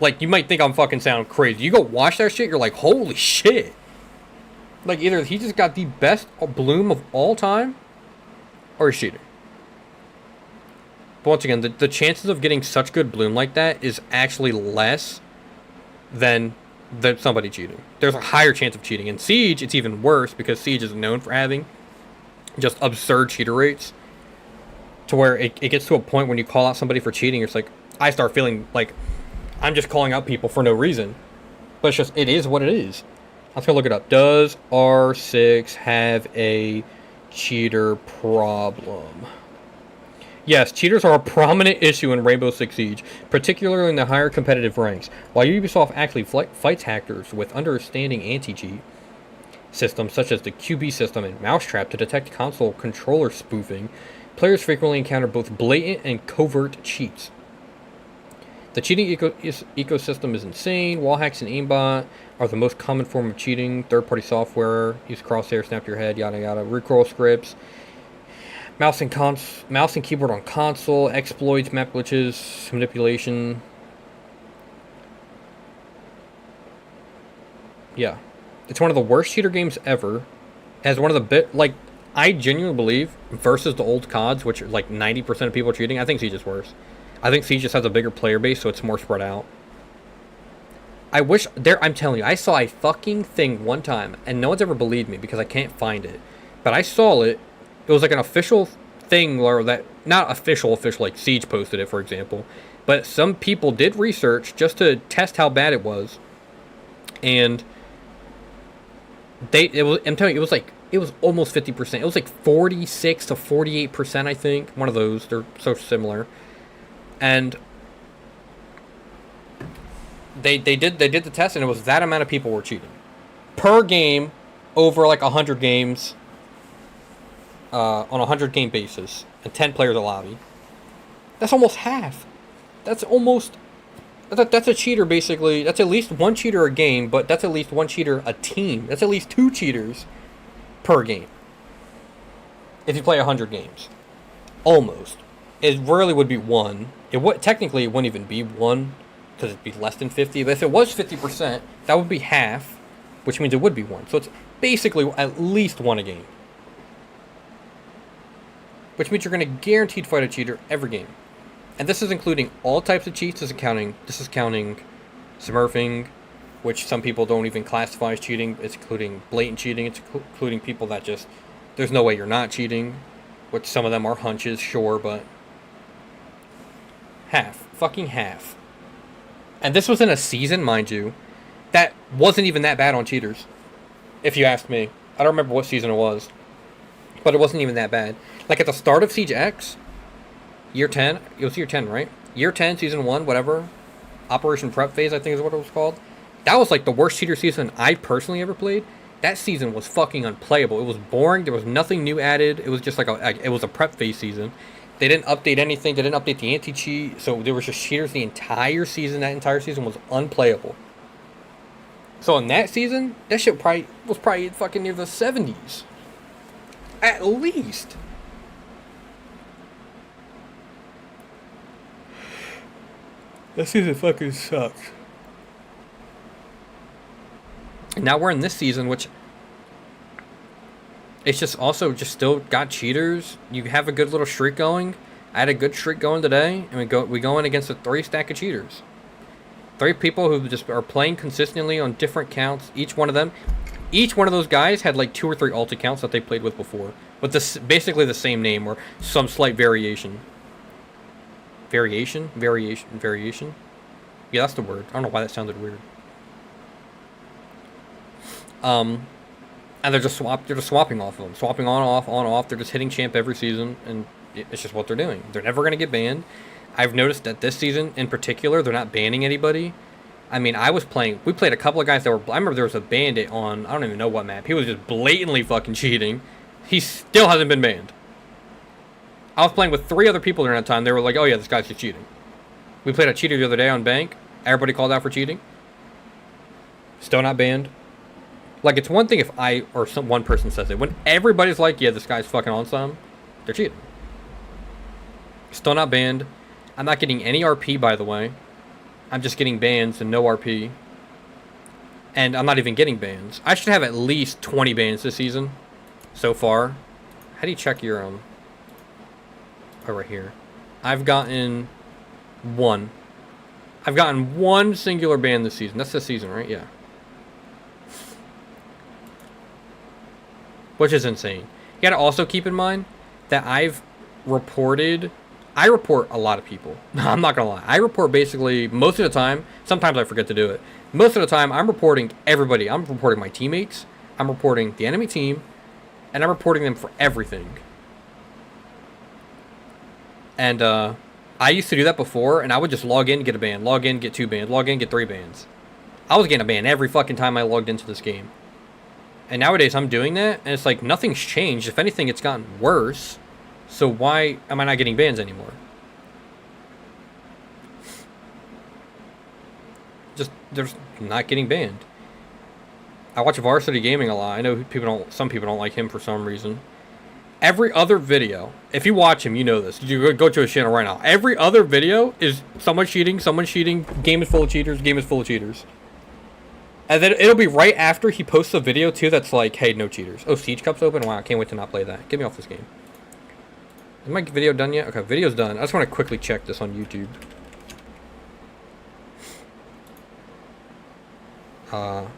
like you might think I'm fucking sound crazy. You go watch that shit, you're like, holy shit. Like either he just got the best bloom of all time, or he's cheating. But once again, the chances of getting such good bloom like that is actually less than somebody cheating. There's a higher chance of cheating. In Siege, it's even worse because Siege is known for having just absurd cheater rates, to where it gets to a point when you call out somebody for cheating, it's like, I start feeling like I'm just calling out people for no reason. But it's just, it is what it is. I was gonna look it up. Does R6 have a cheater problem? Yes, cheaters are a prominent issue in Rainbow Six Siege, particularly in the higher competitive ranks. While Ubisoft actually fights hackers with understanding anti-cheat systems such as the QB system and Mousetrap to detect console controller spoofing, players frequently encounter both blatant and covert cheats. The cheating ecosystem is insane. Wall hacks and aimbot are the most common form of cheating. Third-party software, use crosshair, snap to your head, yada yada. Recoil scripts. Mouse and keyboard on console, exploits, map glitches, manipulation. Yeah. It's one of the worst cheater games ever. Has one of the I genuinely believe versus the old CODs, which are like 90% of people are cheating, I think Siege is worse. I think Siege just has a bigger player base, so it's more spread out. I'm telling you, I saw a fucking thing one time, and no one's ever believed me because I can't find it. But I saw it. It was like an official thing, or that, not official, like Siege posted it, for example. But some people did research just to test how bad it was. And I'm telling you, it was almost 50%. It was like 46 to 48%, I think. One of those. They're so similar. And they did the test, and it was that amount of people were cheating per game over like 100 games on a 100 game basis, and 10 players a lobby. That's almost half. That's a cheater basically. That's at least one cheater a game, but that's at least one cheater a team. That's at least 2 cheaters per game if you play 100 games. Almost. It rarely would be one. Technically it wouldn't even be one, because it'd be less than 50. But if it was 50%, that would be half, which means it would be one. So it's basically at least one a game, which means you're going to guaranteed fight a cheater every game. And this is including all types of cheats. This is counting smurfing, which some people don't even classify as cheating. It's including blatant cheating. It's including people that just, there's no way you're not cheating, which some of them are hunches, sure, but fucking half. And this was in a season, mind you, that wasn't even that bad on cheaters, if you asked me. I don't remember what season it was, but it wasn't even that bad. Like at the start of Siege X, year 10, it was year 10, right? Year 10, season 1, whatever. Operation Prep Phase, I think is what it was called. That was like the worst cheater season I personally ever played. That season was fucking unplayable. It was boring. There was nothing new added. It was just like it was a prep phase season. They didn't update anything. They didn't update the anti-cheat. So there was just cheaters the entire season. That entire season was unplayable. So in that season, that shit was probably fucking near the 70s. At least. That season fucking sucks. And now we're in this season, which it's just also just still got cheaters. You have a good little streak going. I had a good streak going today, and we go in against a 3 stack of cheaters. 3 people who just are playing consistently on different counts. Each one of those guys had like 2 or 3 alt accounts that they played with before, with this basically the same name or some slight variation. Variation. Yeah, that's the word. I don't know why that sounded weird. And they're just swapping off of them, swapping on, off. They're just hitting champ every season, and it's just what they're doing. They're never going to get banned. I've noticed that this season in particular, they're not banning anybody. I mean, we played a couple of guys that were, I remember there was a bandit on, I don't even know what map. He was just blatantly fucking cheating. He still hasn't been banned. I was playing with 3 other people during that time. They were like, oh yeah, this guy's just cheating. We played a cheater the other day on Bank. Everybody called out for cheating. Still not banned. Like, it's one thing if one person says it. When everybody's like, yeah, this guy's fucking on some, they're cheating. Still not banned. I'm not getting any RP, by the way. I'm just getting bans and no RP. And I'm not even getting bans. I should have at least 20 bans this season so far. How do you check your, Oh, right here. I've gotten 1. I've gotten 1 singular ban this season. That's this season, right? Yeah. Which is insane. You gotta also keep in mind that I report a lot of people. I'm not gonna lie. I report basically most of the time. Sometimes I forget to do it. Most of the time, I'm reporting everybody. I'm reporting my teammates. I'm reporting the enemy team. And I'm reporting them for everything. And I used to do that before, and I would just log in, get a ban. Log in, get 2 bans. Log in, get 3 bans. I was getting a ban every fucking time I logged into this game. And nowadays, I'm doing that, and it's like nothing's changed. If anything, it's gotten worse. So why am I not getting bans anymore? There's not getting banned. I watch Varsity Gaming a lot. I know some people don't like him for some reason. every other video, if you watch him, you know this. You go to his channel right now. Every other video is someone cheating, game is full of cheaters, game is full of cheaters. And then it'll be right after he posts a video, too, that's like, hey, no cheaters. Oh, Siege Cup's open? Wow, I can't wait to not play that. Get me off this game. Is my video done yet? Okay, video's done. I just want to quickly check this on YouTube. Hang on.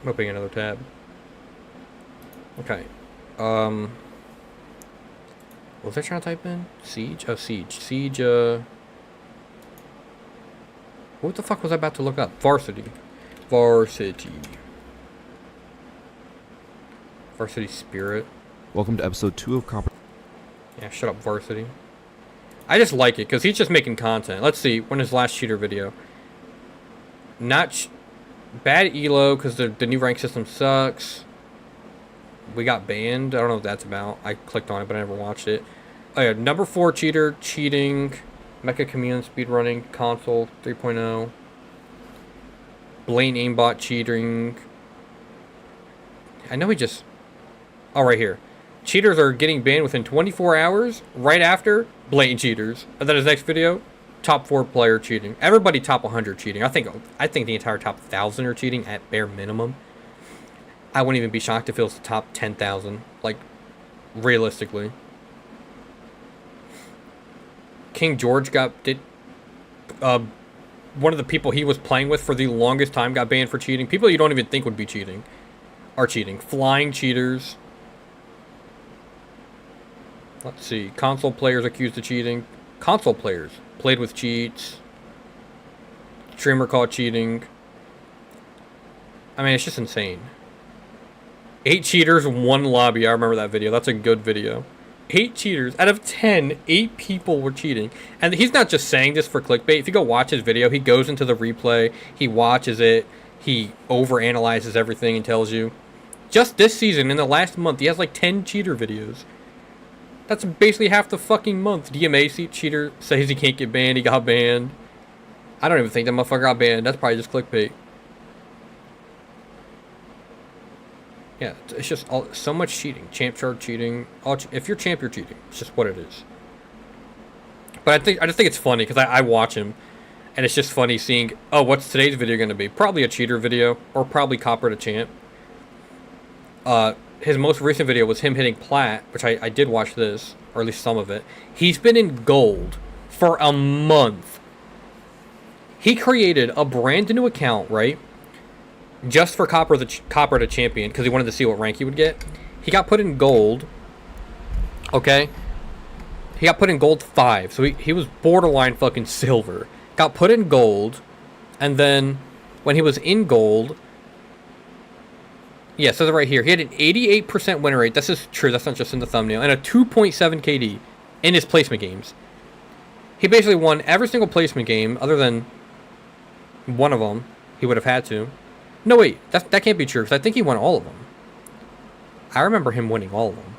I'm opening another tab. Okay. What was I trying to type in? Siege? Oh, Siege. Siege, what the fuck was I about to look up? Varsity. Varsity Spirit. Welcome to episode 2 of Copper. Yeah, shut up, Varsity. I just like it, because he's just making content. Let's see, when his last cheater video? Bad elo, because the new rank system sucks. We got banned. I don't know what that's about. I clicked on it, but I never watched it. Oh yeah, number 4 cheater, cheating. Mecha Commune speedrunning, console 3.0. Blaine aimbot cheating. I know he just... Oh, right here. Cheaters are getting banned within 24 hours, right after blatant cheaters. And then his next video, top 4 player cheating. Everybody top 100 cheating. I think the entire top 1,000 are cheating at bare minimum. I wouldn't even be shocked if it was the top 10,000. Like, realistically. King George one of the people he was playing with for the longest time got banned for cheating. People you don't even think would be cheating are cheating. Flying cheaters. Let's see. Console players accused of cheating. Console players played with cheats. Streamer caught cheating. I mean, it's just insane. 8 cheaters, 1 lobby. I remember that video. That's a good video. 8 cheaters. Out of 10, 8 people were cheating. And he's not just saying this for clickbait. If you go watch his video, he goes into the replay. He watches it. He overanalyzes everything and tells you. Just this season, in the last month, he has like 10 cheater videos. That's basically half the fucking month. DMA cheater says he can't get banned. He got banned. I don't even think that motherfucker got banned. That's probably just clickbait. Yeah, it's just so much cheating. Champ chart cheating. If you're champ, you're cheating. It's just what it is. But I just think it's funny because I watch him, and it's just funny seeing, oh, what's today's video going to be? Probably a cheater video, or probably Copper to champ. His most recent video was him hitting plat, which I did watch this, or at least some of it. He's been in gold for a month. He created a brand new account, right? Just for Copper to champion, because he wanted to see what rank he would get. He got put in gold. Okay? He got put in gold 5, so he was borderline fucking silver. Got put in gold, and then when he was in gold... Yeah, it says it right here. He had an 88% win rate. This is true, that's not just in the thumbnail. And a 2.7 KD in his placement games. He basically won every single placement game, other than one of them. He would have had to. No, wait, that can't be true, because I think he won all of them. I remember him winning all of them.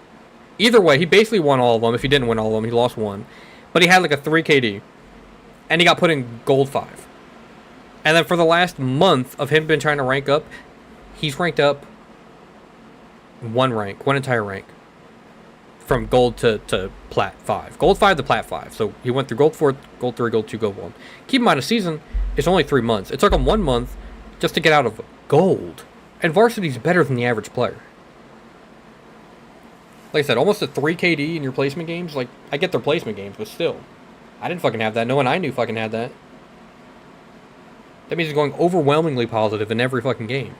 Either way, he basically won all of them. If he didn't win all of them, he lost one. But he had like a 3 KD. And he got put in gold 5. And then for the last month of him been trying to rank up, he's ranked up one entire rank. From gold to plat 5. Gold 5 to plat 5. So he went through gold 4, gold 3, gold 2, gold 1. Keep in mind, a season is only 3 months. It took him 1 month just to get out of gold. And varsity's better than the average player. Like I said, almost a 3 KD in your placement games. Like, I get their placement games, but still. I didn't fucking have that. No one I knew fucking had that. That means he's going overwhelmingly positive in every fucking game.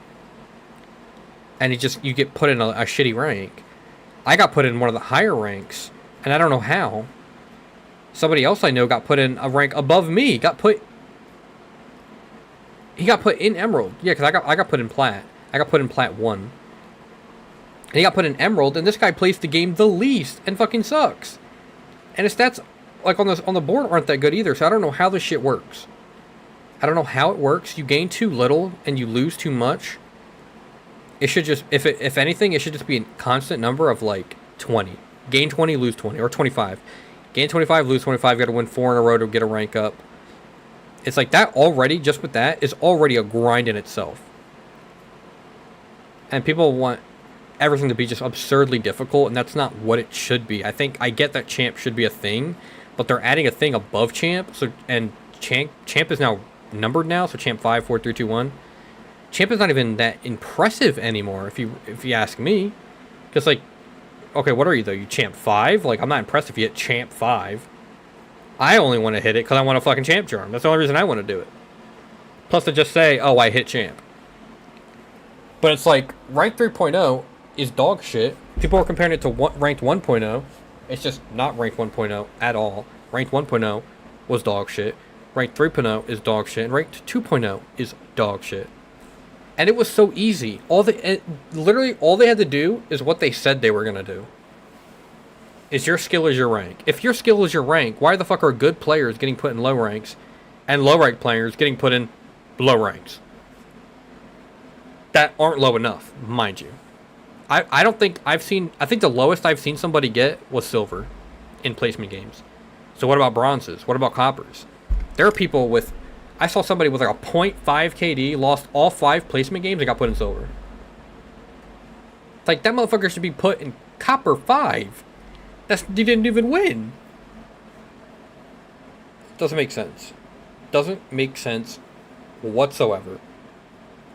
And you get put in a shitty rank. I got put in one of the higher ranks, and I don't know how. Somebody else I know got put in a rank above me. He got put in Emerald. Yeah, because I got put in Plat. I got put in Plat 1. And he got put in Emerald, and this guy plays the game the least and fucking sucks. And his stats, like, on the board aren't that good either, so I don't know how this shit works. I don't know how it works. You gain too little, and you lose too much. It should just, if anything, it should just be a constant number of, like, 20. Gain 20, lose 20, or 25. Gain 25, lose 25, you gotta win 4 in a row to get a rank up. It's like that already, just with that, is already a grind in itself. And people want everything to be just absurdly difficult, and that's not what it should be. I think I get that champ should be a thing, but they're adding a thing above champ. So and champ is now numbered now, so champ 5, 4, 3, 2, 1. Champ is not even that impressive anymore, if you ask me. Because like, okay, what are you though? You champ 5? Like, I'm not impressed if you hit champ 5. I only want to hit it because I want a fucking champ charm. That's the only reason I want to do it. Plus to just say, oh, I hit champ. But it's like, rank 3.0 is dog shit. People are comparing it to ranked 1.0. It's just not ranked 1.0 at all. Ranked 1.0 was dog shit. Ranked 3.0 is dog shit. And ranked 2.0 is dog shit. And it was so easy. Literally all they had to do is what they said they were going to do. Is your skill is your rank. If your skill is your rank, why the fuck are good players getting put in low ranks and low rank players getting put in low ranks? That aren't low enough, mind you. I don't think I think the lowest I've seen somebody get was silver in placement games. So what about bronzes? What about coppers? There are people with, I saw somebody with like a 0.5 KD, lost all 5 placement games and got put in silver. It's like, that motherfucker should be put in copper 5. You didn't even win. Doesn't make sense. Doesn't make sense whatsoever.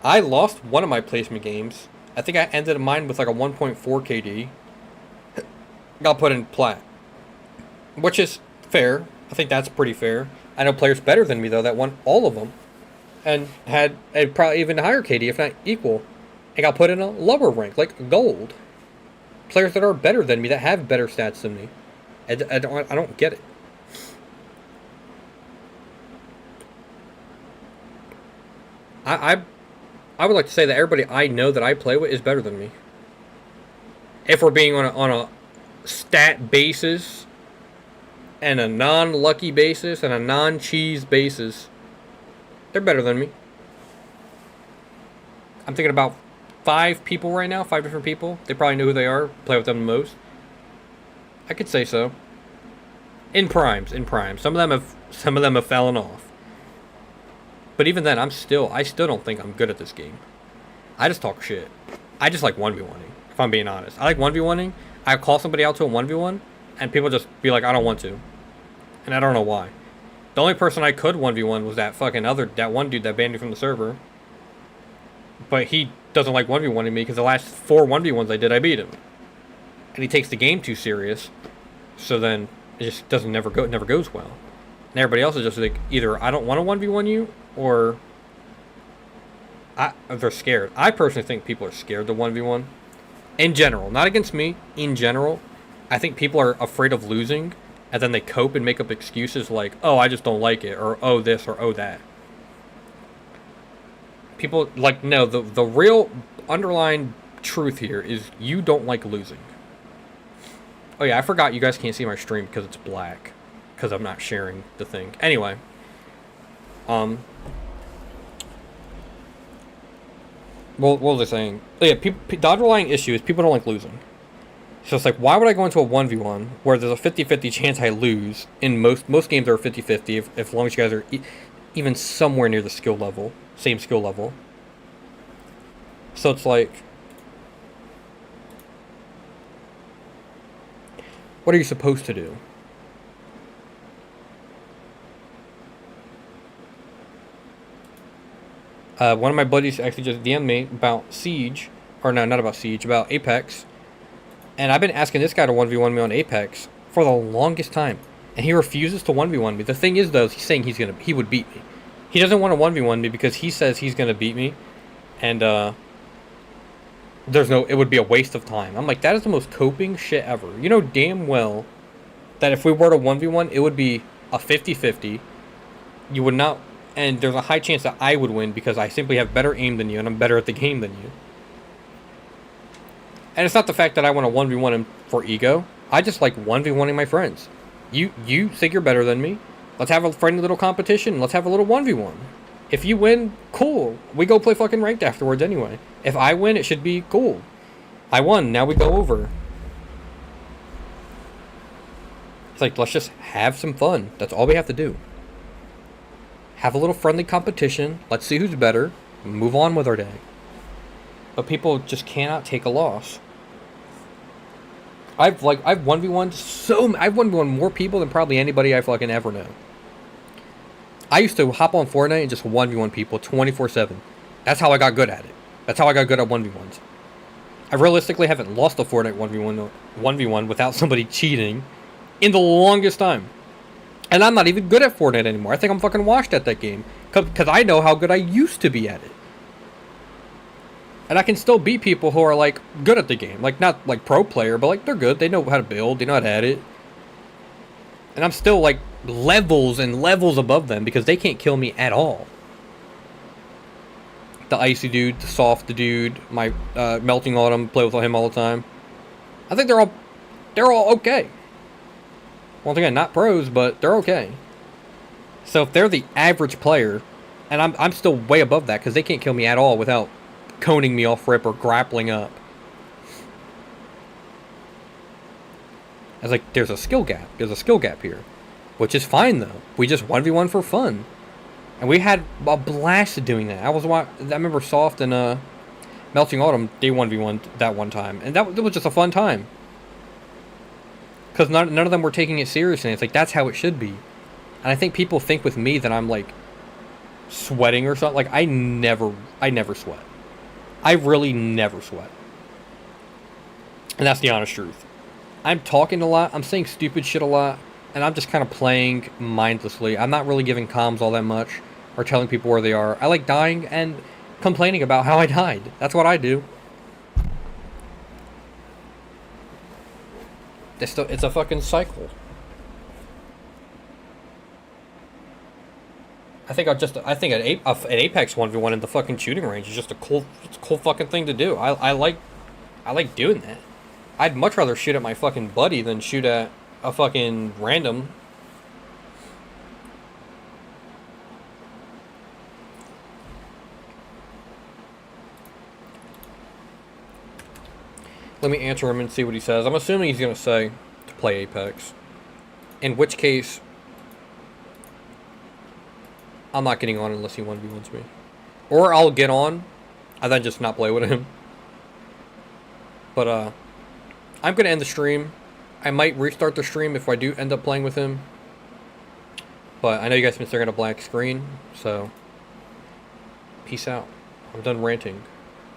I lost one of my placement games. I think I ended mine with like a 1.4 KD. Got put in plat. Which is fair. I think that's pretty fair. I know players better than me though that won all of them. And had a probably even higher KD, if not equal. And got put in a lower rank, like gold. Players that are better than me, that have better stats than me. I don't get it. I would like to say that everybody I know that I play with is better than me. If we're being on a stat basis, and a non-lucky basis, and a non-cheese basis, they're better than me. I'm thinking about 5 people right now, 5 different people. They probably know who they are, play with them the most. I could say so. In primes. Some of them have fallen off. But even then, I still don't think I'm good at this game. I just talk shit. I just like 1v1ing, if I'm being honest. I like 1v1ing. I call somebody out to a 1v1, and people just be like, I don't want to. And I don't know why. The only person I could 1v1 was that one dude that banned me from the server. But he doesn't like 1v1ing me because the last 4 1v1s I did, I beat him. And he takes the game too serious. So then it just never goes well. And everybody else is just like, either I don't want to 1v1 you, or they're scared. I personally think people are scared to 1v1. In general, not against me, in general. I think people are afraid of losing, and then they cope and make up excuses like, oh, I just don't like it, or oh this, or oh that. People, like, no, the real underlying truth here is you don't like losing. Oh yeah, I forgot you guys can't see my stream because it's black. Because I'm not sharing the thing. Anyway. What was I saying? Oh, yeah, the underlying issue is people don't like losing. So it's like, why would I go into a 1v1 where there's a 50-50 chance I lose? In most games are 50-50, as long as you guys are even somewhere near the skill level. Same skill level. So it's like, what are you supposed to do? One of my buddies actually just DM'd me about Siege, or no, not about Siege, about Apex. And I've been asking this guy to 1v1 me on Apex for the longest time. And he refuses to 1v1 me. The thing is, though, he's saying he would beat me. He doesn't want to 1v1 me because he says he's going to beat me. And, it would be a waste of time. I'm like, that is the most coping shit ever. You know damn well that if we were to 1v1, it would be a 50-50. You would not, and there's a high chance that I would win because I simply have better aim than you and I'm better at the game than you. And it's not the fact that I want to 1v1 him for ego. I just like 1v1ing my friends. You think you're better than me. Let's have a friendly little competition. Let's have a little 1v1. If you win, cool. We go play fucking ranked afterwards anyway. If I win, it should be cool. I won. Now we go over. It's like, let's just have some fun. That's all we have to do. Have a little friendly competition. Let's see who's better. Move on with our day. but people just cannot take a loss. I've 1v1 more people than probably anybody I fucking ever know. I used to hop on Fortnite and just 1v1 people 24/7. That's how I got good at it. That's how I got good at 1v1s. I realistically haven't lost a Fortnite 1v1 without somebody cheating in the longest time. And I'm not even good at Fortnite anymore. I think I'm fucking washed at that game. Because I know how good I used to be at it. And I can still beat people who are, like, good at the game. Like, not, like, pro player, but, like, they're good. They know how to build. They know how to edit. And I'm still, like, levels and levels above them because they can't kill me at all. The Icy dude, the Soft dude, my Melting Autumn, play with him all the time. I think they're all okay. Once again, not pros, but they're okay. So if they're the average player, and I'm still way above that because they can't kill me at all without coning me off rip or grappling up. I was like, there's a skill gap. There's a skill gap here. Which is fine, though. We just 1v1 for fun. And we had a blast doing that. I remember Soft and Melting Autumn, they 1v1 that one time. And that was just a fun time. Because none of them were taking it seriously. It's like, that's how it should be. And I think people think with me that I'm, like, sweating or something. Like, I never sweat. I really never sweat. And that's the honest truth. I'm talking a lot. I'm saying stupid shit a lot. And I'm just kind of playing mindlessly. I'm not really giving comms all that much. Or telling people where they are. I like dying and complaining about how I died. That's what I do. It's a fucking cycle. I think an Apex 1v1 in the fucking shooting range is just a cool fucking thing to do. I like doing that. I'd much rather shoot at my fucking buddy than shoot at a fucking random. Let me answer him and see what he says. I'm assuming he's gonna say to play Apex. In which case, I'm not getting on unless he 1v1s me. Or I'll get on, and then just not play with him. But, I'm gonna end the stream. I might restart the stream if I do end up playing with him. But I know you guys have been staring at a black screen, so peace out. I'm done ranting.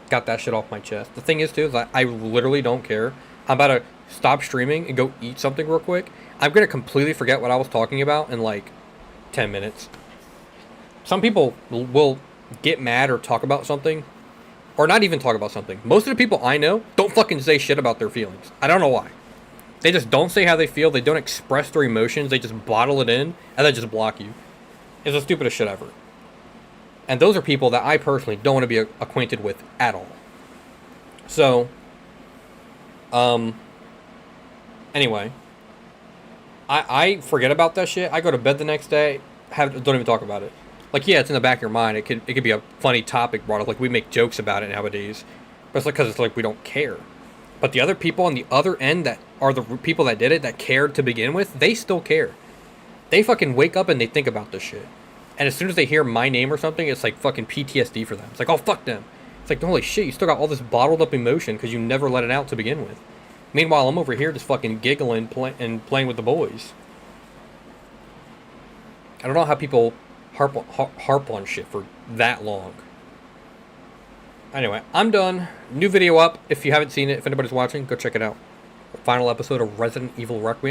Got that shit off my chest. The thing is, too, is I literally don't care. I'm about to stop streaming and go eat something real quick. I'm gonna completely forget what I was talking about in, like, 10 minutes. Some people will get mad or talk about something, or not even talk about something. Most of the people I know don't fucking say shit about their feelings. I don't know why. They just don't say how they feel. They don't express their emotions. They just bottle it in and then just block you. It's the stupidest shit ever. And those are people that I personally don't want to be acquainted with at all. So, anyway, I forget about that shit. I go to bed the next day, don't even talk about it. Like, yeah, it's in the back of your mind. It could be a funny topic brought up. Like, we make jokes about it nowadays. But it's like, because it's like we don't care. But the other people on the other end that are the people that did it, that cared to begin with, they still care. They fucking wake up and they think about this shit. And as soon as they hear my name or something, it's like fucking PTSD for them. It's like, oh, fuck them. It's like, holy shit, you still got all this bottled up emotion because you never let it out to begin with. Meanwhile, I'm over here just fucking giggling and playing with the boys. I don't know how people harp on shit for that long. Anyway, I'm done. New video up. If you haven't seen it, if anybody's watching, go check it out. The final episode of Resident Evil Requiem.